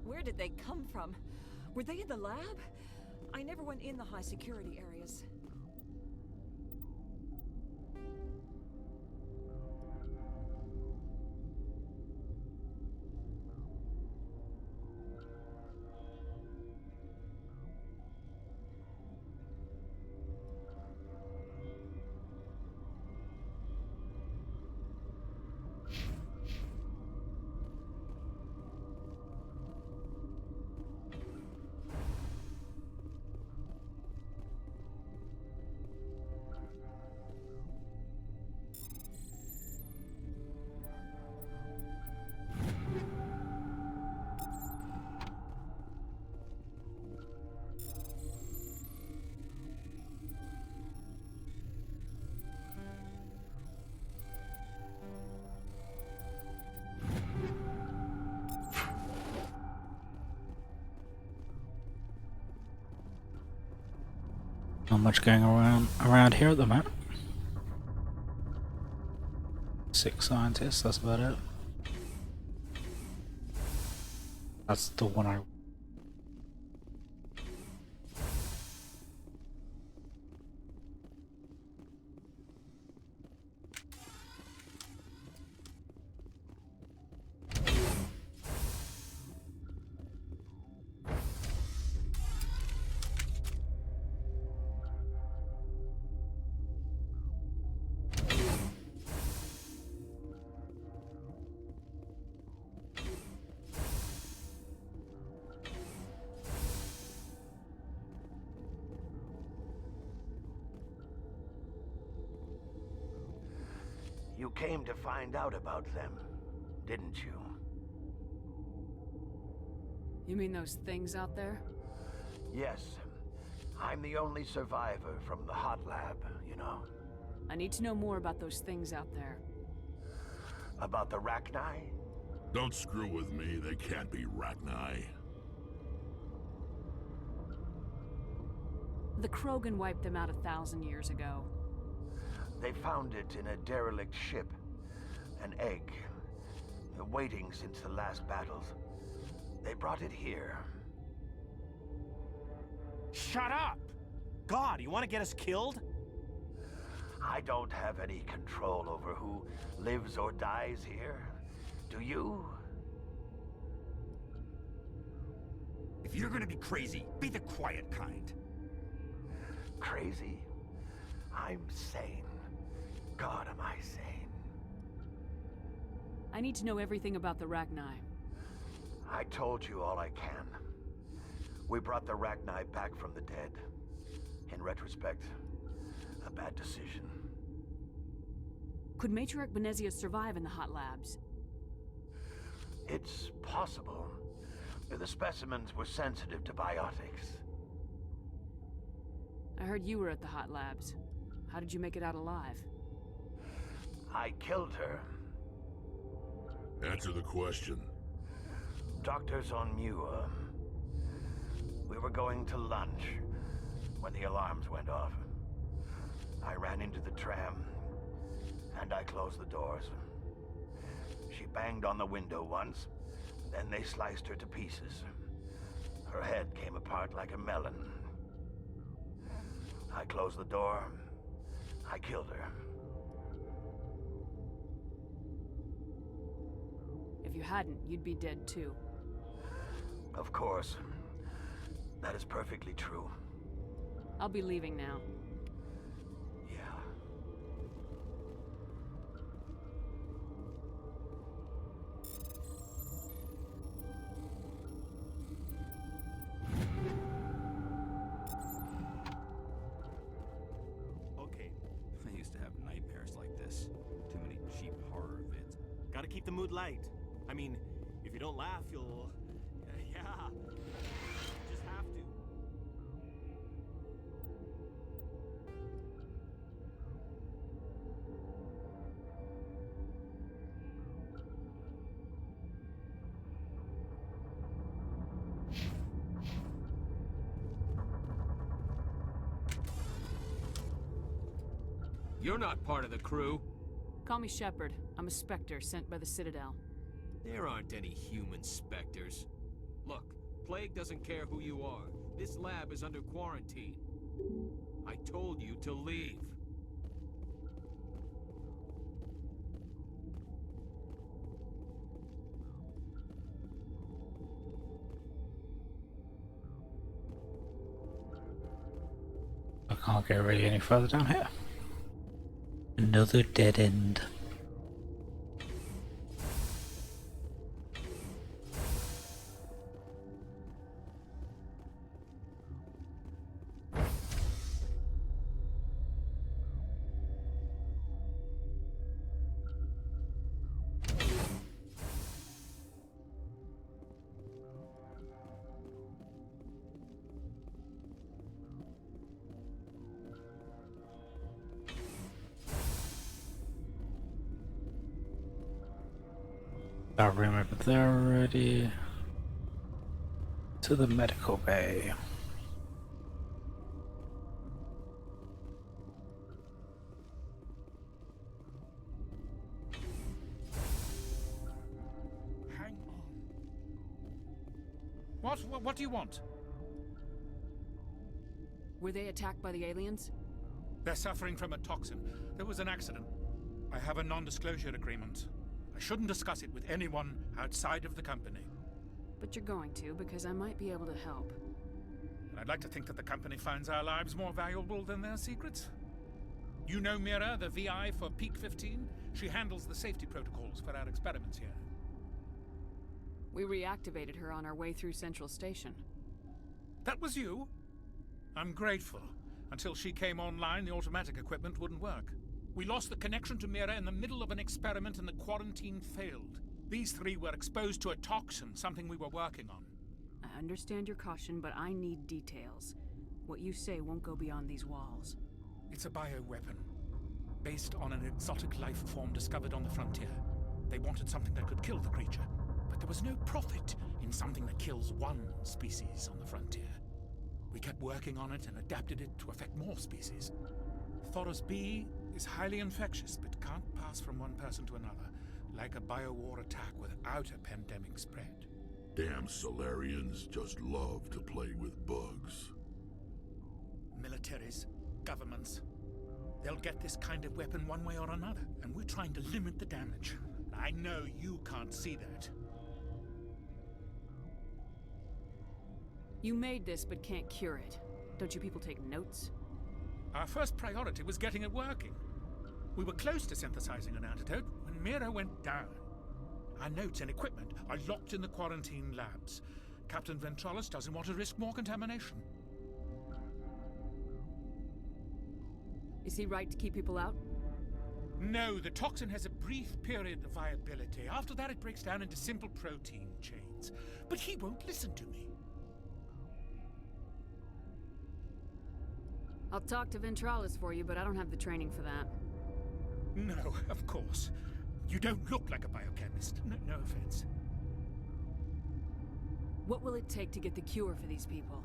Where did they come from? Were they in the lab? I never went in the high security areas. Not much going around here at the moment. 6 scientists, that's about it. That's the one I... You came to find out about them, didn't you? You mean those things out there? Yes. I'm the only survivor from the hot lab, you know. I need to know more about those things out there. About the Rachni? Don't screw with me, they can't be Rachni. The Krogan wiped them out 1,000 years ago. They found it in a derelict ship. An egg. Waiting since the last battles. They brought it here. Shut up! God, you want to get us killed? I don't have any control over who lives or dies here. Do you? If you're gonna be crazy, be the quiet kind. Crazy? I'm sane. God, am I sane. I need to know everything about the Rachni. I told you all I can. We brought the Rachni back from the dead. In retrospect, a bad decision. Could Matriarch Benezia survive in the hot labs? It's possible. The specimens were sensitive to biotics. I heard you were at the hot labs. How did you make it out alive? I killed her. Answer the question. Doctors on Muir. We were going to lunch when the alarms went off. I ran into the tram, and I closed the doors. She banged on the window once, then they sliced her to pieces. Her head came apart like a melon. I closed the door. I killed her. If you hadn't, you'd be dead too. Of course. That is perfectly true. I'll be leaving now. Yeah. Okay. I used to have nightmares like this. Too many cheap horror vids. Gotta keep the mood light. I mean, if you don't laugh, you'll... yeah. Just have to. You're not part of the crew. Call me Shepard. I'm a Spectre sent by the Citadel. There aren't any human specters. Look, Plague doesn't care who you are. This lab is under quarantine. I told you to leave. I can't go really any further down here. Another dead end. That room over there already. To the medical bay. Hang on. What do you want? Were they attacked by the aliens? They're suffering from a toxin. There was an accident. I have a non-disclosure agreement. I shouldn't discuss it with anyone outside of the company. But you're going to, because I might be able to help. And I'd like to think that the company finds our lives more valuable than their secrets. You know Mira, the VI for Peak 15? She handles the safety protocols for our experiments here. We reactivated her on our way through Central Station. That was you? I'm grateful. Until she came online, the automatic equipment wouldn't work. We lost the connection to Mira in the middle of an experiment and the quarantine failed. These three were exposed to a toxin, something we were working on. I understand your caution, but I need details. What you say won't go beyond these walls. It's a bioweapon, based on an exotic life form discovered on the frontier. They wanted something that could kill the creature, but there was no profit in something that kills one species on the frontier. We kept working on it and adapted it to affect more species. Thoros B is highly infectious, but can't pass from one person to another, like a biowar attack without a pandemic spread. Damn Solarians just love to play with bugs. Militaries, governments, they'll get this kind of weapon one way or another, and we're trying to limit the damage. I know you can't see that. You made this, but can't cure it. Don't you people take notes? Our first priority was getting it working. We were close to synthesizing an antidote when Mira went down. Our notes and equipment are locked in the quarantine labs. Captain Ventralis doesn't want to risk more contamination. Is he right to keep people out? No, the toxin has a brief period of viability. After that, it breaks down into simple protein chains. But he won't listen to me. I'll talk to Ventralis for you, but I don't have the training for that. No, of course. You don't look like a biochemist. No offense. What will it take to get the cure for these people?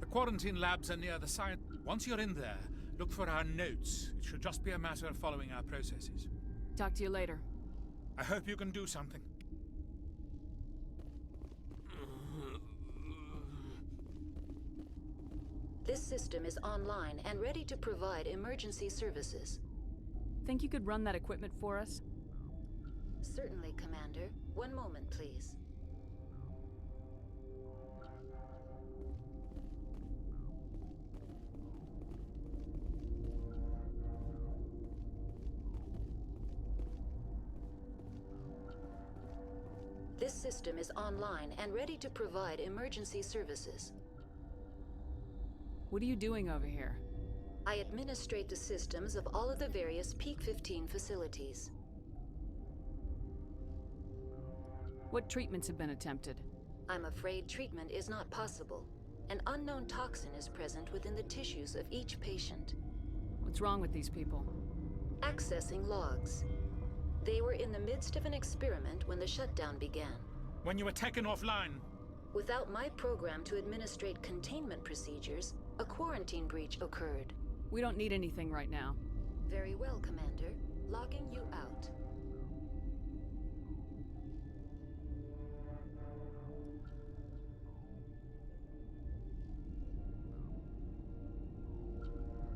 The quarantine labs are near the site. Once you're in there, look for our notes. It should just be a matter of following our processes. Talk to you later. I hope you can do something. This system is online and ready to provide emergency services. Think you could run that equipment for us? Certainly, Commander. One moment, please. This system is online and ready to provide emergency services. What are you doing over here? I administrate the systems of all of the various Peak 15 facilities. What treatments have been attempted? I'm afraid treatment is not possible. An unknown toxin is present within the tissues of each patient. What's wrong with these people? Accessing logs. They were in the midst of an experiment when the shutdown began. When you were taken offline. Without my program to administrate containment procedures, a quarantine breach occurred. We don't need anything right now. Very well, Commander. Logging you out.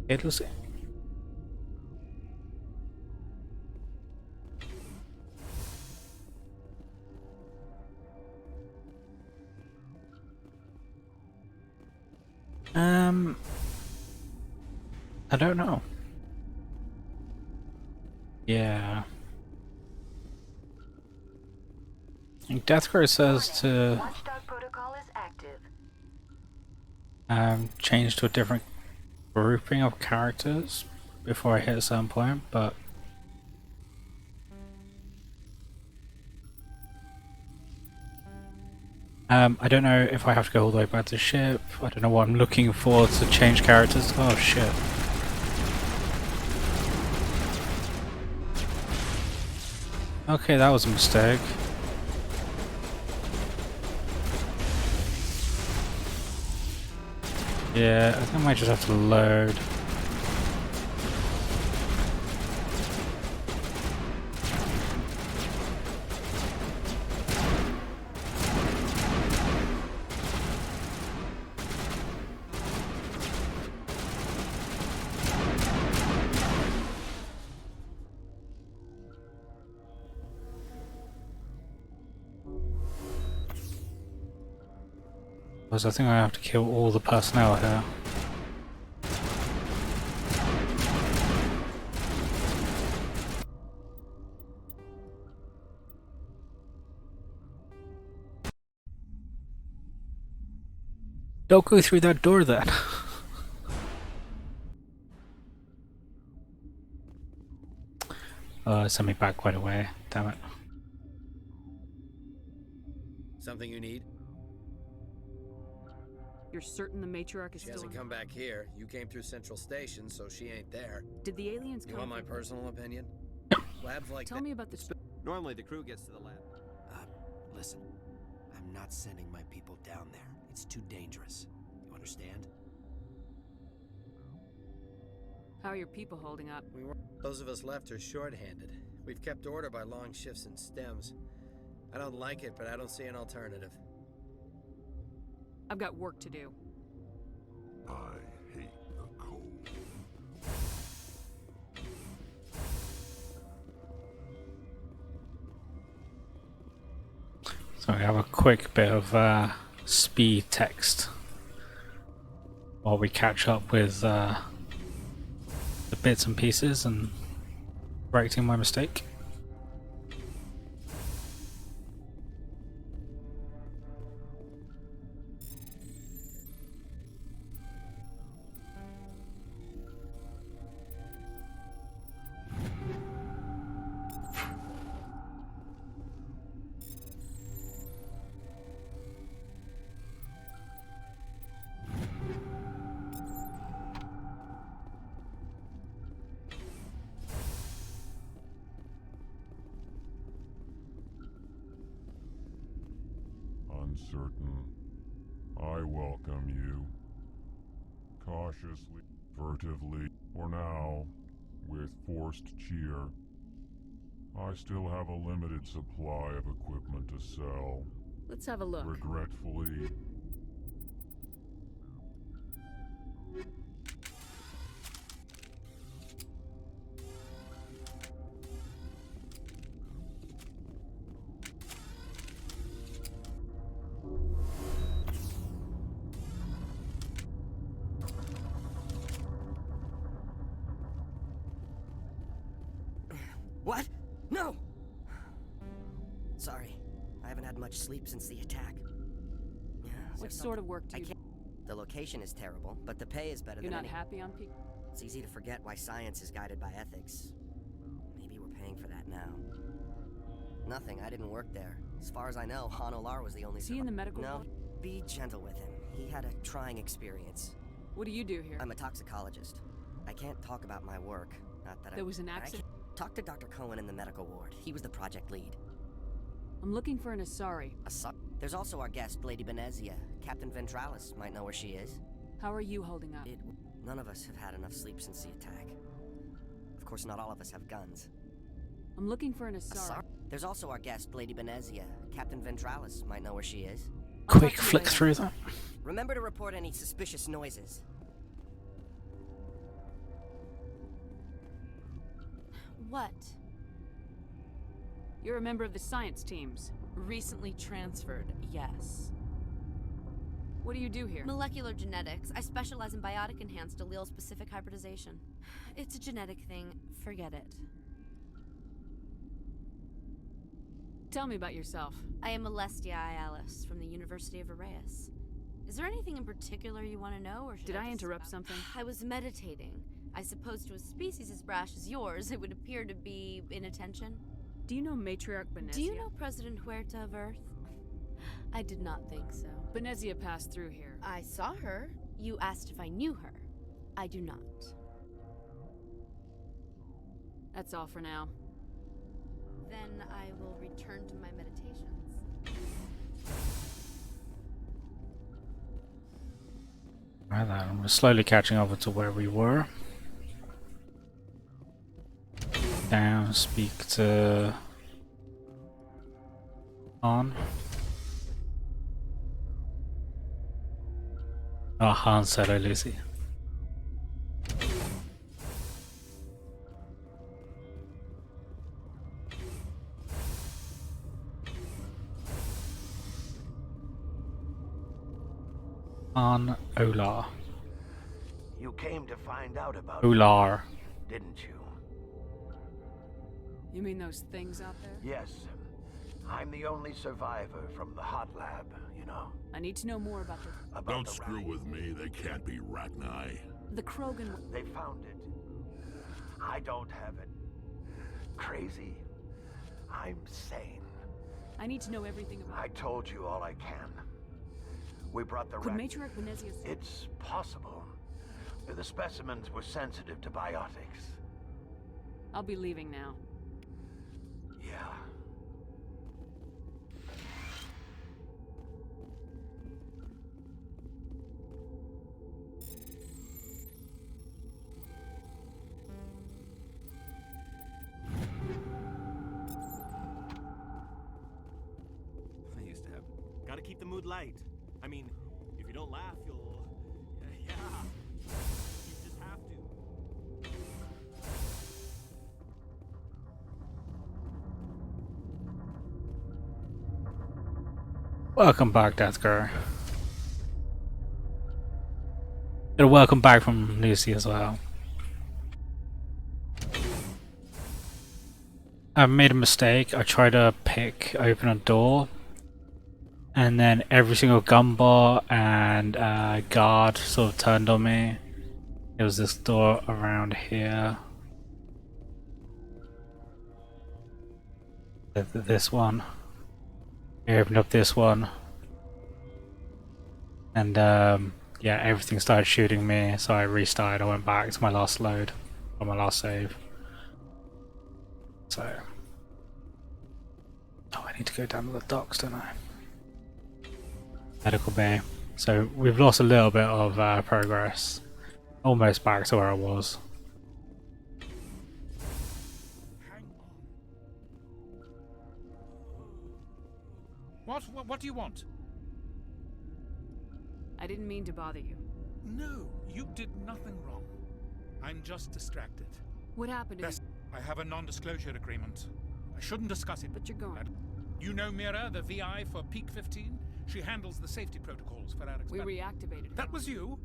Hey, Lucy. I don't know. Yeah. Deathcrow says to Watchdog protocol is active. change to a different grouping of characters before I hit a certain point, but I don't know if I have to go all the way back to the ship. I don't know what I'm looking for to change characters. Oh shit. Okay, that was a mistake. Yeah, I think I might just have to load. Because I think I have to kill all the personnel here. Don't go through that door then. Send me back quite a way. Damn it. Something you need? You're certain the matriarch is She still hasn't come back here. You came through Central Station, so she ain't there. Did the aliens come? You want my personal opinion? Labs like Tell me about this. Normally the crew gets to the lab. Listen. I'm not sending my people down there. It's too dangerous. You understand? How are your people holding up? Those of us left are short-handed. We've kept order by long shifts and stems. I don't like it, but I don't see an alternative. I've got work to do. I hate the cold. So we have a quick bit of speed text while we catch up with the bits and pieces and correcting my mistake. uncertain. I welcome you. Cautiously, furtively, for now, with forced cheer. I still have a limited supply of equipment to sell. Let's have a look. Regretfully. What? No! Sorry. I haven't had much sleep since the attack. Yeah, What sort of work do you do? The location is terrible, but the pay is better You're than not happy on peak? It's easy to forget why science is guided by ethics. Maybe we're paying for that now. Nothing, I didn't work there. As far as I know, Han Olar was the only Is he in the medical No, ward? be gentle with him. He had a trying experience. What do you do here? I'm a toxicologist. I can't talk about my work. Not that There was an accident? Talk to Dr. Cohen in the medical ward. He was the project lead. I'm looking for an Asari. There's also our guest, Lady Benezia. Captain Ventralis might know where she is. How are you holding up? None of us have had enough sleep since the attack. Of course, not all of us have guns. I'm looking for an Asari. There's also our guest, Lady Benezia. Captain Ventralis might know where she is. Quick flick through that. Remember to report any suspicious noises. What? You're a member of the science teams. Recently transferred, yes. What do you do here? Molecular genetics. I specialize in biotic-enhanced allele-specific hybridization. It's a genetic thing. Forget it. Tell me about yourself. I am Alestia Alice from the University of Arraeus. Is there anything in particular you want to know, or should Did I just interrupt something? I was meditating. I suppose to a species as brash as yours, it would appear to be inattention. Do you know Matriarch Benezia? Do you know President Huerta of Earth? I did not think so. Benezia passed through here. I saw her. You asked if I knew her. I do not. That's all for now. Then I will return to my meditations. Right then, we're slowly catching over to where we were. Down, speak to Han. Oh, Han said hello, Lucy. Han Olar. You came to find out about Olar. it, didn't you? You mean those things out there? Yes. I'm the only survivor from the hot lab, you know. I need to know more about the... Don't screw with me, they can't be Ratnai. The Krogan... They found it. I don't have it. Crazy. I'm sane. I need to know everything about... I told you all I can. We brought the Could Matriarch Benezia... It's possible. The specimens were sensitive to biotics. I'll be leaving now. Yeah. I used to have... Gotta keep the mood light. I mean, if you don't laugh, you'll... Yeah. You just have to. Welcome back, Deathgar. And welcome back from Lucy as well. I made a mistake. I tried to open a door, and then every single gun bar and guard sort of turned on me. It was this door around here. This one. I opened up this one. And yeah, everything started shooting me, so I restarted. I went back to my last load, or my last save. So... Oh, I need to go down to the docks, don't I? medical bay. So we've lost a little bit of progress. Almost back to where I was. What do you want? I didn't mean to bother you. No, you did nothing wrong. I'm just distracted. What happened to I have a non-disclosure agreement. I shouldn't discuss it. But you're going. You know Mira, the VI for Peak 15? She handles the safety protocols for our We reactivated her. That was you?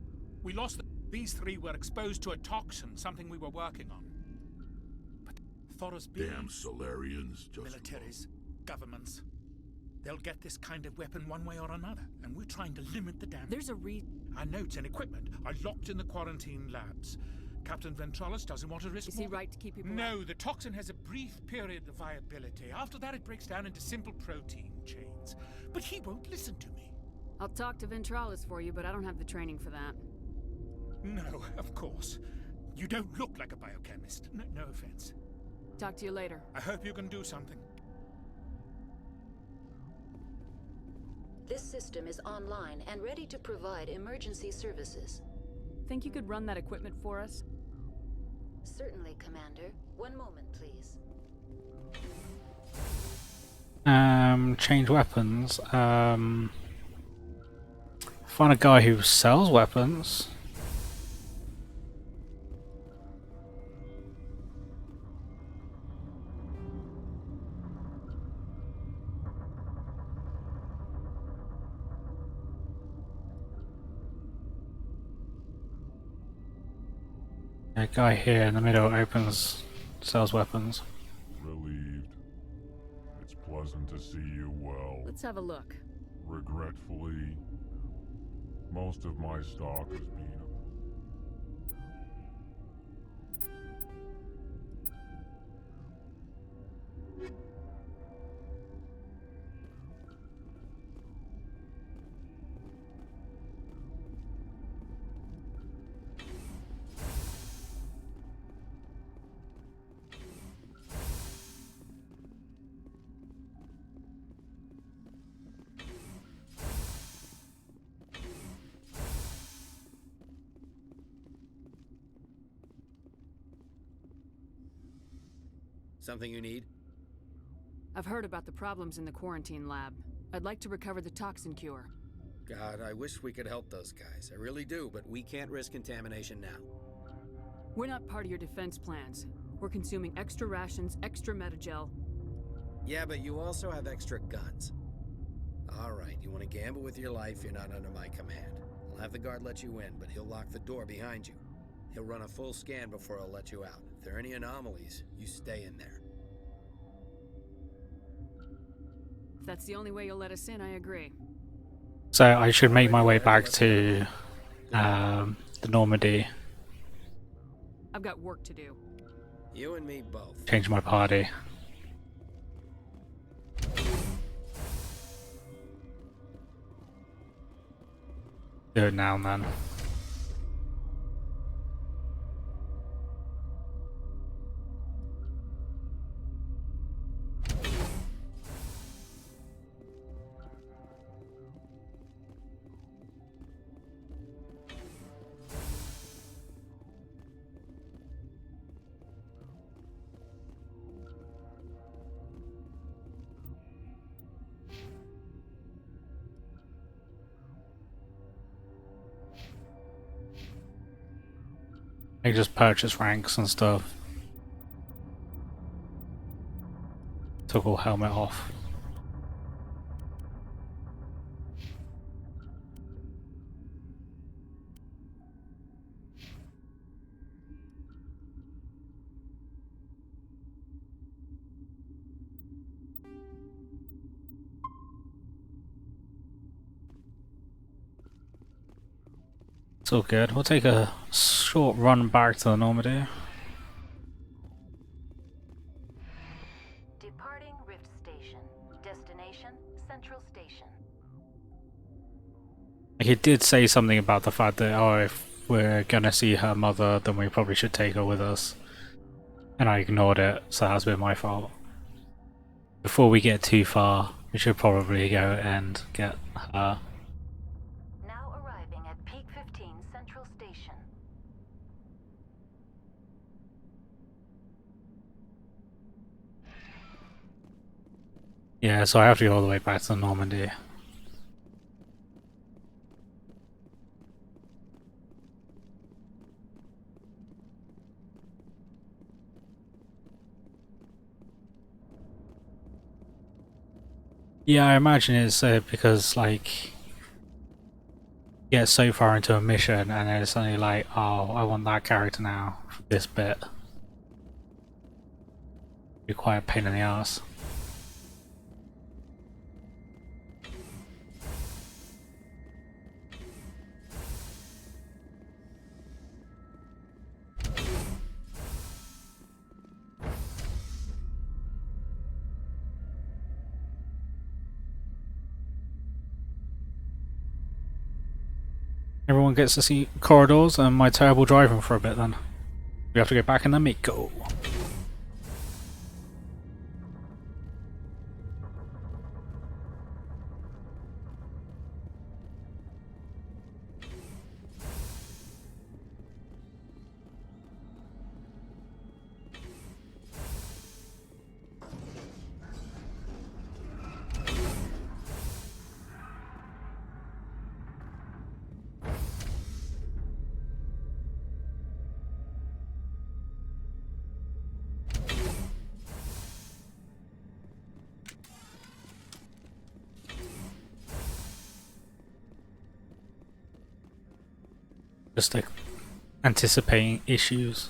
We lost These three were exposed to a toxin, something we were working on. But Thoros Damn Solarians, just militaries, governments. They'll get this kind of weapon one way or another, and we're trying to limit the damage. There's a Our notes and equipment are locked in the quarantine labs. Captain Ventralis doesn't want to risk Is he right to keep people No, the toxin has a brief period of viability. After that, it breaks down into simple protein chains. But he won't listen to me. I'll talk to Ventralis for you, but I don't have the training for that. No, of course. You don't look like a biochemist. No offense. Talk to you later. I hope you can do something. This system is online and ready to provide emergency services. Think you could run that equipment for us? Certainly, Commander. One moment, please. Change weapons. Find a guy who sells weapons. A guy here in the middle opens, sells weapons. relieved. It's pleasant to see you well. Let's have a look. Regretfully, most of my stock has been... Something you need? I've heard about the problems in the quarantine lab. I'd like to recover the toxin cure. God, I wish we could help those guys. I really do, but we can't risk contamination now. We're not part of your defense plans. We're consuming extra rations, extra metagel. Yeah, but you also have extra guns. All right, you want to gamble with your life, you're not under my command. I'll have the guard let you in, but he'll lock the door behind you. He'll run a full scan before he'll let you out. If there are any anomalies, you stay in there. If that's the only way you'll let us in, I agree. So I should make my way back to the Normandy. I've got work to do. You and me both. Change my party. Do it now and then. I just purchase ranks and stuff. Took all helmet off. It's all good. We'll take a short run back to the Normandy. Departing Rift Station. Destination, Central Station. Like, he did say something about the fact that, oh, if we're gonna see her mother, then we probably should take her with us. And I ignored it, so that's been my fault. Before we get too far, we should probably go and get her. Yeah, so I have to go all the way back to Normandy. Yeah, I imagine it's because, like, you get so far into a mission and then it's suddenly like, oh, I want that character now for this bit. Be quite a pain in the ass. Everyone gets to see corridors and my terrible driving for a bit then. We have to go back in the Miko. Just like anticipating issues.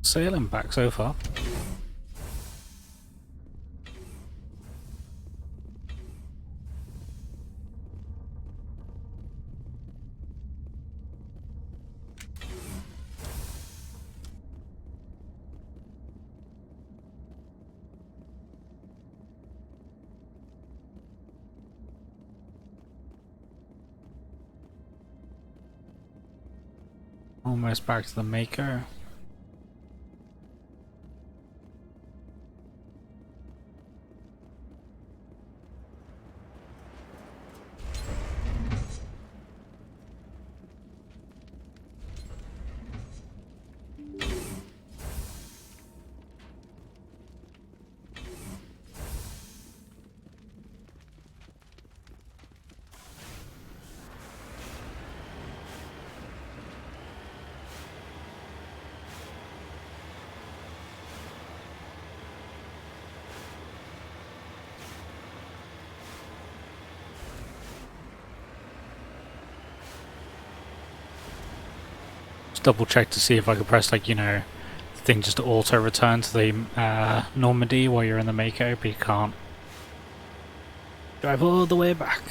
Sailing back so far. Almost back to the Mako. Just double check to see if I could press, like, you know, the thing just to auto return to the Normandy while you're in the Mako, but you can't. Drive all the way back.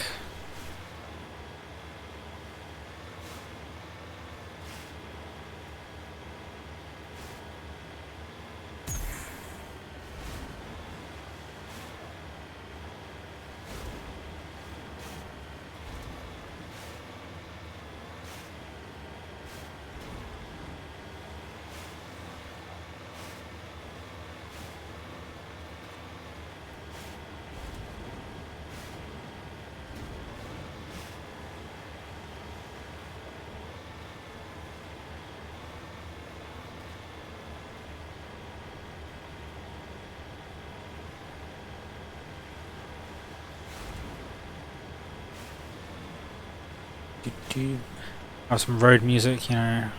Have some road music, you know.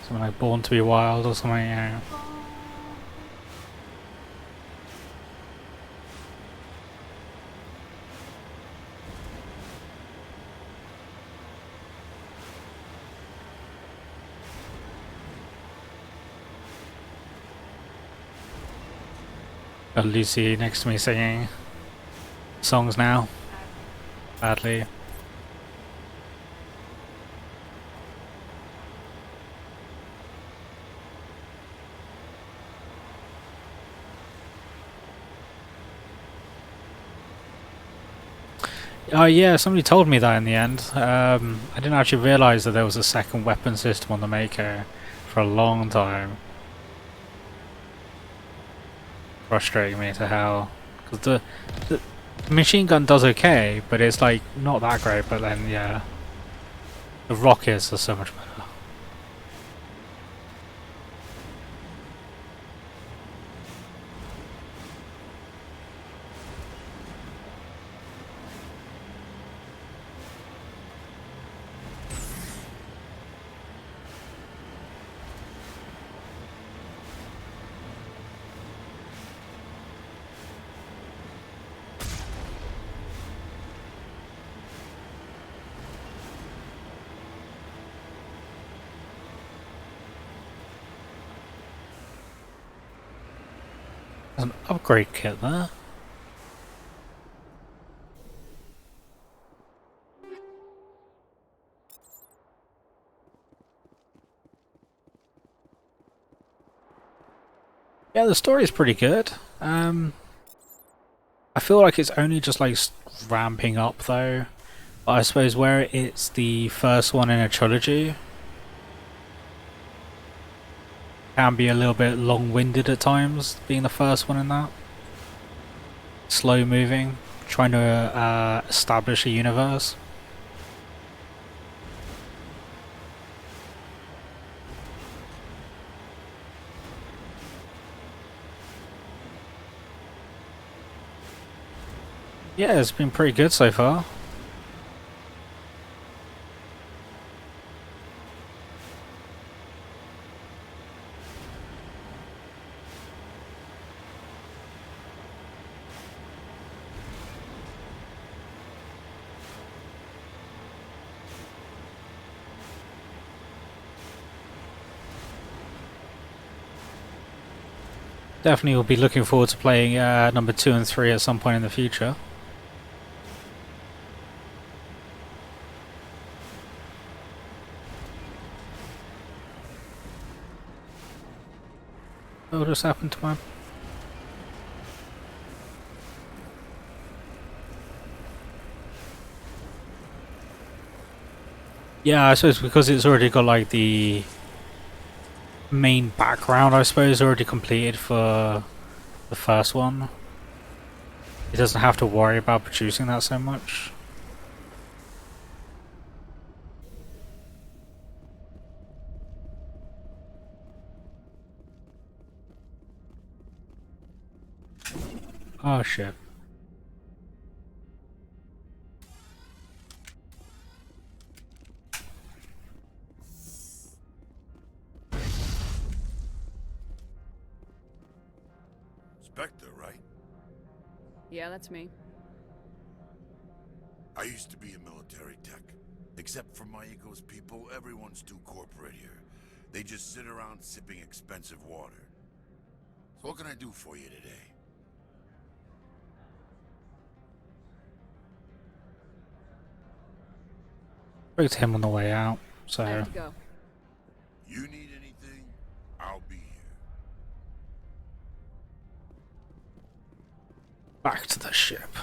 Something like Born to be Wild or something, you know. Got Lucy next to me singing songs now. Badly. Oh yeah, somebody told me that in the end. I didn't actually realise that there was a second weapon system on the Mako for a long time. Frustrating me to hell. Because the machine gun does okay, but it's like not that great, but then yeah. The rockets are so much better. There's an upgrade kit there. Yeah, the story is pretty good. I feel like it's only just like ramping up though. But I suppose where it's the first one in a trilogy, can be a little bit long-winded at times, being the first one in that. Slow moving, trying to establish a universe. Yeah, it's been pretty good so far. Definitely will be looking forward to playing number 2 and 3 at some point in the future. What just happened to my... Yeah, I suppose because it's already got like the main background, I suppose, already completed for the first one. It doesn't have to worry about producing that so much. Oh shit. Spectre, right? Yeah, that's me. I used to be a military tech. Except for my eco's people, everyone's too corporate here. They just sit around sipping expensive water. So what can I do for you today? Spoke to him on the way out, so... I have to go. You need anything, I'll be here. Back to the ship.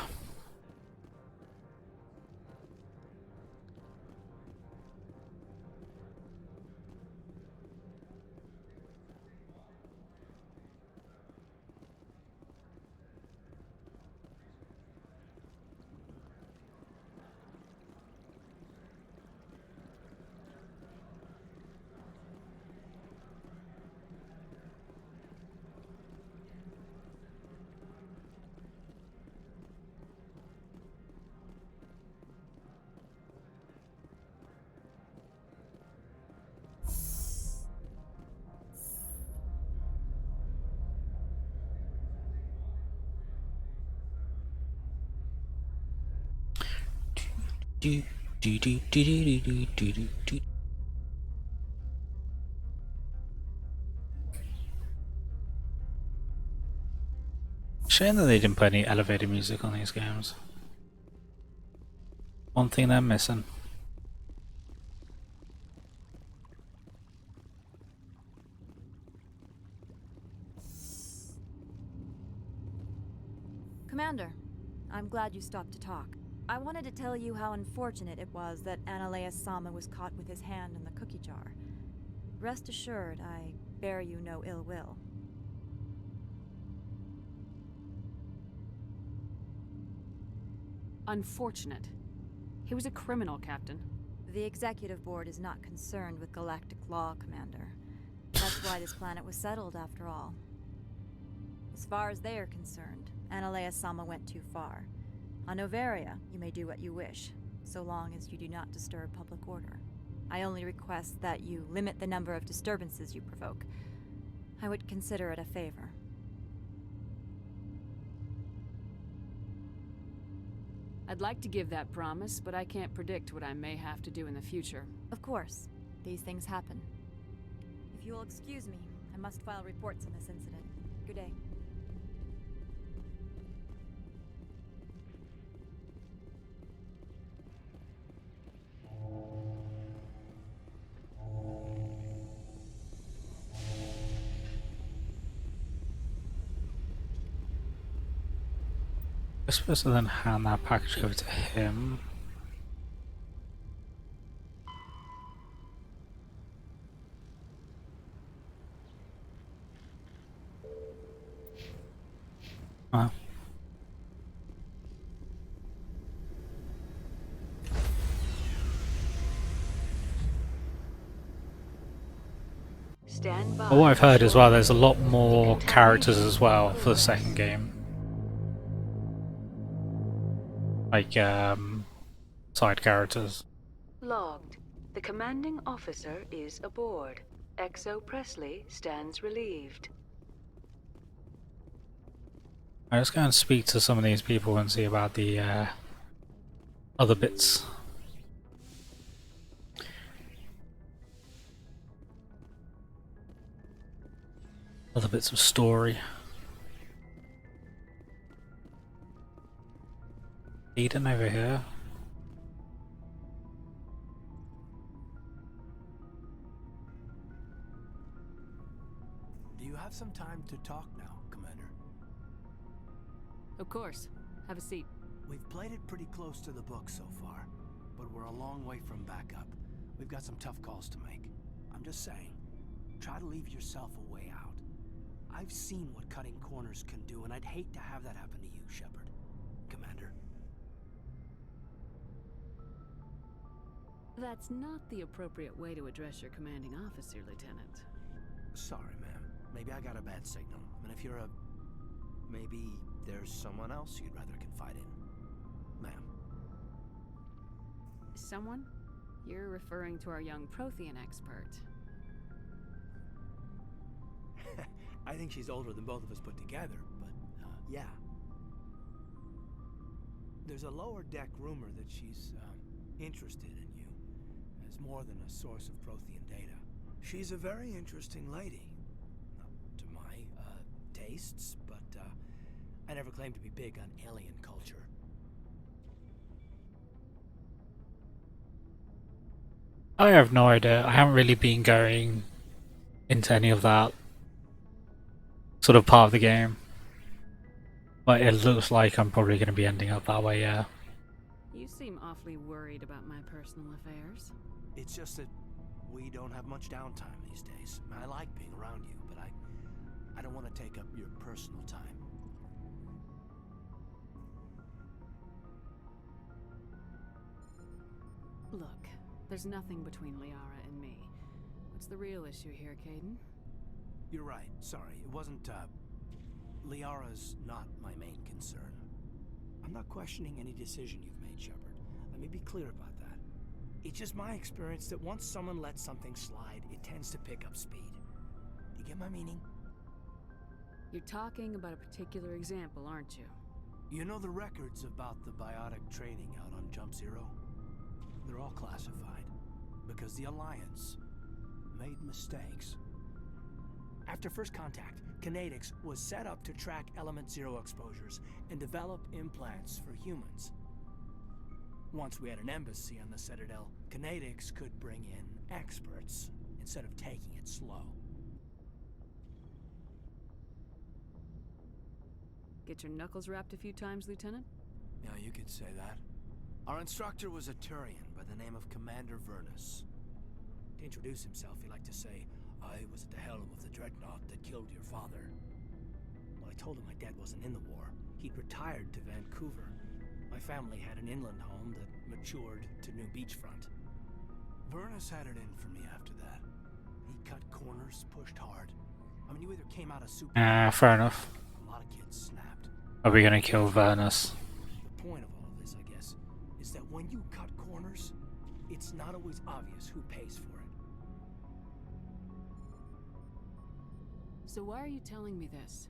Shame that they didn't put any elevator music on these games. One thing they're missing. Commander, I'm glad you stopped to talk. I wanted to tell you how unfortunate it was that Analea Sama was caught with his hand in the cookie jar. Rest assured, I bear you no ill will. Unfortunate. He was a criminal, Captain. The Executive Board is not concerned with galactic law, Commander. That's why this planet was settled, after all. As far as they are concerned, Analea Sama went too far. On Noveria, you may do what you wish, so long as you do not disturb public order. I only request that you limit the number of disturbances you provoke. I would consider it a favor. I'd like to give that promise, but I can't predict what I may have to do in the future. Of course. These things happen. If you will excuse me, I must file reports on this incident. Good day. I'm supposed to then hand that package over to him. Oh. Stand by. But what I've heard as well, there's a lot more characters as well for the second game. Like, side characters. Logged. The commanding officer is aboard. Exo Presley stands relieved. I'm just going to speak to some of these people and see about the other bits. Other bits of story. Eden over here. Do you have some time to talk now, Commander? Of course. Have a seat. We've played it pretty close to the book so far, but we're a long way from backup. We've got some tough calls to make. I'm just saying, try to leave yourself a way out. I've seen what cutting corners can do, and I'd hate to have that happen to you, Shepard. Commander. That's not the appropriate way to address your commanding officer, Lieutenant. Sorry, ma'am. Maybe I got a bad signal. I mean, if you're a... Maybe there's someone else you'd rather confide in. Ma'am. Someone? You're referring to our young Prothean expert. I think she's older than both of us put together, but, yeah. There's a lower deck rumor that she's, interested in you, as more than a source of Prothean data. She's a very interesting lady. Not to my, tastes, but, I never claimed to be big on alien culture. I have no idea. I haven't really been going into any of that sort of part of the game. But it looks like I'm probably going to be ending up that way, yeah. You seem awfully worried about my personal affairs. It's just that we don't have much downtime these days. I like being around you, but I don't want to take up your personal time. Look, there's nothing between Liara and me. What's the real issue here, Caden? You're right. Sorry. It wasn't, Liara's not my main concern. I'm not questioning any decision you've made, Shepard. Let me be clear about that. It's just my experience that once someone lets something slide, it tends to pick up speed. Do you get my meaning? You're talking about a particular example, aren't you? You know the records about the biotic training out on Jump Zero? They're all classified, because the Alliance made mistakes. After first contact, Kinetics was set up to track Element Zero exposures and develop implants for humans. Once we had an embassy on the Citadel, Kinetics could bring in experts instead of taking it slow. Get your knuckles rapped a few times, Lieutenant? Yeah, you could say that. Our instructor was a Turian by the name of Commander Vernus. To introduce himself, he liked to say, "I was at the helm of the dreadnought that killed your father." When I told him my dad wasn't in the war, he'd retired to Vancouver. My family had an inland home that matured to new beachfront. Vernus had it in for me after that. He cut corners, pushed hard. I mean, you either came out of soup. Fair enough. A lot of kids snapped. Are we gonna kill Vernus? The point of all this, I guess, is that when you cut corners, it's not always obvious who pays for it. So why are you telling me this?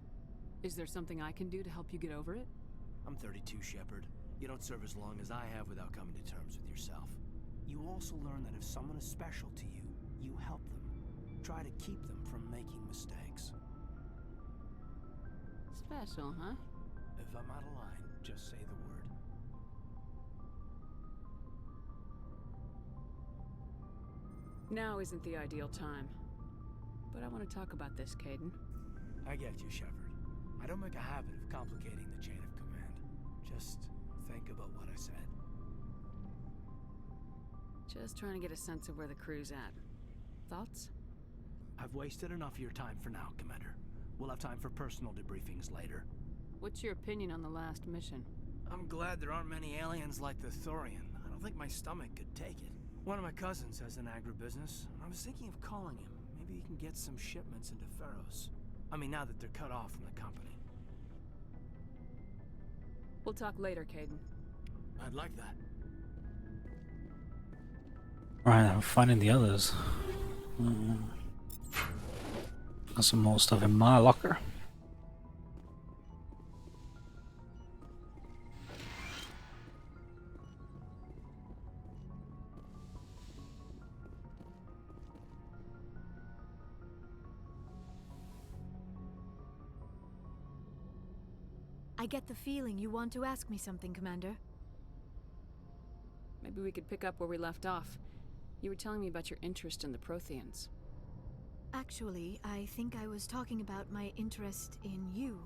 Is there something I can do to help you get over it? I'm 32, Shepard. You don't serve as long as I have without coming to terms with yourself. You also learn that if someone is special to you, you help them. Try to keep them from making mistakes. Special, huh? If I'm out of line, just say the word. Now isn't the ideal time. But I want to talk about this, Caden. I get you, Shepard. I don't make a habit of complicating the chain of command. Just think about what I said. Just trying to get a sense of where the crew's at. Thoughts? I've wasted enough of your time for now, Commander. We'll have time for personal debriefings later. What's your opinion on the last mission? I'm glad there aren't many aliens like the Thorian. I don't think my stomach could take it. One of my cousins has an agribusiness. I was thinking of calling him. Maybe he can get some shipments into Pharos. I mean, now that they're cut off from the company. We'll talk later, Caden. I'd like that. Right, I'm finding the others. Got some more stuff in my locker. I get the feeling you want to ask me something, Commander. Maybe we could pick up where we left off. You were telling me about your interest in the Protheans. Actually, I think I was talking about my interest in you,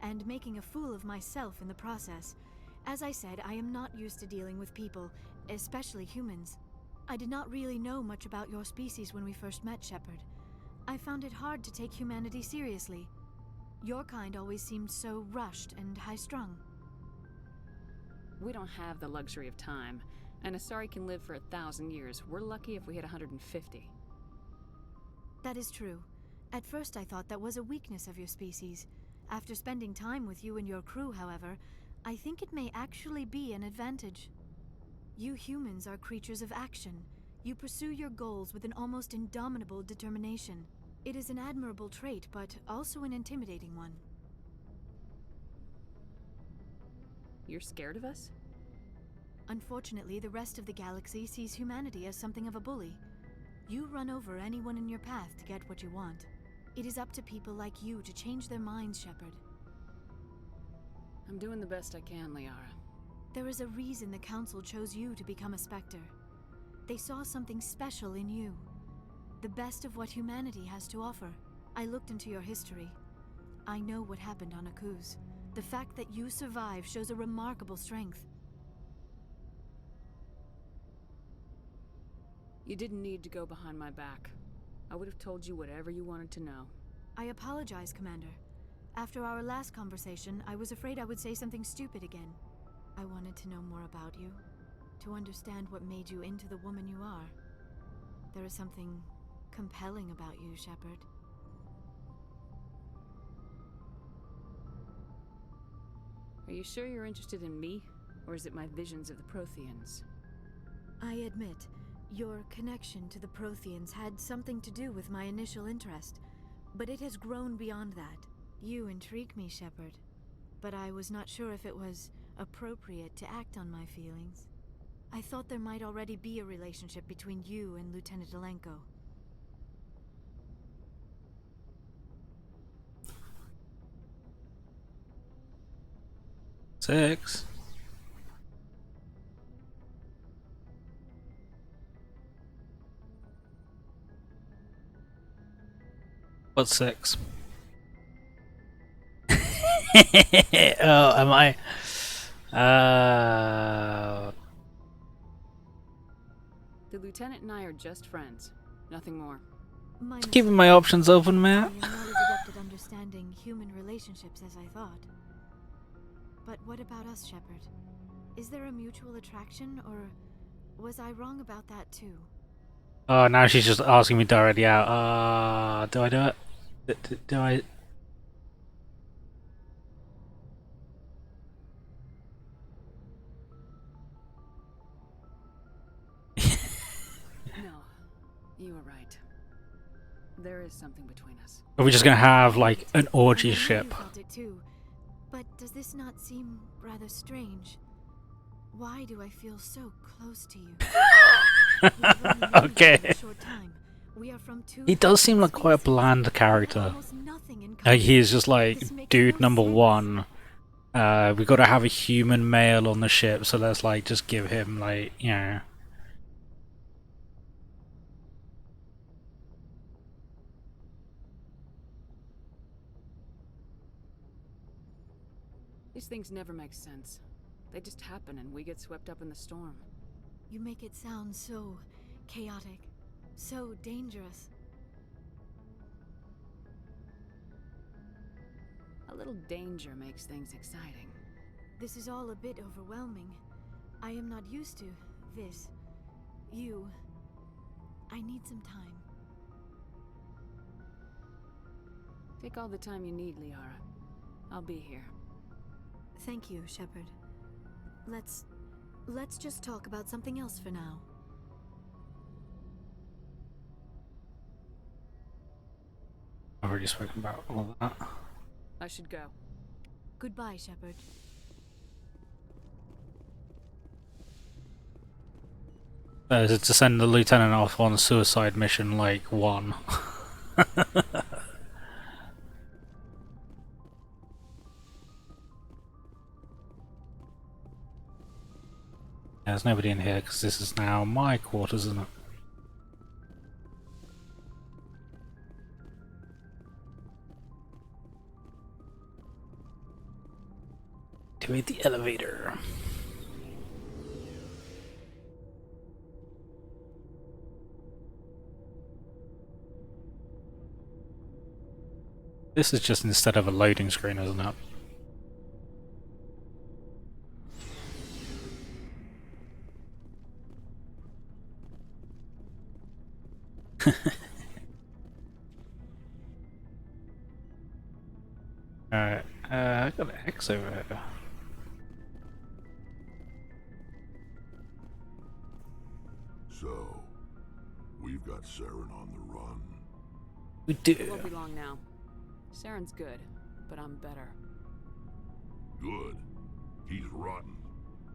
and making a fool of myself in the process. As I said, I am not used to dealing with people, especially humans. I did not really know much about your species when we first met, Shepard. I found it hard to take humanity seriously. Your kind always seemed so rushed and high-strung. We don't have the luxury of time, and Asari can live for 1,000 years. We're lucky if we hit 150. That is true. At first I thought that was a weakness of your species. After spending time with you and your crew, however, I think it may actually be an advantage. You humans are creatures of action. You pursue your goals with an almost indomitable determination. It is an admirable trait, but also an intimidating one. You're scared of us? Unfortunately, the rest of the galaxy sees humanity as something of a bully. You run over anyone in your path to get what you want. It is up to people like you to change their minds, Shepard. I'm doing the best I can, Liara. There is a reason the Council chose you to become a Spectre. They saw something special in you. The best of what humanity has to offer. I looked into your history. I know what happened on Akuz. The fact that you survived shows a remarkable strength. You didn't need to go behind my back. I would have told you whatever you wanted to know. I apologize, Commander. After our last conversation, I was afraid I would say something stupid again. I wanted to know more about you, to understand what made you into the woman you are. There is something compelling about you, Shepard. Are you sure you're interested in me, or is it my visions of the Protheans? I admit, your connection to the Protheans had something to do with my initial interest, but it has grown beyond that. You intrigue me, Shepard, but I was not sure if it was appropriate to act on my feelings. I thought there might already be a relationship between you and Lieutenant Alenko. 6. What's 6? Oh, am I? The lieutenant and I are just friends. Nothing more. Just keeping my options open, I man. am not as adept at understanding human relationships as I thought. But what about us, Shepard? Is there a mutual attraction, or was I wrong about that too? Oh, now she's just asking me directly out. Do I do it? Do I? No, you were right. There is something between us. Are we just gonna have like an orgy I know ship? you felt it too, but does this not seem rather strange? Why do I feel so close to you? We have only known each other Okay. a short time. We are from two He does seem like different quite a species. bland character. Almost nothing in Like common. he's just like, This makes dude, no number sense. one. We gotta have a human male on the ship, so let's like just give him like, you know. These things never make sense. They just happen and we get swept up in the storm. You make it sound so chaotic, so dangerous. A little danger makes things exciting. This is all a bit overwhelming. I am not used to this. You. I need some time. Take all the time you need, Liara. I'll be here. Thank you, Shepard. Let's just talk about something else for now. I've already spoken about all that. I should go. Goodbye, Shepard. To send the lieutenant off on a suicide mission like one. There's nobody in here because this is now my quarters, isn't it? Activate the elevator. This is just instead of a loading screen, isn't it? Alright, I got an X over here. So, we've got Saren on the run. We do. It won't be long now. Saren's good, but I'm better. Good. He's rotten.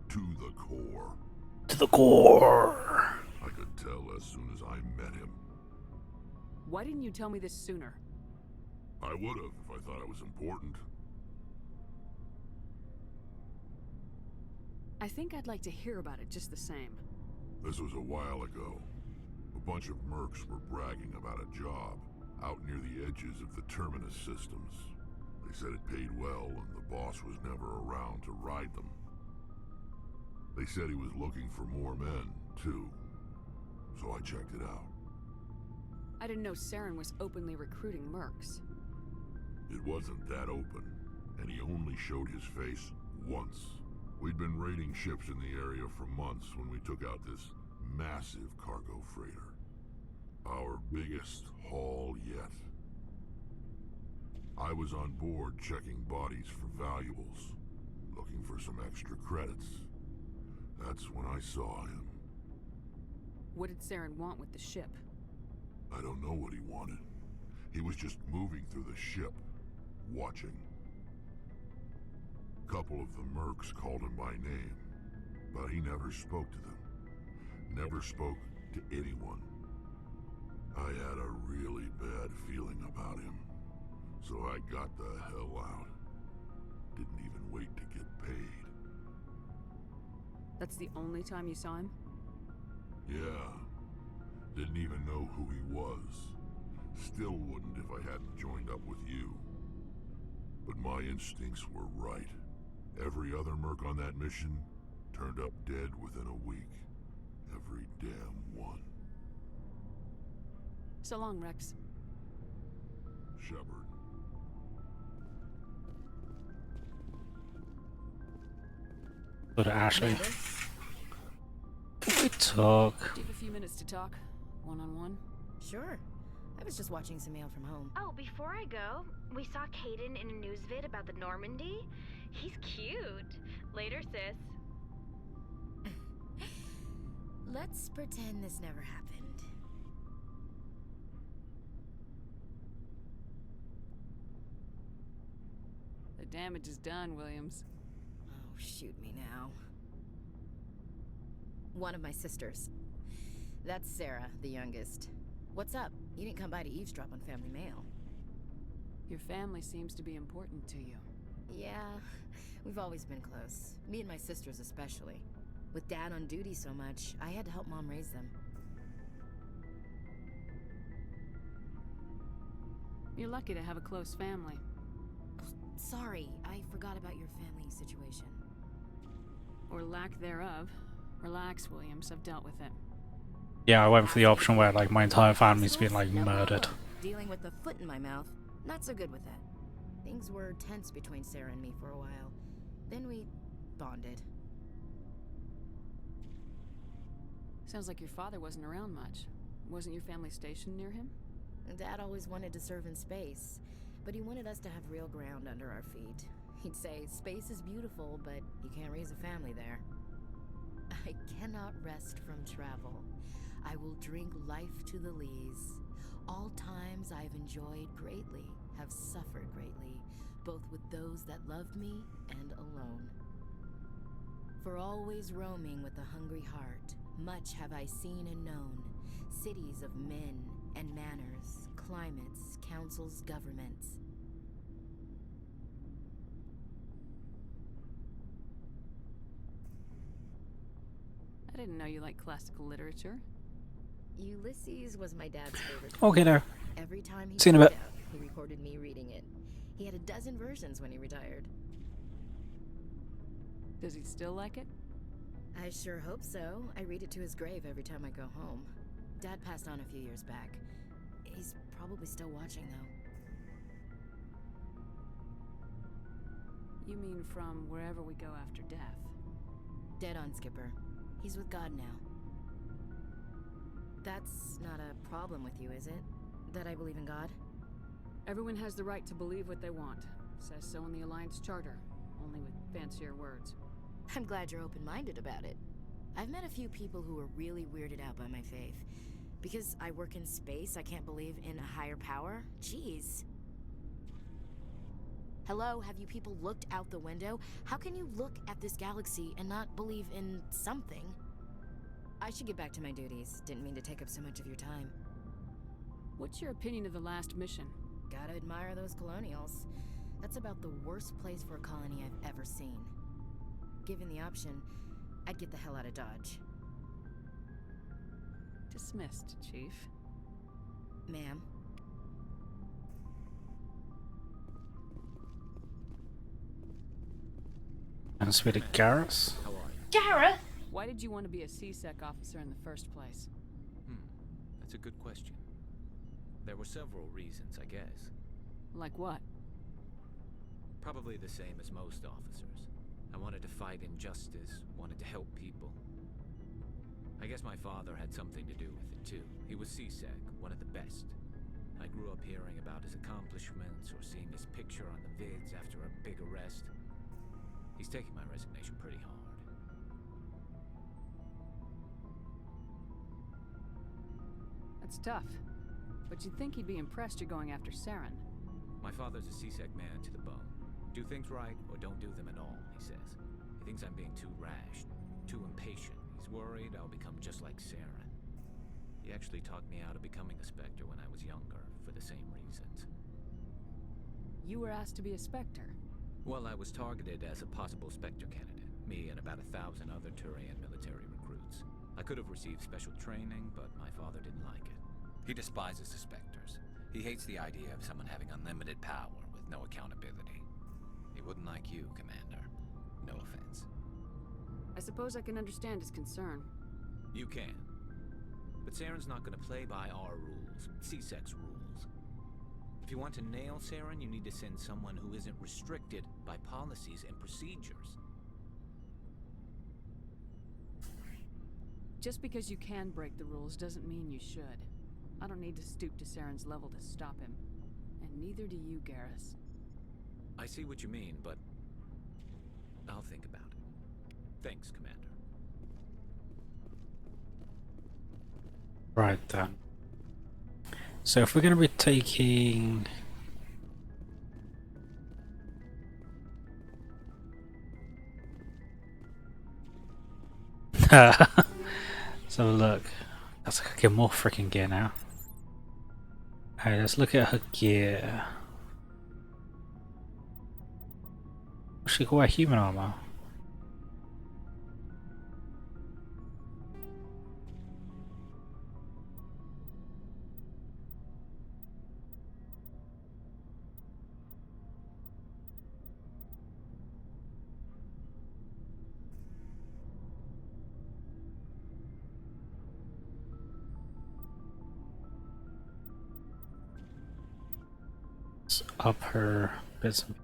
To the core. To the core. I could tell as soon as I met him. Why didn't you tell me this sooner? I would have if I thought it was important. I think I'd like to hear about it just the same. This was a while ago. A bunch of mercs were bragging about a job out near the edges of the Terminus systems. They said it paid well and the boss was never around to ride them. They said he was looking for more men, too. So I checked it out. I didn't know Saren was openly recruiting mercs. It wasn't that open, and he only showed his face once. We'd been raiding ships in the area for months when we took out this massive cargo freighter. Our biggest haul yet. I was on board checking bodies for valuables, looking for some extra credits. That's when I saw him. What did Saren want with the ship? I don't know what he wanted. He was just moving through the ship, watching. A couple of the mercs called him by name, but he never spoke to them. Never spoke to anyone. I had a really bad feeling about him, so I got the hell out. Didn't even wait to get paid. That's the only time you saw him? Yeah. Didn't even know who he was. Still wouldn't if I hadn't joined up with you. But my instincts were right. Every other merc on that mission turned up dead within a week. Every damn one. So long, Rex. Shepard. Go to Ashley. We talk. Do you have a few minutes to talk? One-on-one? Sure. I was just watching some mail from home. Oh, before I go, we saw Caden in a news vid about the Normandy. He's cute. Later, sis. Let's pretend this never happened. The damage is done, Williams. Oh, shoot me now. One of my sisters. That's Sarah, the youngest. What's up? You didn't come by to eavesdrop on family mail. Your family seems to be important to you. Yeah, we've always been close. Me and my sisters especially. With Dad on duty so much, I had to help Mom raise them. You're lucky to have a close family. Sorry, I forgot about your family situation. Or lack thereof. Relax, Williams. I've dealt with it. Yeah, I went for the option where like my entire family's been like murdered. Dealing with the foot in my mouth, not so good with that. Things were tense between Sarah and me for a while. Then we bonded. Sounds like your father wasn't around much. Wasn't your family stationed near him? Dad always wanted to serve in space, but he wanted us to have real ground under our feet. He'd say, space is beautiful, but you can't raise a family there. I cannot rest from travel. I will drink life to the lees. All times I've enjoyed greatly, have suffered greatly, both with those that loved me and alone. For always roaming with a hungry heart, much have I seen and known, cities of men and manners, climates, councils, governments. I didn't know you liked classical literature. Ulysses was my dad's favorite. Okay, there. Every time he See you in a bit. out, he recorded me reading it. He had a dozen versions when he retired. Does he still like it? I sure hope so. I read it to his grave every time I go home. Dad passed on a few years back. He's probably still watching, though. You mean from wherever we go after death? Dead on, Skipper. He's with God now. That's not a problem with you, is it? That I believe in God? Everyone has the right to believe what they want. Says so in the Alliance Charter, only with fancier words. I'm glad you're open-minded about it. I've met a few people who are really weirded out by my faith. Because I work in space, I can't believe in a higher power? Jeez. Hello, have you people looked out the window? How can you look at this galaxy and not believe in something? I should get back to my duties. Didn't mean to take up so much of your time. What's your opinion of the last mission? Gotta admire those colonials. That's about the worst place for a colony I've ever seen. Given the option, I'd get the hell out of Dodge. Dismissed, Chief. Ma'am. And speak to Garrus. Garrett? Why did you want to be a C-Sec officer in the first place? That's a good question. There were several reasons, I guess. Like what? Probably the same as most officers. I wanted to fight injustice, wanted to help people. I guess my father had something to do with it too. He was C-Sec, one of the best. I grew up hearing about his accomplishments or seeing his picture on the vids after a big arrest. He's taking my resignation pretty hard. That's tough. But you'd think he'd be impressed you're going after Saren. My father's a C-Sec man to the bone. Do things right or don't do them at all, he says. He thinks I'm being too rash, too impatient. He's worried I'll become just like Saren. He actually talked me out of becoming a Spectre when I was younger, for the same reasons. You were asked to be a Spectre? Well, I was targeted as a possible Spectre candidate. Me and about 1,000 other Turian military recruits. I could have received special training, but my father didn't like it. He despises the Spectres. He hates the idea of someone having unlimited power with no accountability. He wouldn't like you, Commander. No offense. I suppose I can understand his concern. You can. But Saren's not gonna play by our rules, C-Sec's rules. If you want to nail Saren, you need to send someone who isn't restricted by policies and procedures. Just because you can break the rules doesn't mean you should. I don't need to stoop to Saren's level to stop him. And neither do you, Garrus. I see what you mean, but I'll think about it. Thanks, Commander. Right then. So if we're going to be taking... Let's have a look. That's like I get more freaking gear now. Alright, let's look at her gear. She could wear human armor. Let's up her bits and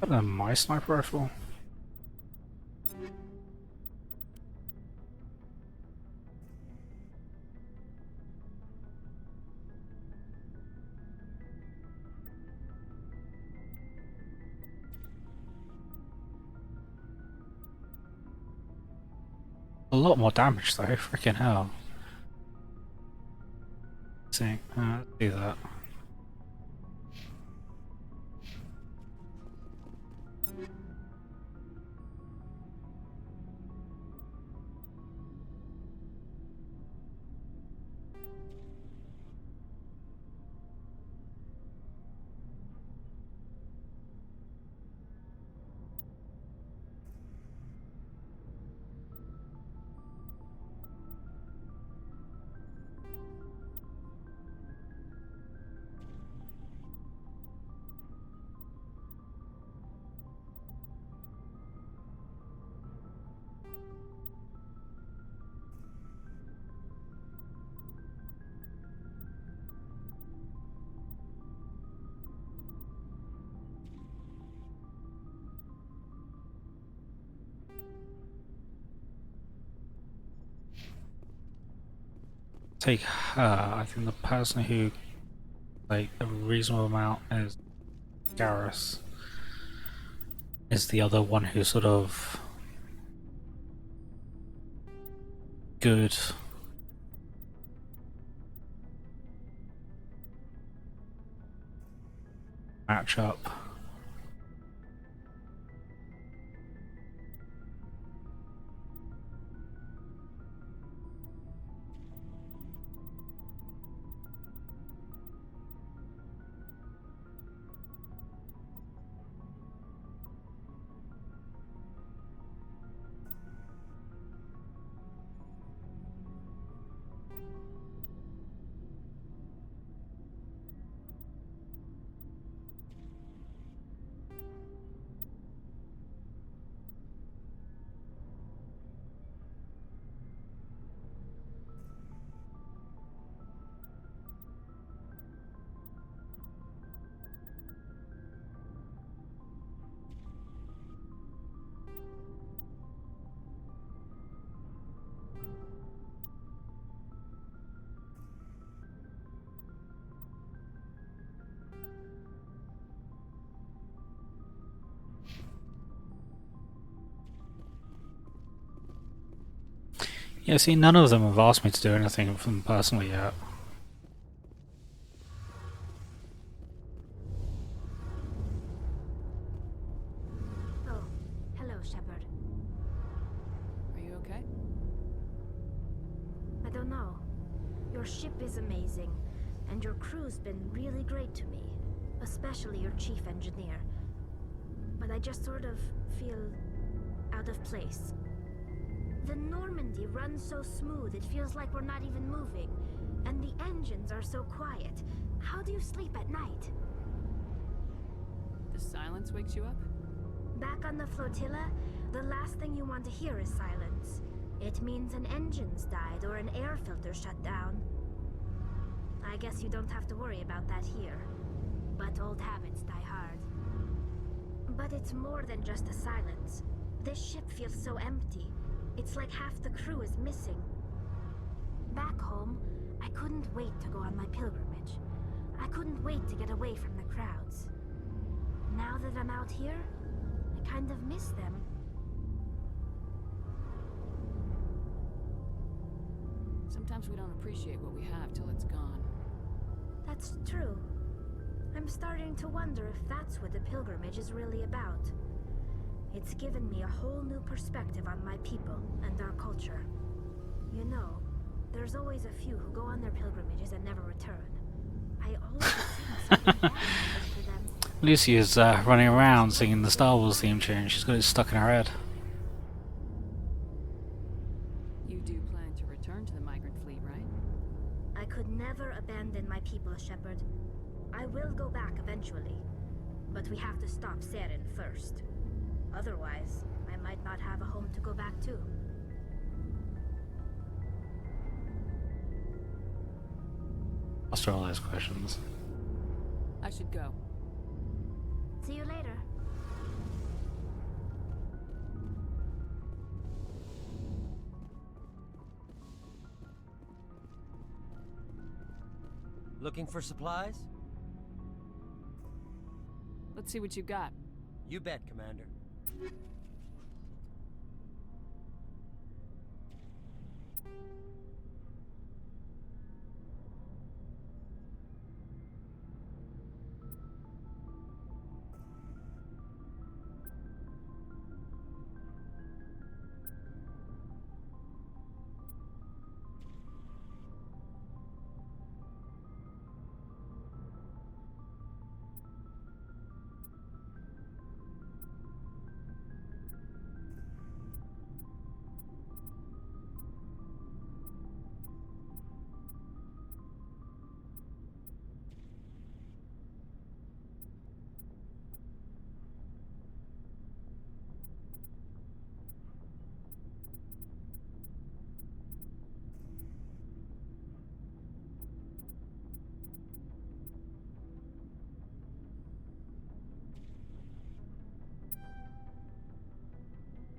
better than my sniper rifle. A lot more damage though, freaking hell. Let's see, let's do that. Take her. I think the person who, like, a reasonable amount is Garrus. Is the other one who's sort of good. Matchup. Yeah, see, none of them have asked me to do anything for them personally yet. Oh, hello, Shepard. Are you okay? I don't know. Your ship is amazing, and your crew's been really great to me, especially your chief engineer. But I just sort of feel out of place. The Normandy runs so smooth it feels like we're not even moving, and the engines are so quiet. How do you sleep at night? The silence wakes you up? Back on the flotilla, the last thing you want to hear is silence. It means an engine's died or an air filter shut down. I guess you don't have to worry about that here. But old habits die hard. But it's more than just the silence. This ship feels so empty. It's like half the crew is missing. Back home, I couldn't wait to go on my pilgrimage. I couldn't wait to get away from the crowds. Now that I'm out here, I kind of miss them. Sometimes we don't appreciate what we have till it's gone. That's true. I'm starting to wonder if that's what the pilgrimage is really about. It's given me a whole new perspective on my people and our culture. You know, there's always a few who go on their pilgrimages and never return. I always assume something bad happens to them. Lucy is running around singing the Star Wars theme tune. She's got it stuck in her head. You do plan to return to the migrant fleet, right? I could never abandon my people, Shepard. I will go back eventually, but we have to stop Saren first. Otherwise, I might not have a home to go back to. Asked her all those questions. I should go. See you later. Looking for supplies? Let's see what you got. You bet, Commander.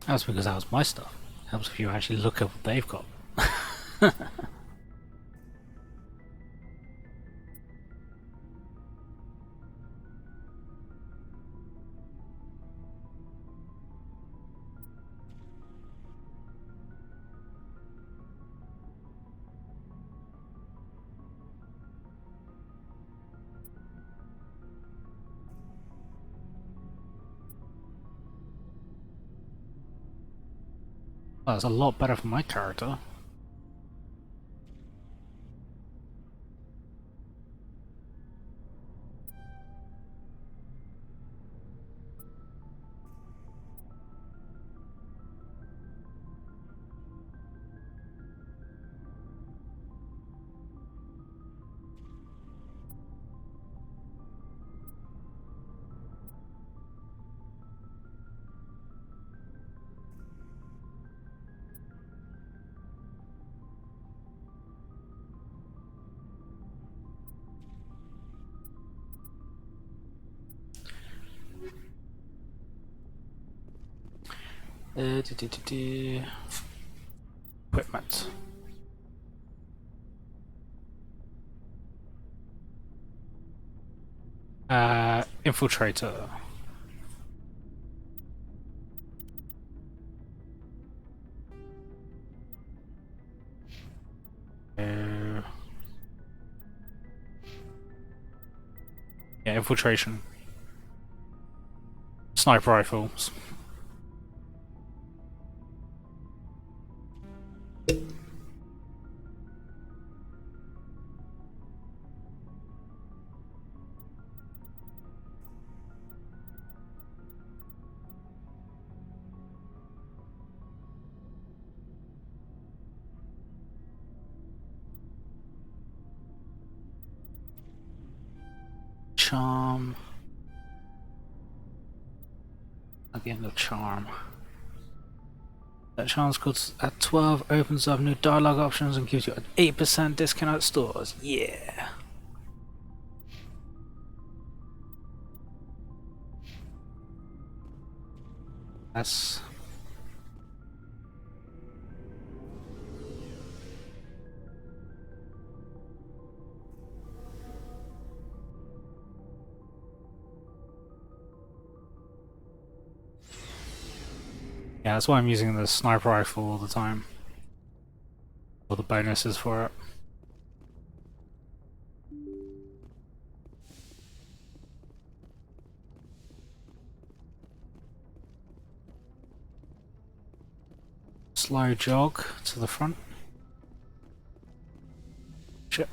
That's because that was my stuff. Helps if you actually look at what they've got. Well, that's a lot better for my character. Equipment. Infiltrator. Yeah, infiltration. Sniper rifles. charm. At the end of charm. That charm's called at 12 opens up new dialogue options and gives you an 8% discount at stores. Yeah. That's yeah, that's why I'm using the sniper rifle all the time. All the bonuses for it. Slow jog to the front. Chip.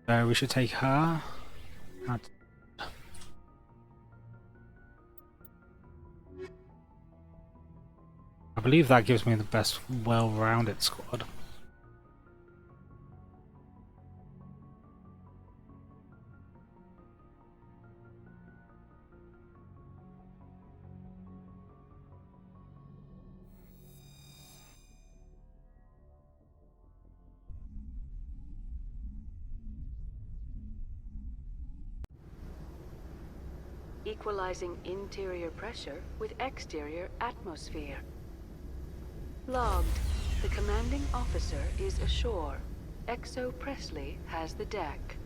We should take her. I believe that gives me the best well-rounded squad. Equalizing interior pressure with exterior atmosphere. Logged. The commanding officer is ashore. Exo Presley has the deck.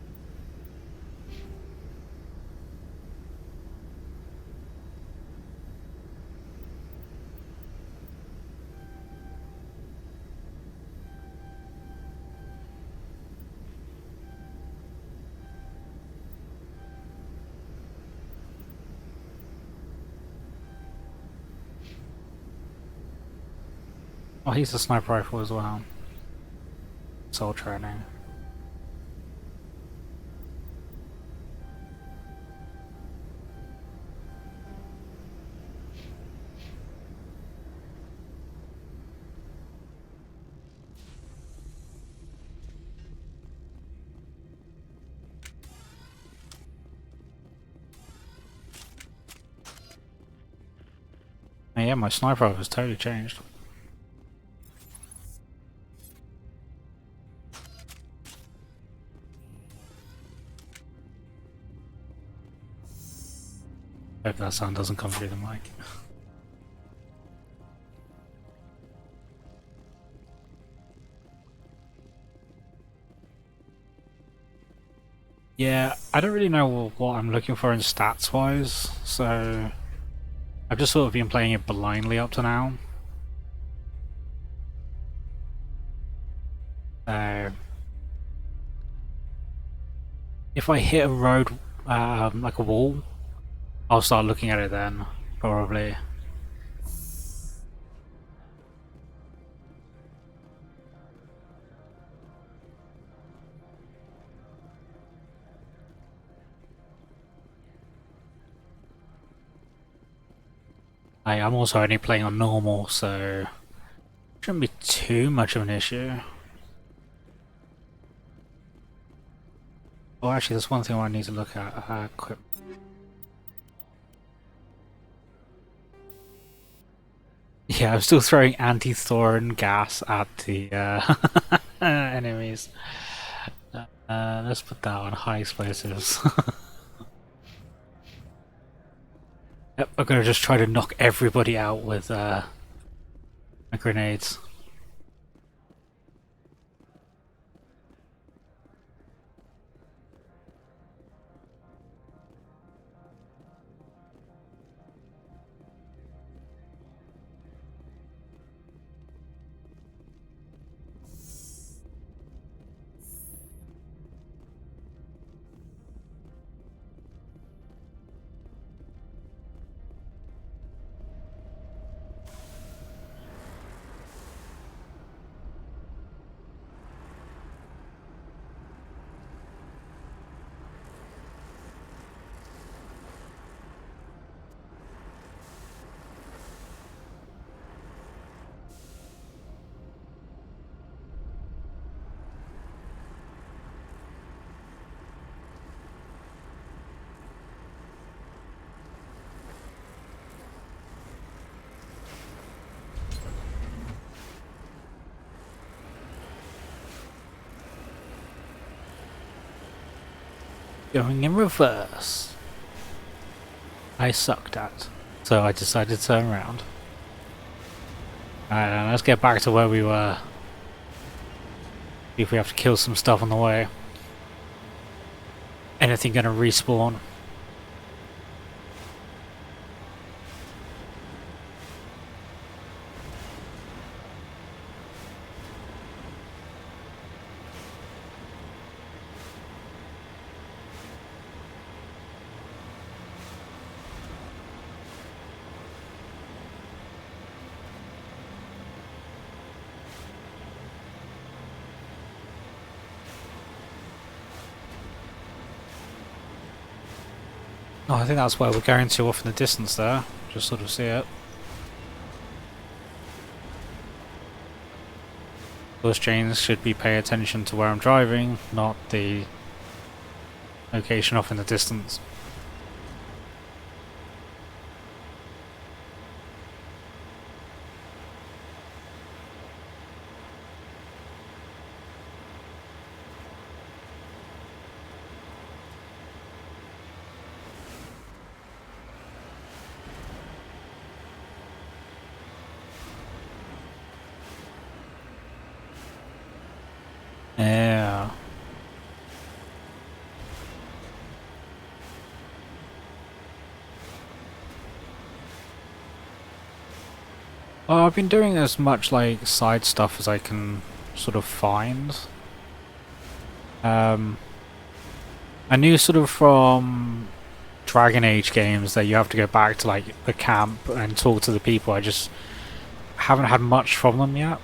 Oh, he's a sniper rifle as well. Soul training. Oh, yeah, my sniper rifle has totally changed. Hope that sound doesn't come through the mic. Yeah, I don't really know what I'm looking for in stats wise, so I've just sort of been playing it blindly up to now. So if I hit a road, like a wall, I'll start looking at it then, probably. I'm also only playing on normal, so shouldn't be too much of an issue. Oh, actually, there's one thing I need to look at. Quick. Yeah, I'm still throwing anti-thorn gas at the enemies. Let's put that on high explosives. Yep, I'm gonna just try to knock everybody out with my grenades. Going in reverse. I sucked at, so I decided to turn around. Alright, now let's get back to where we were. See if we have to kill some stuff on the way. Anything gonna respawn? Oh, I think that's where we're going to off in the distance there. Just sort of see it. Those James should be paying attention to where I'm driving, not the location off in the distance. Yeah. Well, I've been doing as much like side stuff as I can sort of find. I knew sort of from Dragon Age games that you have to go back to like the camp and talk to the people. I just haven't had much from them yet.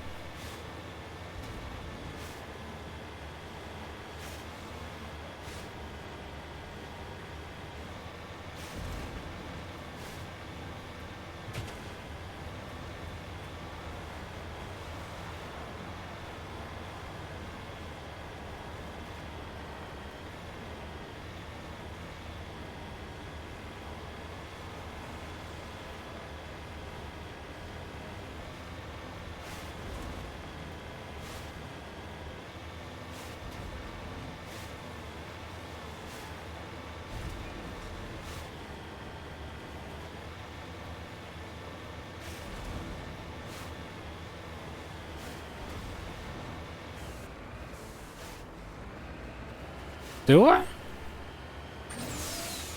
Do I?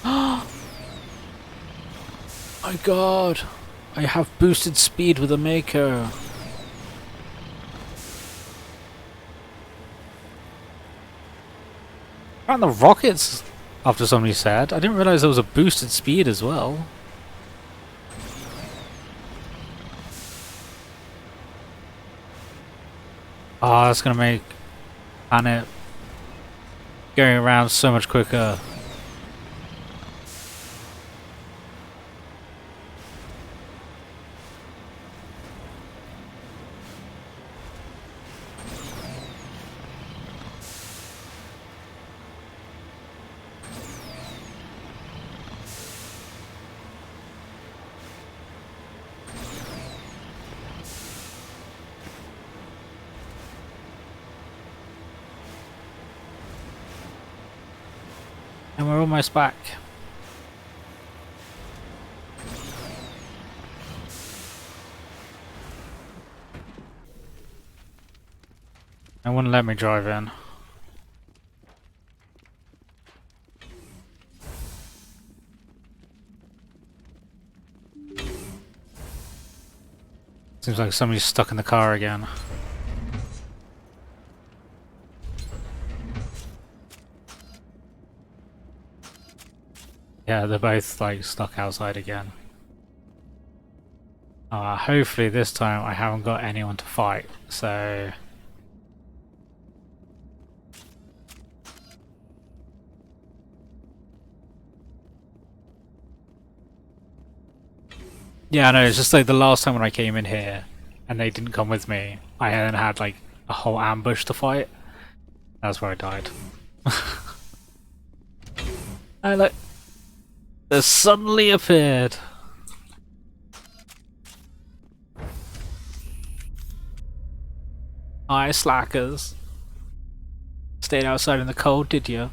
Oh my god! I have boosted speed with a Mako. And the rockets, after somebody said. I didn't realize there was a boosted speed as well. Oh, that's gonna make planet going around so much quicker. And we're almost back. It wouldn't let me drive in. Seems like somebody's stuck in the car again. Yeah, they're both like stuck outside again. Hopefully this time I haven't got anyone to fight, so... Yeah, no, it's just like the last time when I came in here and they didn't come with me, I then had like a whole ambush to fight. That's where I died. And look, they suddenly appeared. Aye, slackers. Stayed outside in the cold, did you?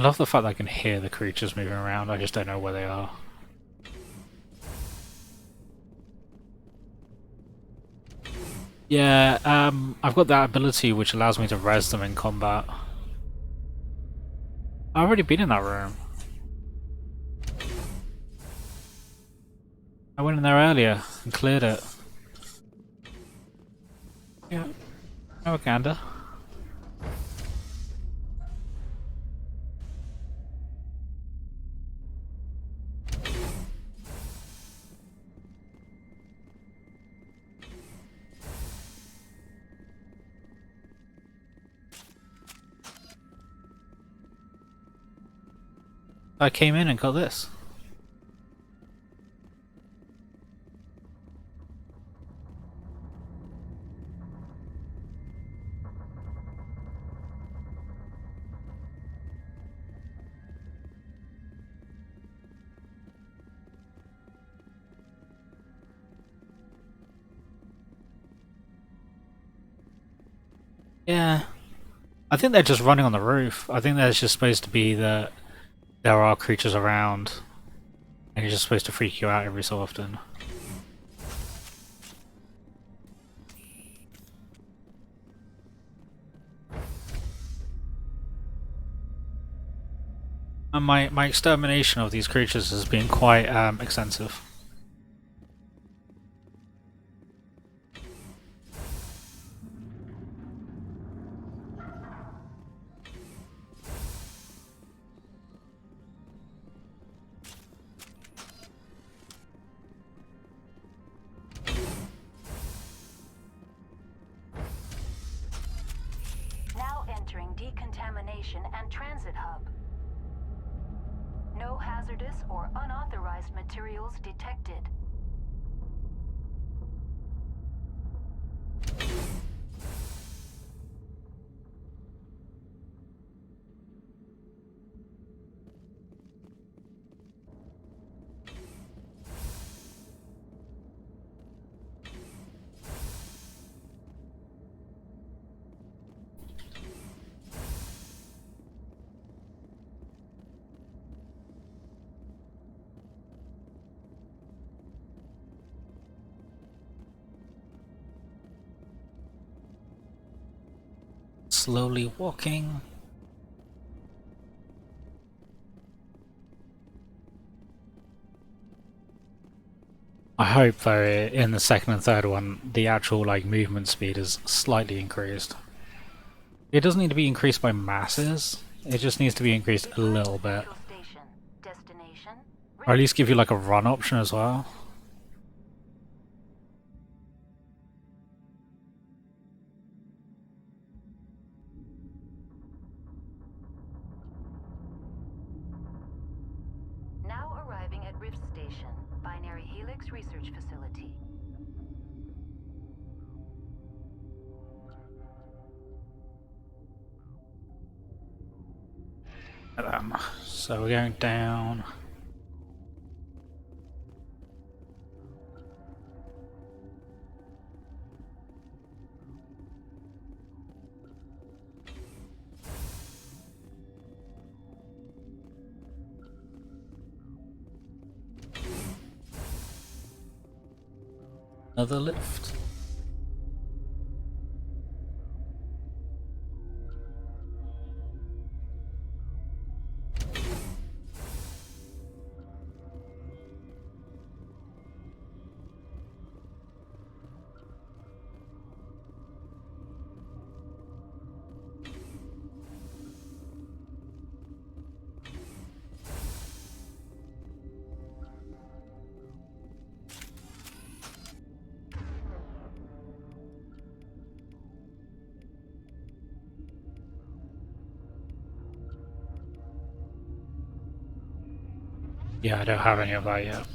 love the fact that I can hear the creatures moving around, I just don't know where they are. Yeah, I've got that ability which allows me to res them in combat. I've already been in that room. I went in there earlier and cleared it. Yeah. No gander. I came in and got this. Yeah. I think they're just running on the roof. I think there's just supposed to be that there are creatures around and you're just supposed to freak you out every so often. And my extermination of these creatures has been quite extensive. Now entering decontamination and transit hub. No hazardous or unauthorized materials detected. Slowly walking. I hope though in the second and third one the actual like movement speed is slightly increased. It doesn't need to be increased by masses, it just needs to be increased a little bit. Or at least give you like a run option as well. Now arriving at Rift Station, Binary Helix Research Facility. So we're going down. Another lift. Yeah, I don't have any of that yet.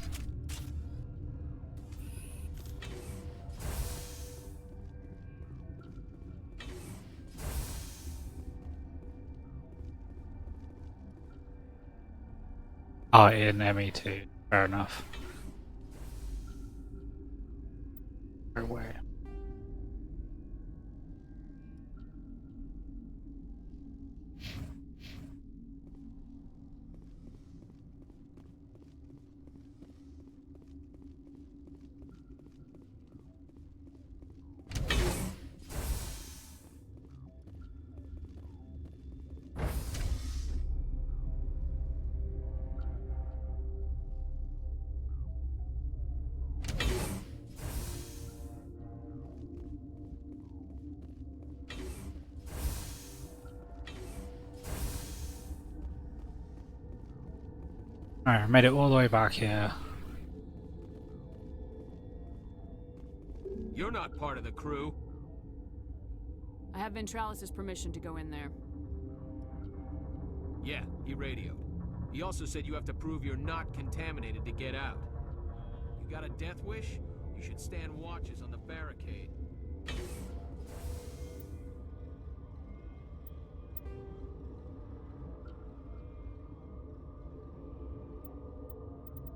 Oh, in ME2. Fair enough. No way. Alright, I made it all the way back here. You're not part of the crew. I have Ventralis's permission to go in there. Yeah, he radioed. He also said you have to prove you're not contaminated to get out. You got a death wish? You should stand watches on the barricade.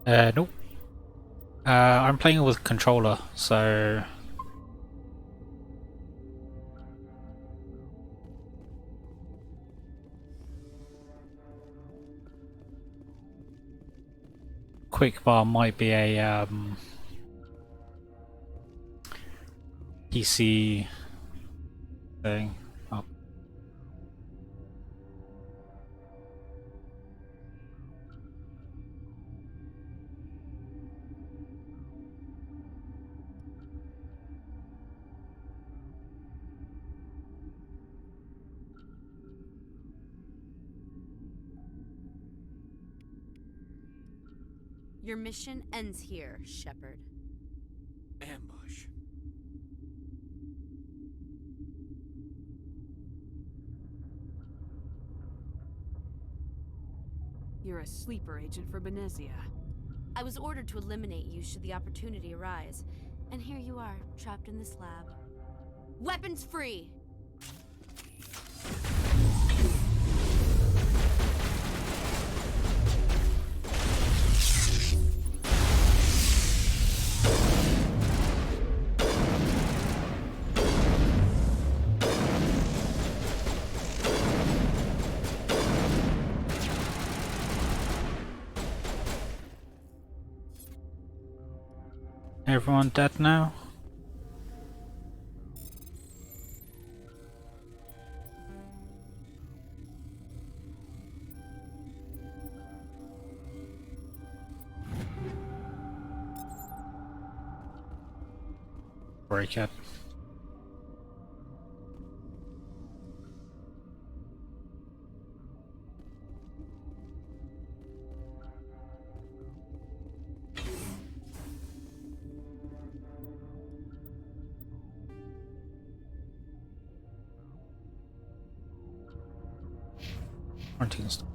Nope. I'm playing with controller, so... Quick bar might be a PC thing. Oh. Your mission ends here, Shepard. Ambush. You're a sleeper agent for Benezia. I was ordered to eliminate you should the opportunity arise. And here you are, trapped in this lab. Weapons free! Everyone dead now? Break it. Quarantine stuff.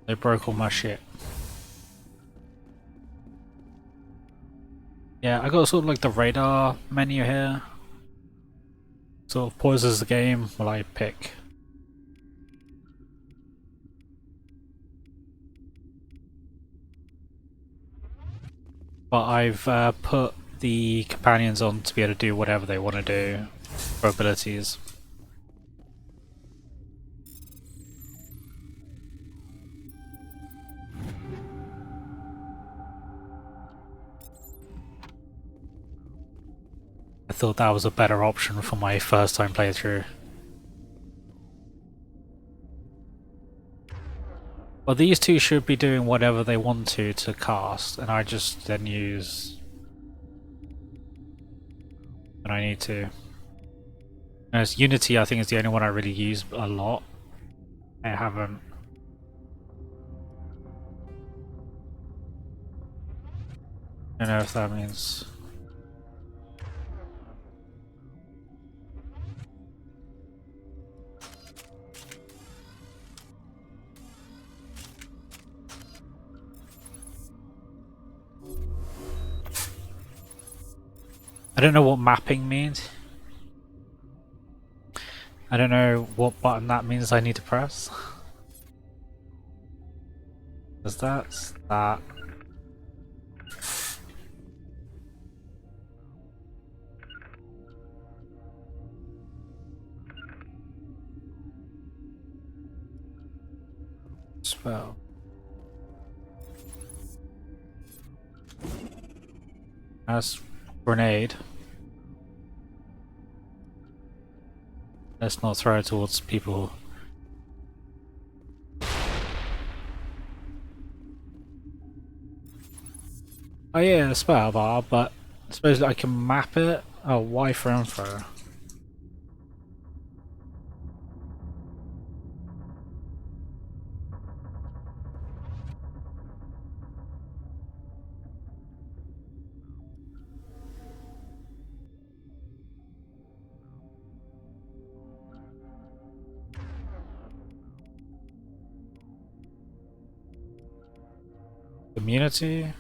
They broke all my shit. Yeah, I got sort of like the radar menu here. Sort of pauses the game while I pick. But I've put the companions on to be able to do whatever they want to do for abilities. I thought that was a better option for my first time playthrough. Well, these two should be doing whatever they want to cast, and I just then use when I need to. Whereas Unity, I think, is the only one I really use a lot. I haven't. I don't know if that means. I don't know what mapping means. I don't know what button that means I need to press. Because that's that. Spell. That's grenade. Let's not throw it towards people. Oh yeah, spell bar, but I suppose I can map it. Oh, Y for info. Community.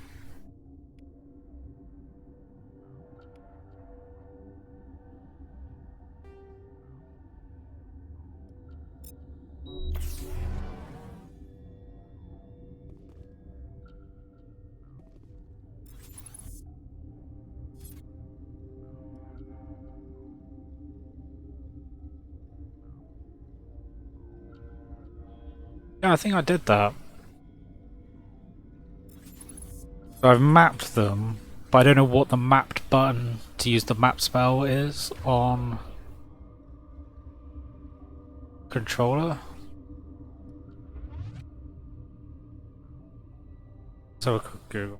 Yeah, I think I did that. So I've mapped them, but I don't know what the mapped button to use the map spell is on controller. So a quick Google.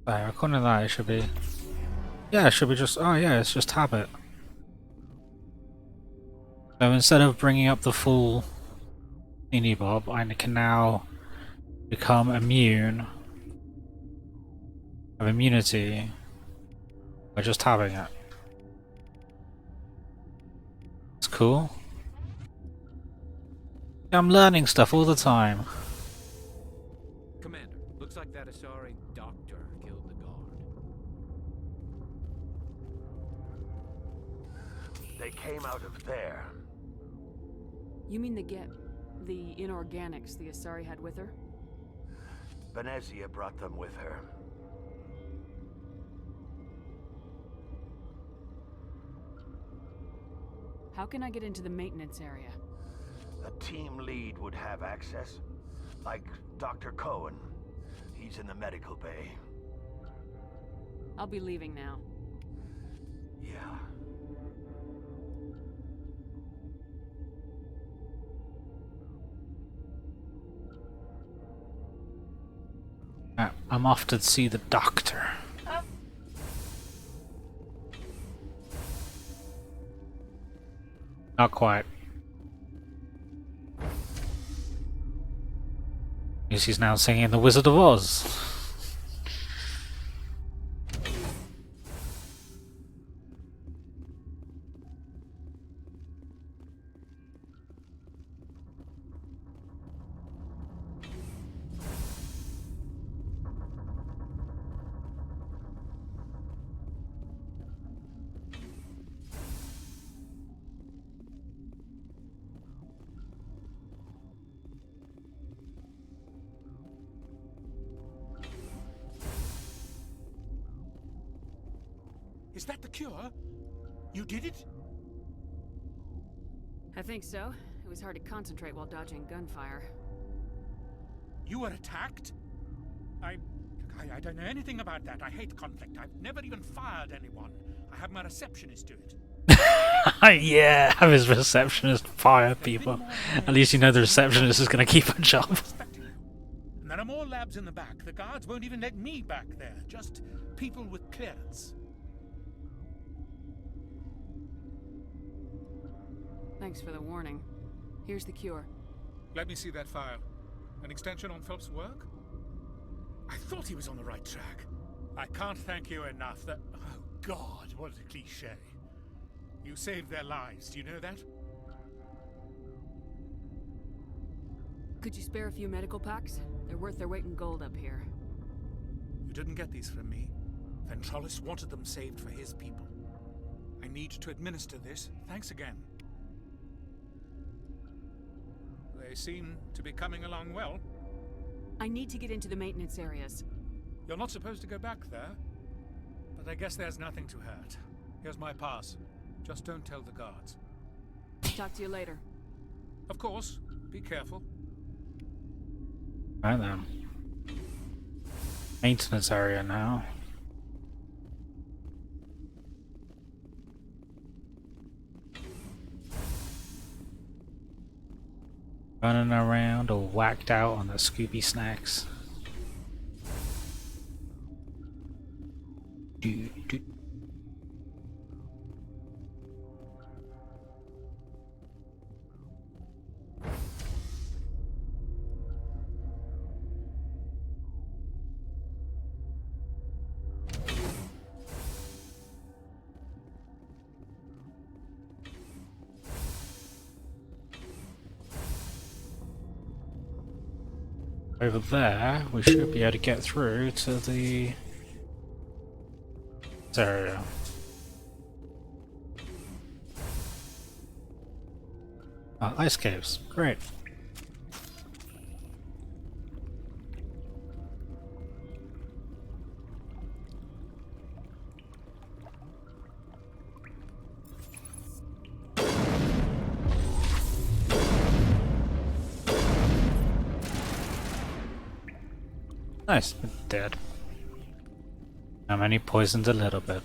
There, according to that, it should be. Yeah, it should be just. Oh, yeah, it's just habit. So instead of bringing up the full thingy bob, I can now become immune. Have immunity by just having it. It's cool. Yeah, I'm learning stuff all the time. Commander, looks like that Asari doctor killed the guard. They came out of there. You mean the inorganics the Asari had with her? Venezia brought them with her. How can I get into the maintenance area? A team lead would have access. Like Dr. Cohen. He's in the medical bay. I'll be leaving now. Yeah. I'm off to see the doctor. Not quite. Because he's now singing The Wizard of Oz. Is that the cure? You did it? I think so. It was hard to concentrate while dodging gunfire. You were attacked? I don't know anything about that. I hate conflict. I've never even fired anyone. I have my receptionist do it. Yeah, have his receptionist fire people. At least you know the receptionist is going to keep a job. And there are more labs in the back. The guards won't even let me back there. Just people with clearance. Thanks for the warning. Here's the cure. Let me see that file. An extension on Phelps' work? I thought he was on the right track. I can't thank you enough that... Oh, God, what a cliché. You saved their lives, do you know that? Could you spare a few medical packs? They're worth their weight in gold up here. You didn't get these from me. Ventralis wanted them saved for his people. I need to administer this. Thanks again. They seem to be coming along well. I need to get into the maintenance areas. You're not supposed to go back there, but I guess there's nothing to hurt. Here's my pass. Just don't tell the guards. Talk to you later. Of course. Be careful. Right then. Maintenance area now. Running around all whacked out on the Scooby snacks. Do, do. Over there, we should be able to get through to the area. Oh, ice caves. Great. Nice, dead. I'm only poisoned a little bit.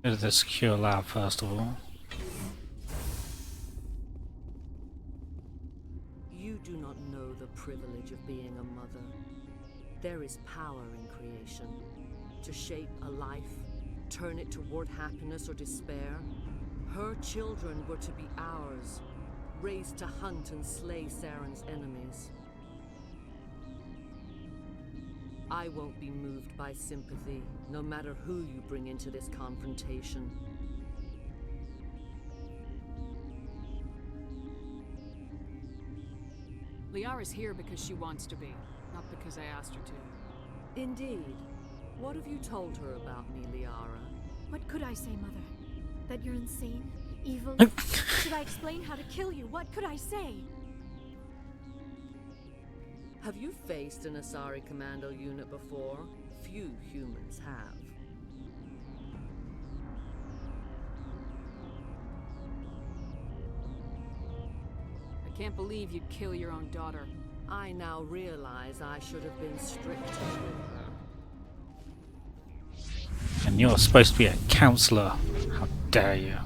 Go to the secure lab first of all. You do not know the privilege of being a mother. There is power in creation. To shape a life, turn it toward happiness or despair. Her children were to be ours, raised to hunt and slay Saren's enemies. I won't be moved by sympathy, no matter who you bring into this confrontation. Liara's here because she wants to be, not because I asked her to. Indeed. What have you told her about me, Liara? What could I say, Mother? That you're insane? Evil? Should I explain how to kill you? What could I say? Have you faced an Asari Commando unit before? Few humans have. I can't believe you'd kill your own daughter. I now realize I should have been stricter with her. And you're supposed to be a counselor. How dare you?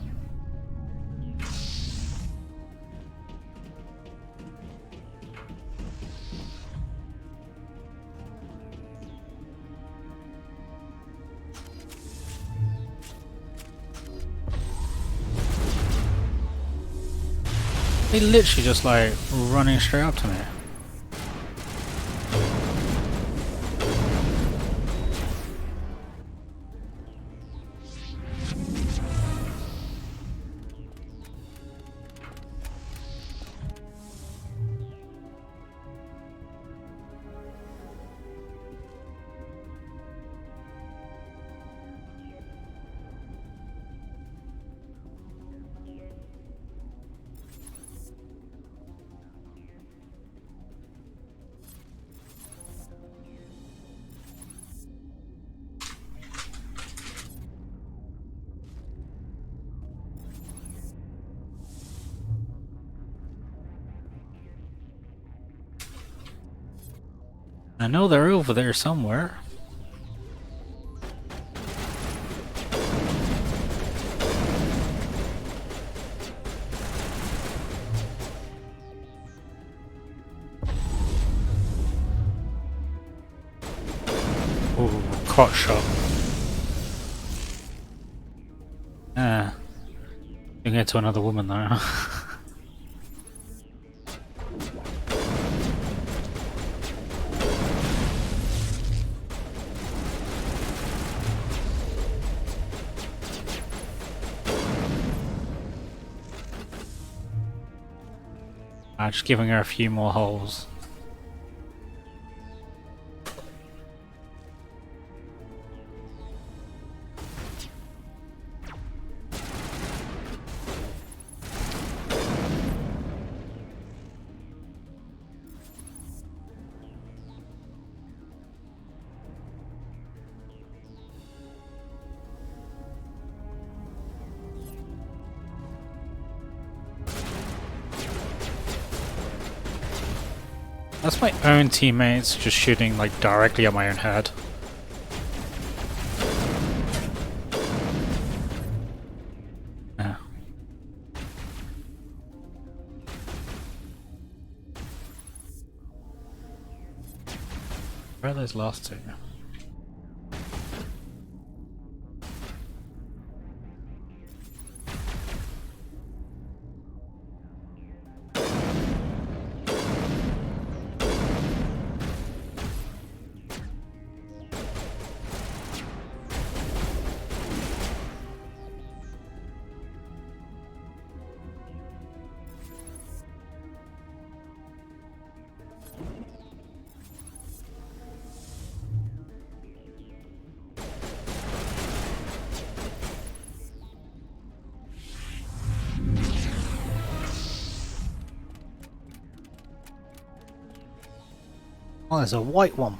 They literally just like running straight up to me. I know they're over there somewhere. Ooh, crotch shot. Ah. You can get to another woman there. Just giving her a few more holes. That's my own teammates just shooting like directly at my own head. Yeah. Where are those last two? Oh, there's a white one.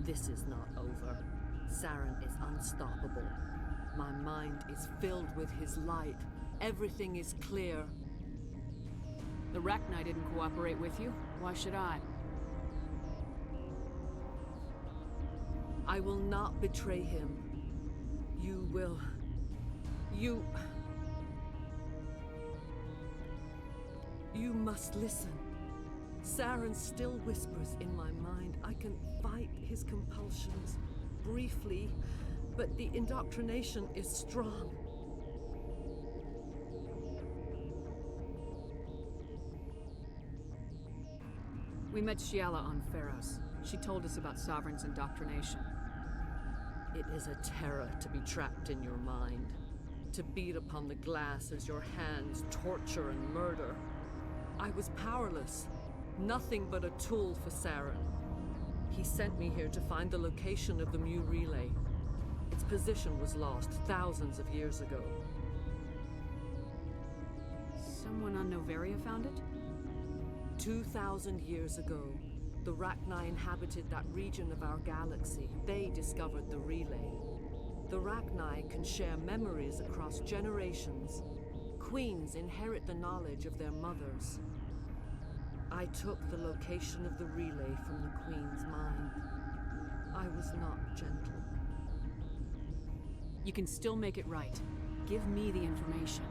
This is not over. Saren is unstoppable. My mind is filled with his light. Everything is clear. The Rachni didn't cooperate with you. Why should I? I will not betray him. You will. You must listen. Saren still whispers in my mind. I can fight his compulsions briefly, but the indoctrination is strong. We met Shiala on Pharos. She told us about Sovereign's indoctrination. It is a terror to be trapped in your mind. To beat upon the glass as your hands torture and murder. I was powerless. Nothing but a tool for Saren. He sent me here to find the location of the Mu relay. Its position was lost thousands of years ago. Someone on Noveria found it? 2,000 years ago, the Rachni inhabited that region of our galaxy. They discovered the relay. The Rachni can share memories across generations. Queens inherit the knowledge of their mothers. I took the location of the relay from the Queen's mind. I was not gentle. You can still make it right. Give me the information.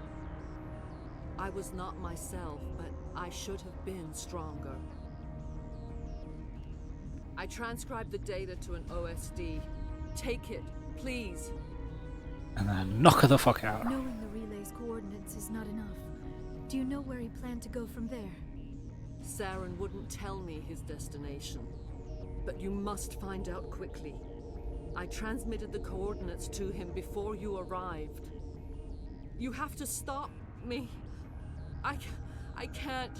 I was not myself, but I should have been stronger. I transcribed the data to an OSD. Take it, please. And then knock her the fuck out. Knowing the relay's coordinates is not enough. Do you know where he planned to go from there? Saren wouldn't tell me his destination. But you must find out quickly. I transmitted the coordinates to him before you arrived. You have to stop me. I can't.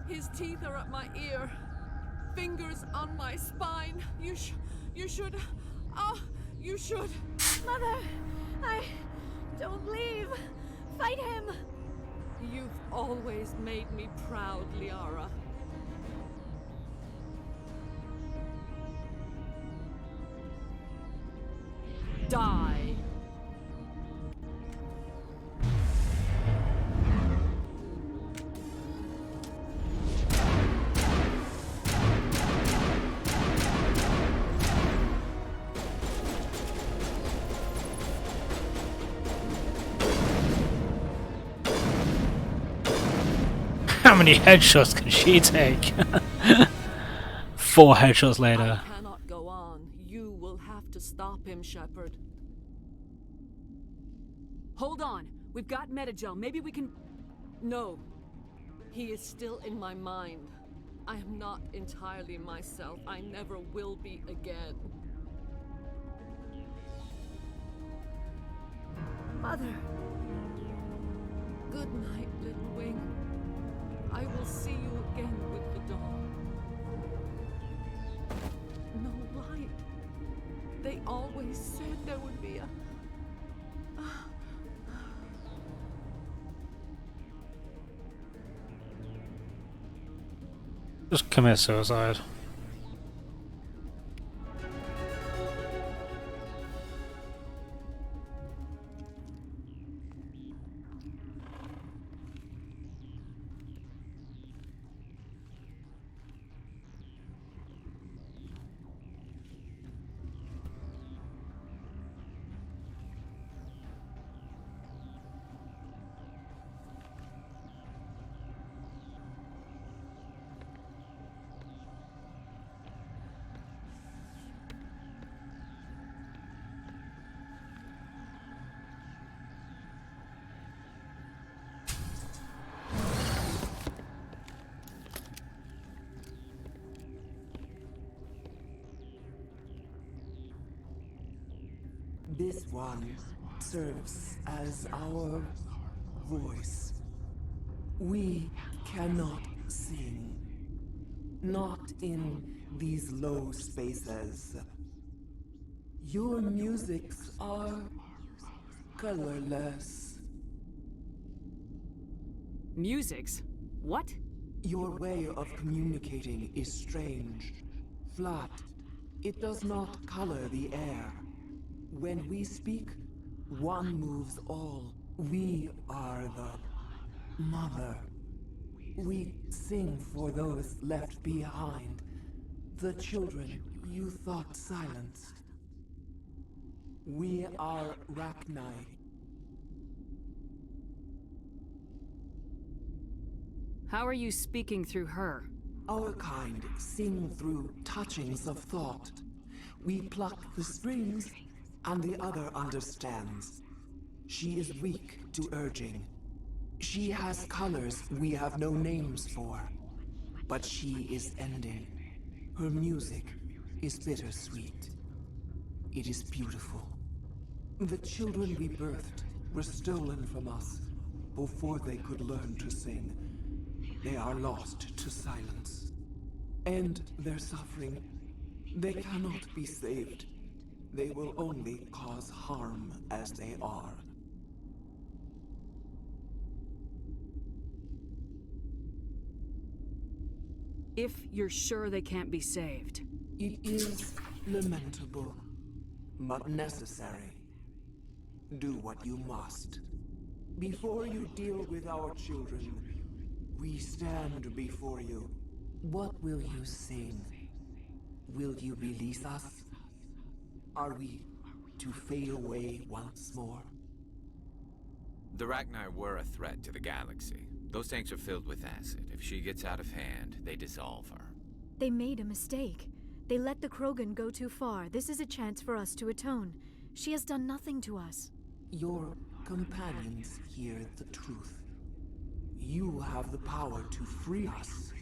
His teeth are at my ear. Fingers on my spine. You should. Oh, you should. Mother! Don't leave! Fight him! You've always made me proud, Liara. Die! How many headshots can she take? 4 headshots later. I cannot go on. You will have to stop him, Shepard. Hold on. We've got Metagel. Maybe we can... No. He is still in my mind. I am not entirely myself. I never will be again. Mother! Good night, little wing. I will see you again with the dawn. No light. They always said there would be a... Just commit suicide. This one serves as our voice. We cannot sing. Not in these low spaces. Your musics are colorless. Musics? What? Your way of communicating is strange. Flat. It does not color the air. When we speak, one moves all. We are the mother. We sing for those left behind. The children you thought silenced. We are Rachni. How are you speaking through her? Our kind sing through touchings of thought. We pluck the strings, and the other understands. She is weak to urging. She has colors we have no names for. But she is ending. Her music is bittersweet. It is beautiful. The children we birthed were stolen from us before they could learn to sing. They are lost to silence. And their suffering, they cannot be saved. They will only cause harm as they are. If you're sure they can't be saved. It is lamentable, but necessary. Do what you must. Before you deal with our children, we stand before you. What will you sing? Will you release us? Are we to fade away once more? The Rachni were a threat to the galaxy. Those tanks are filled with acid. If she gets out of hand, they dissolve her. They made a mistake. They let the Krogan go too far. This is a chance for us to atone. She has done nothing to us. Your companions hear the truth. You have the power to free us,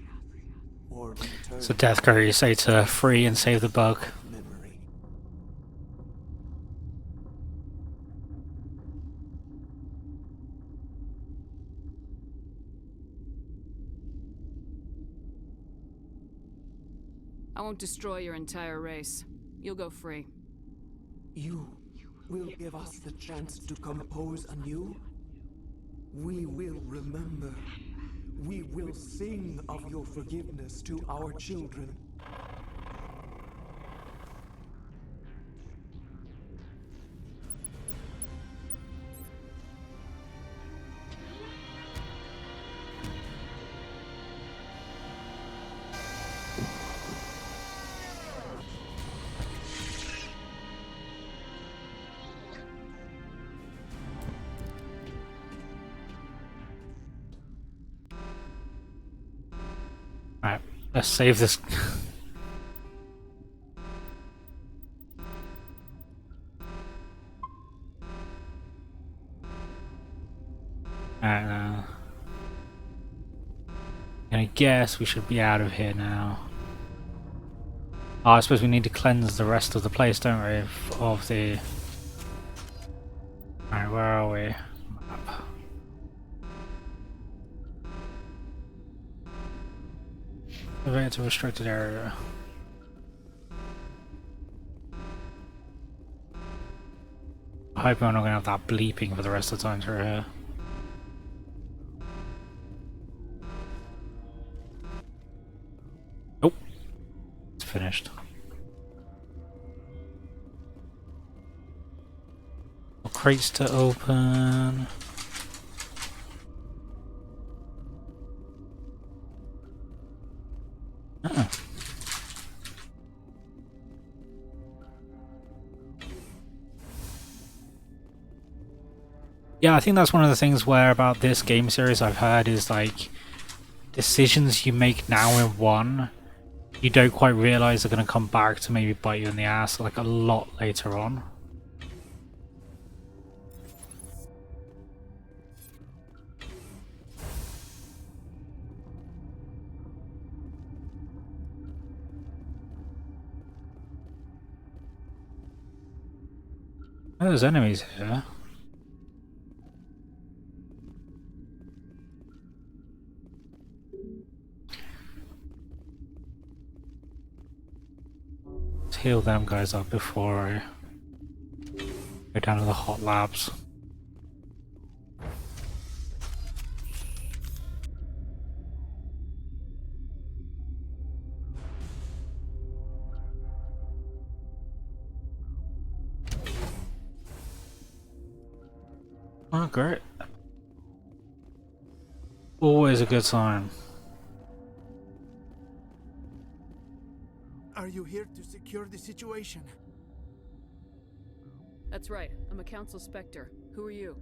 or return. So Death Courier, you say to free and save the bug. Memory. I won't destroy your entire race. You'll go free. You will give us the chance to compose anew? We will remember. We will sing of your forgiveness to our children. Alright, let's save this. Alright now. I guess we should be out of here now. Oh, I suppose we need to cleanse the rest of the place, don't we? Of the... Alright, where are we? Map. Evade to restricted area. I hope we're not going to have that bleeping for the rest of the time through here. Nope. It's finished. Crates to open. Oh. Yeah, I think that's one of the things where about this game series I've heard is like decisions you make now in one, you don't quite realise are going to come back to maybe bite you in the ass like a lot later on. Oh, there's enemies here. Let's heal them guys up before I go down to the hot labs. Oh, great. Always a good sign. Are you here to secure the situation? That's right. I'm a Council Spectre. Who are you?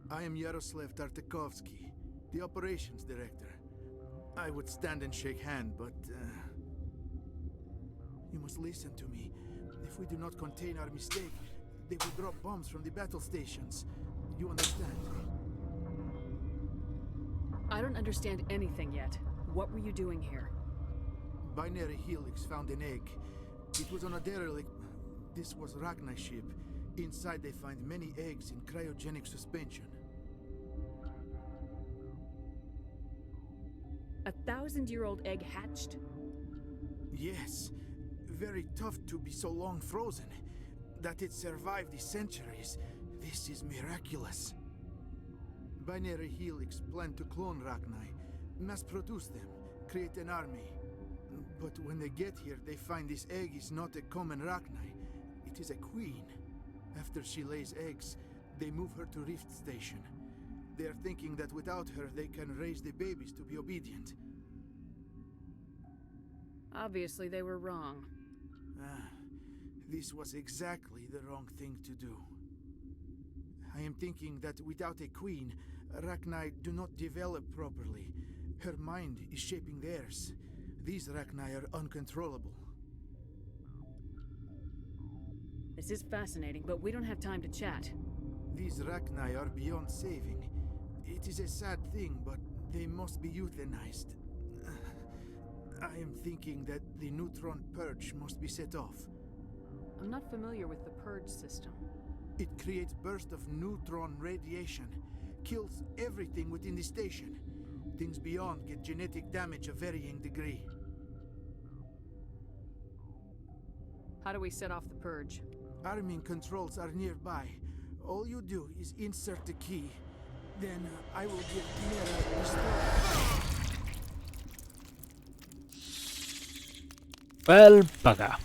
I am Yaroslav Tartakovsky, the Operations Director. I would stand and shake hand, but... you must listen to me. If we do not contain our mistake, they will drop bombs from the battle stations. You understand? I don't understand anything yet. What were you doing here? Binary Helix found an egg. It was on a derelict... This was Rachni ship. Inside they find many eggs in cryogenic suspension. 1,000-year-old egg hatched? Yes. Very tough to be so long frozen. That it survived the centuries. This is miraculous. Binary Helix planned to clone Rachni, mass produce them, create an army. But when they get here, they find this egg is not a common Rachni. It is a queen. After she lays eggs, they move her to Rift Station. They are thinking that without her, they can raise the babies to be obedient. Obviously, they were wrong. This was exactly the wrong thing to do. I am thinking that without a queen, Rachni do not develop properly. Her mind is shaping theirs. These Rachni are uncontrollable. This is fascinating, but we don't have time to chat. These Rachni are beyond saving. It is a sad thing, but they must be euthanized. I am thinking that the neutron purge must be set off. I'm not familiar with the purge system. It creates bursts of neutron radiation, kills everything within the station. Things beyond get genetic damage of varying degree. How do we set off the purge? Arming controls are nearby. All you do is insert the key. Then I will get Mira restored. Well, bugger.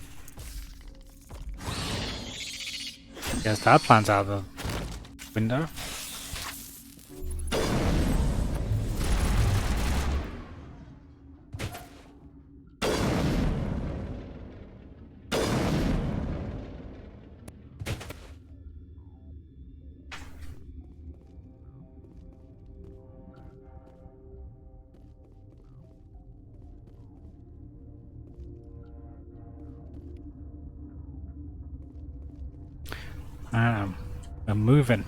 Guess that plan's out the window. I'm moving,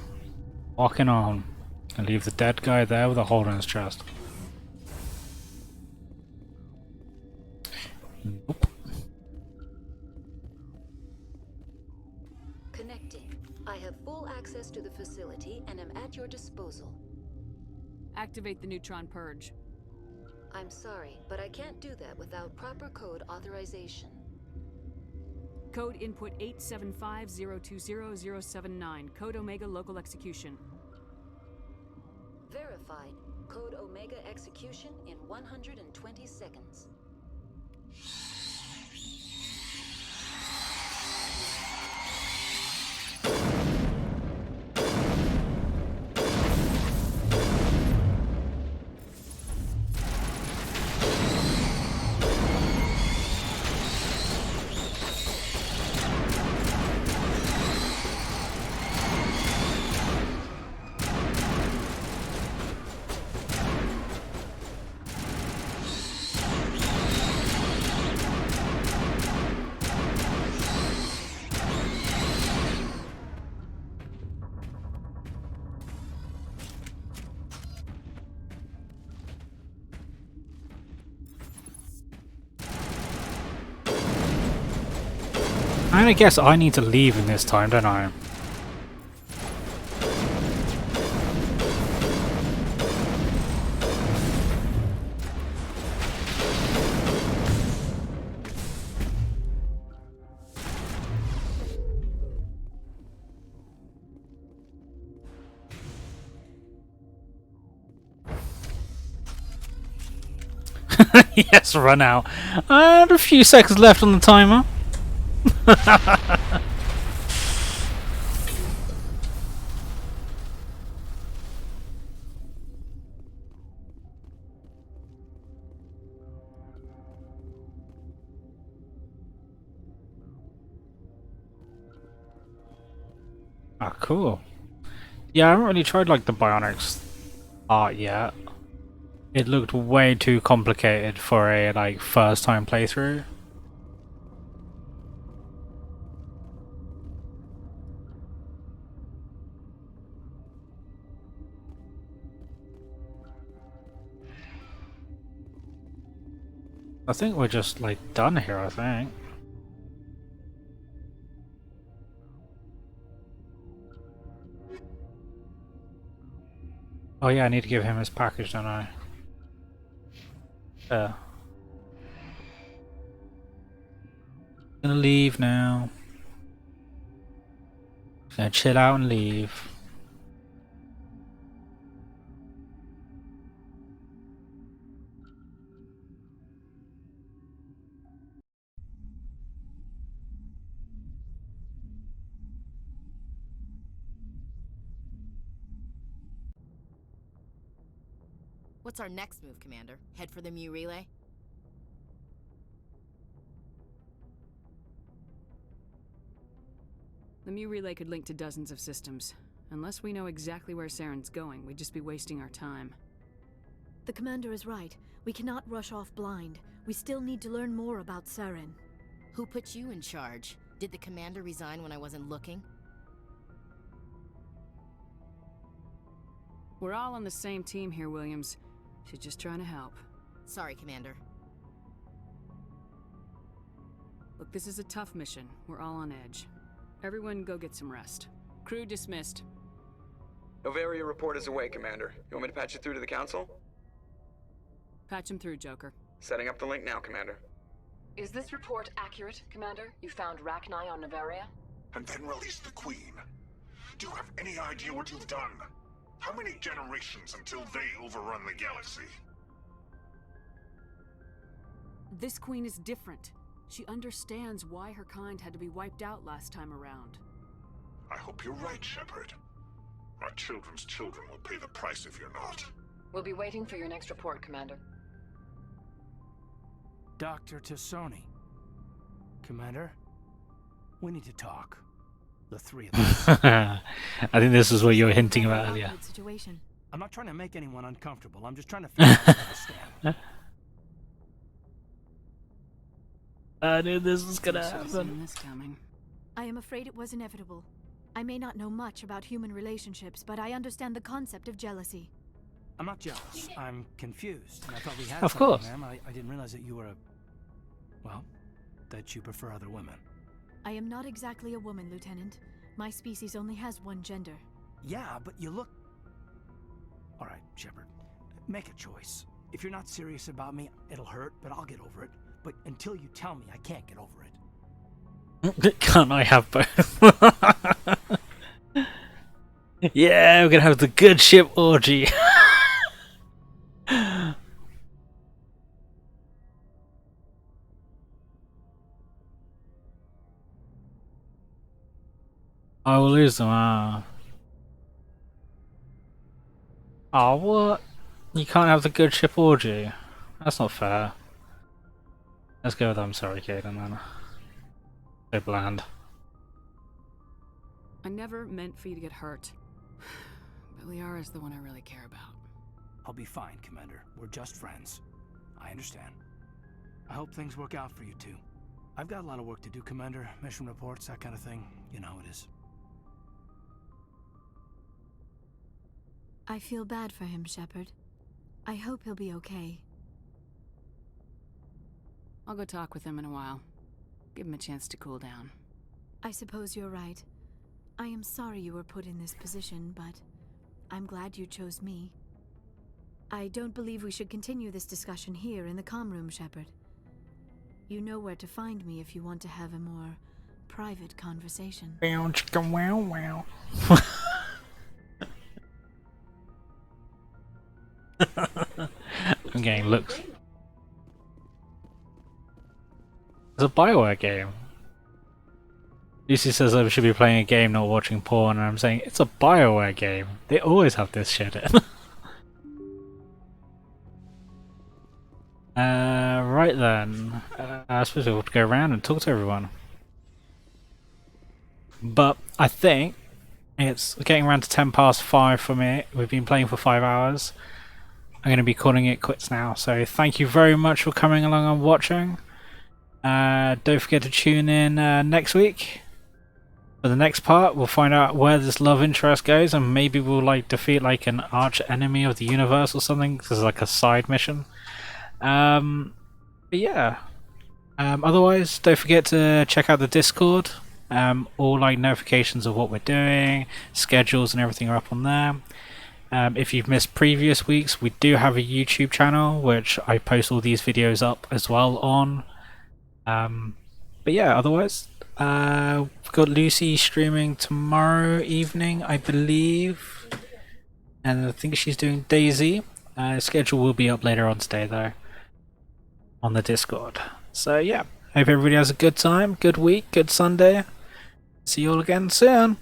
walking on, and leave the dead guy there with a hole in his chest. Nope. Connecting. I have full access to the facility and am at your disposal. Activate the neutron purge. I'm sorry, but I can't do that without proper code authorization. Code input 875020079. Code Omega local execution. Verified. Code Omega execution in 120 seconds. And I guess I need to leave in this time, don't I? Yes, run out. And a few seconds left on the timer. Ah, cool. Yeah, I haven't really tried like the bionics art yet. It looked way too complicated for a like first time playthrough. I think we're just like done here, I think. Oh yeah, I need to give him his package, don't I? Gonna leave now. Gonna chill out and leave. What's our next move, Commander? Head for the Mu relay? The Mu relay could link to dozens of systems. Unless we know exactly where Saren's going, we'd just be wasting our time. The commander is right. We cannot rush off blind. We still need to learn more about Saren. Who put you in charge? Did the commander resign when I wasn't looking? We're all on the same team here, Williams. She's just trying to help. Sorry, Commander. Look, this is a tough mission. We're all on edge. Everyone go get some rest. Crew dismissed. Novaria report is away, Commander. You want me to patch you through to the Council? Patch him through, Joker. Setting up the link now, Commander. Is this report accurate, Commander? You found Rachni on Novaria? And then released the Queen. Do you have any idea what you've done? How many generations until they overrun the galaxy? This queen is different. She understands why her kind had to be wiped out last time around. I hope you're right, Shepard. My children's children will pay the price if you're not. We'll be waiting for your next report, Commander. Dr. Tassoni. Commander, we need to talk. The three of us. I think this is what you were hinting about earlier. Situation. I'm not trying to make anyone uncomfortable. I'm just trying to figure out where I stand. I knew this was gonna happen. I am afraid it was inevitable. I may not know much about human relationships, but I understand the concept of jealousy. I'm not jealous. I'm confused. And I thought we had Of something, course. ma'am. I didn't realize that you were a... Well, that you prefer other women. I am not exactly a woman, Lieutenant. My species only has one gender. Yeah, but you look... All right, Shepard. Make a choice. If you're not serious about me, it'll hurt, but I'll get over it. But until you tell me, I can't get over it. Can't I have both? Yeah, we're gonna have the good ship orgy. I will lose them. Oh, what? You can't have the good ship orgy. That's not fair. Let's go with I'm sorry, Caden, then. So bland. I never meant for you to get hurt. But Liara's the one I really care about. I'll be fine, Commander. We're just friends. I understand. I hope things work out for you two. I've got a lot of work to do, Commander. Mission reports, that kind of thing. You know how it is. I feel bad for him, Shepard. I hope he'll be okay. I'll go talk with him in a while. Give him a chance to cool down. I suppose you're right. I am sorry you were put in this position, but I'm glad you chose me. I don't believe we should continue this discussion here in the comm room, Shepard. You know where to find me if you want to have a more private conversation. Wow, chicka, wow, wow. I'm getting looks. It's a Bioware game. Lucy says I should be playing a game, not watching porn, and I'm saying it's a Bioware game. They always have this shit in. Right then. I suppose we'll have to go around and talk to everyone. But I think it's getting around to 5:10 for me. We've been playing for 5 hours. I'm going to be calling it quits now. So thank you very much for coming along and watching. Don't forget to tune in next week. For the next part, we'll find out where this love interest goes, and maybe we'll like defeat like an arch enemy of the universe or something. This is like a side mission. But yeah. Otherwise, don't forget to check out the Discord. All like notifications of what we're doing, schedules and everything are up on there. If you've missed previous weeks, we do have a YouTube channel which I post all these videos up as well on. But yeah, otherwise, we've got Lucy streaming tomorrow evening, I believe, and I think she's doing Daisy. Schedule will be up later on today though, on the Discord. So yeah, hope everybody has a good time, good week, good Sunday. See you all again soon.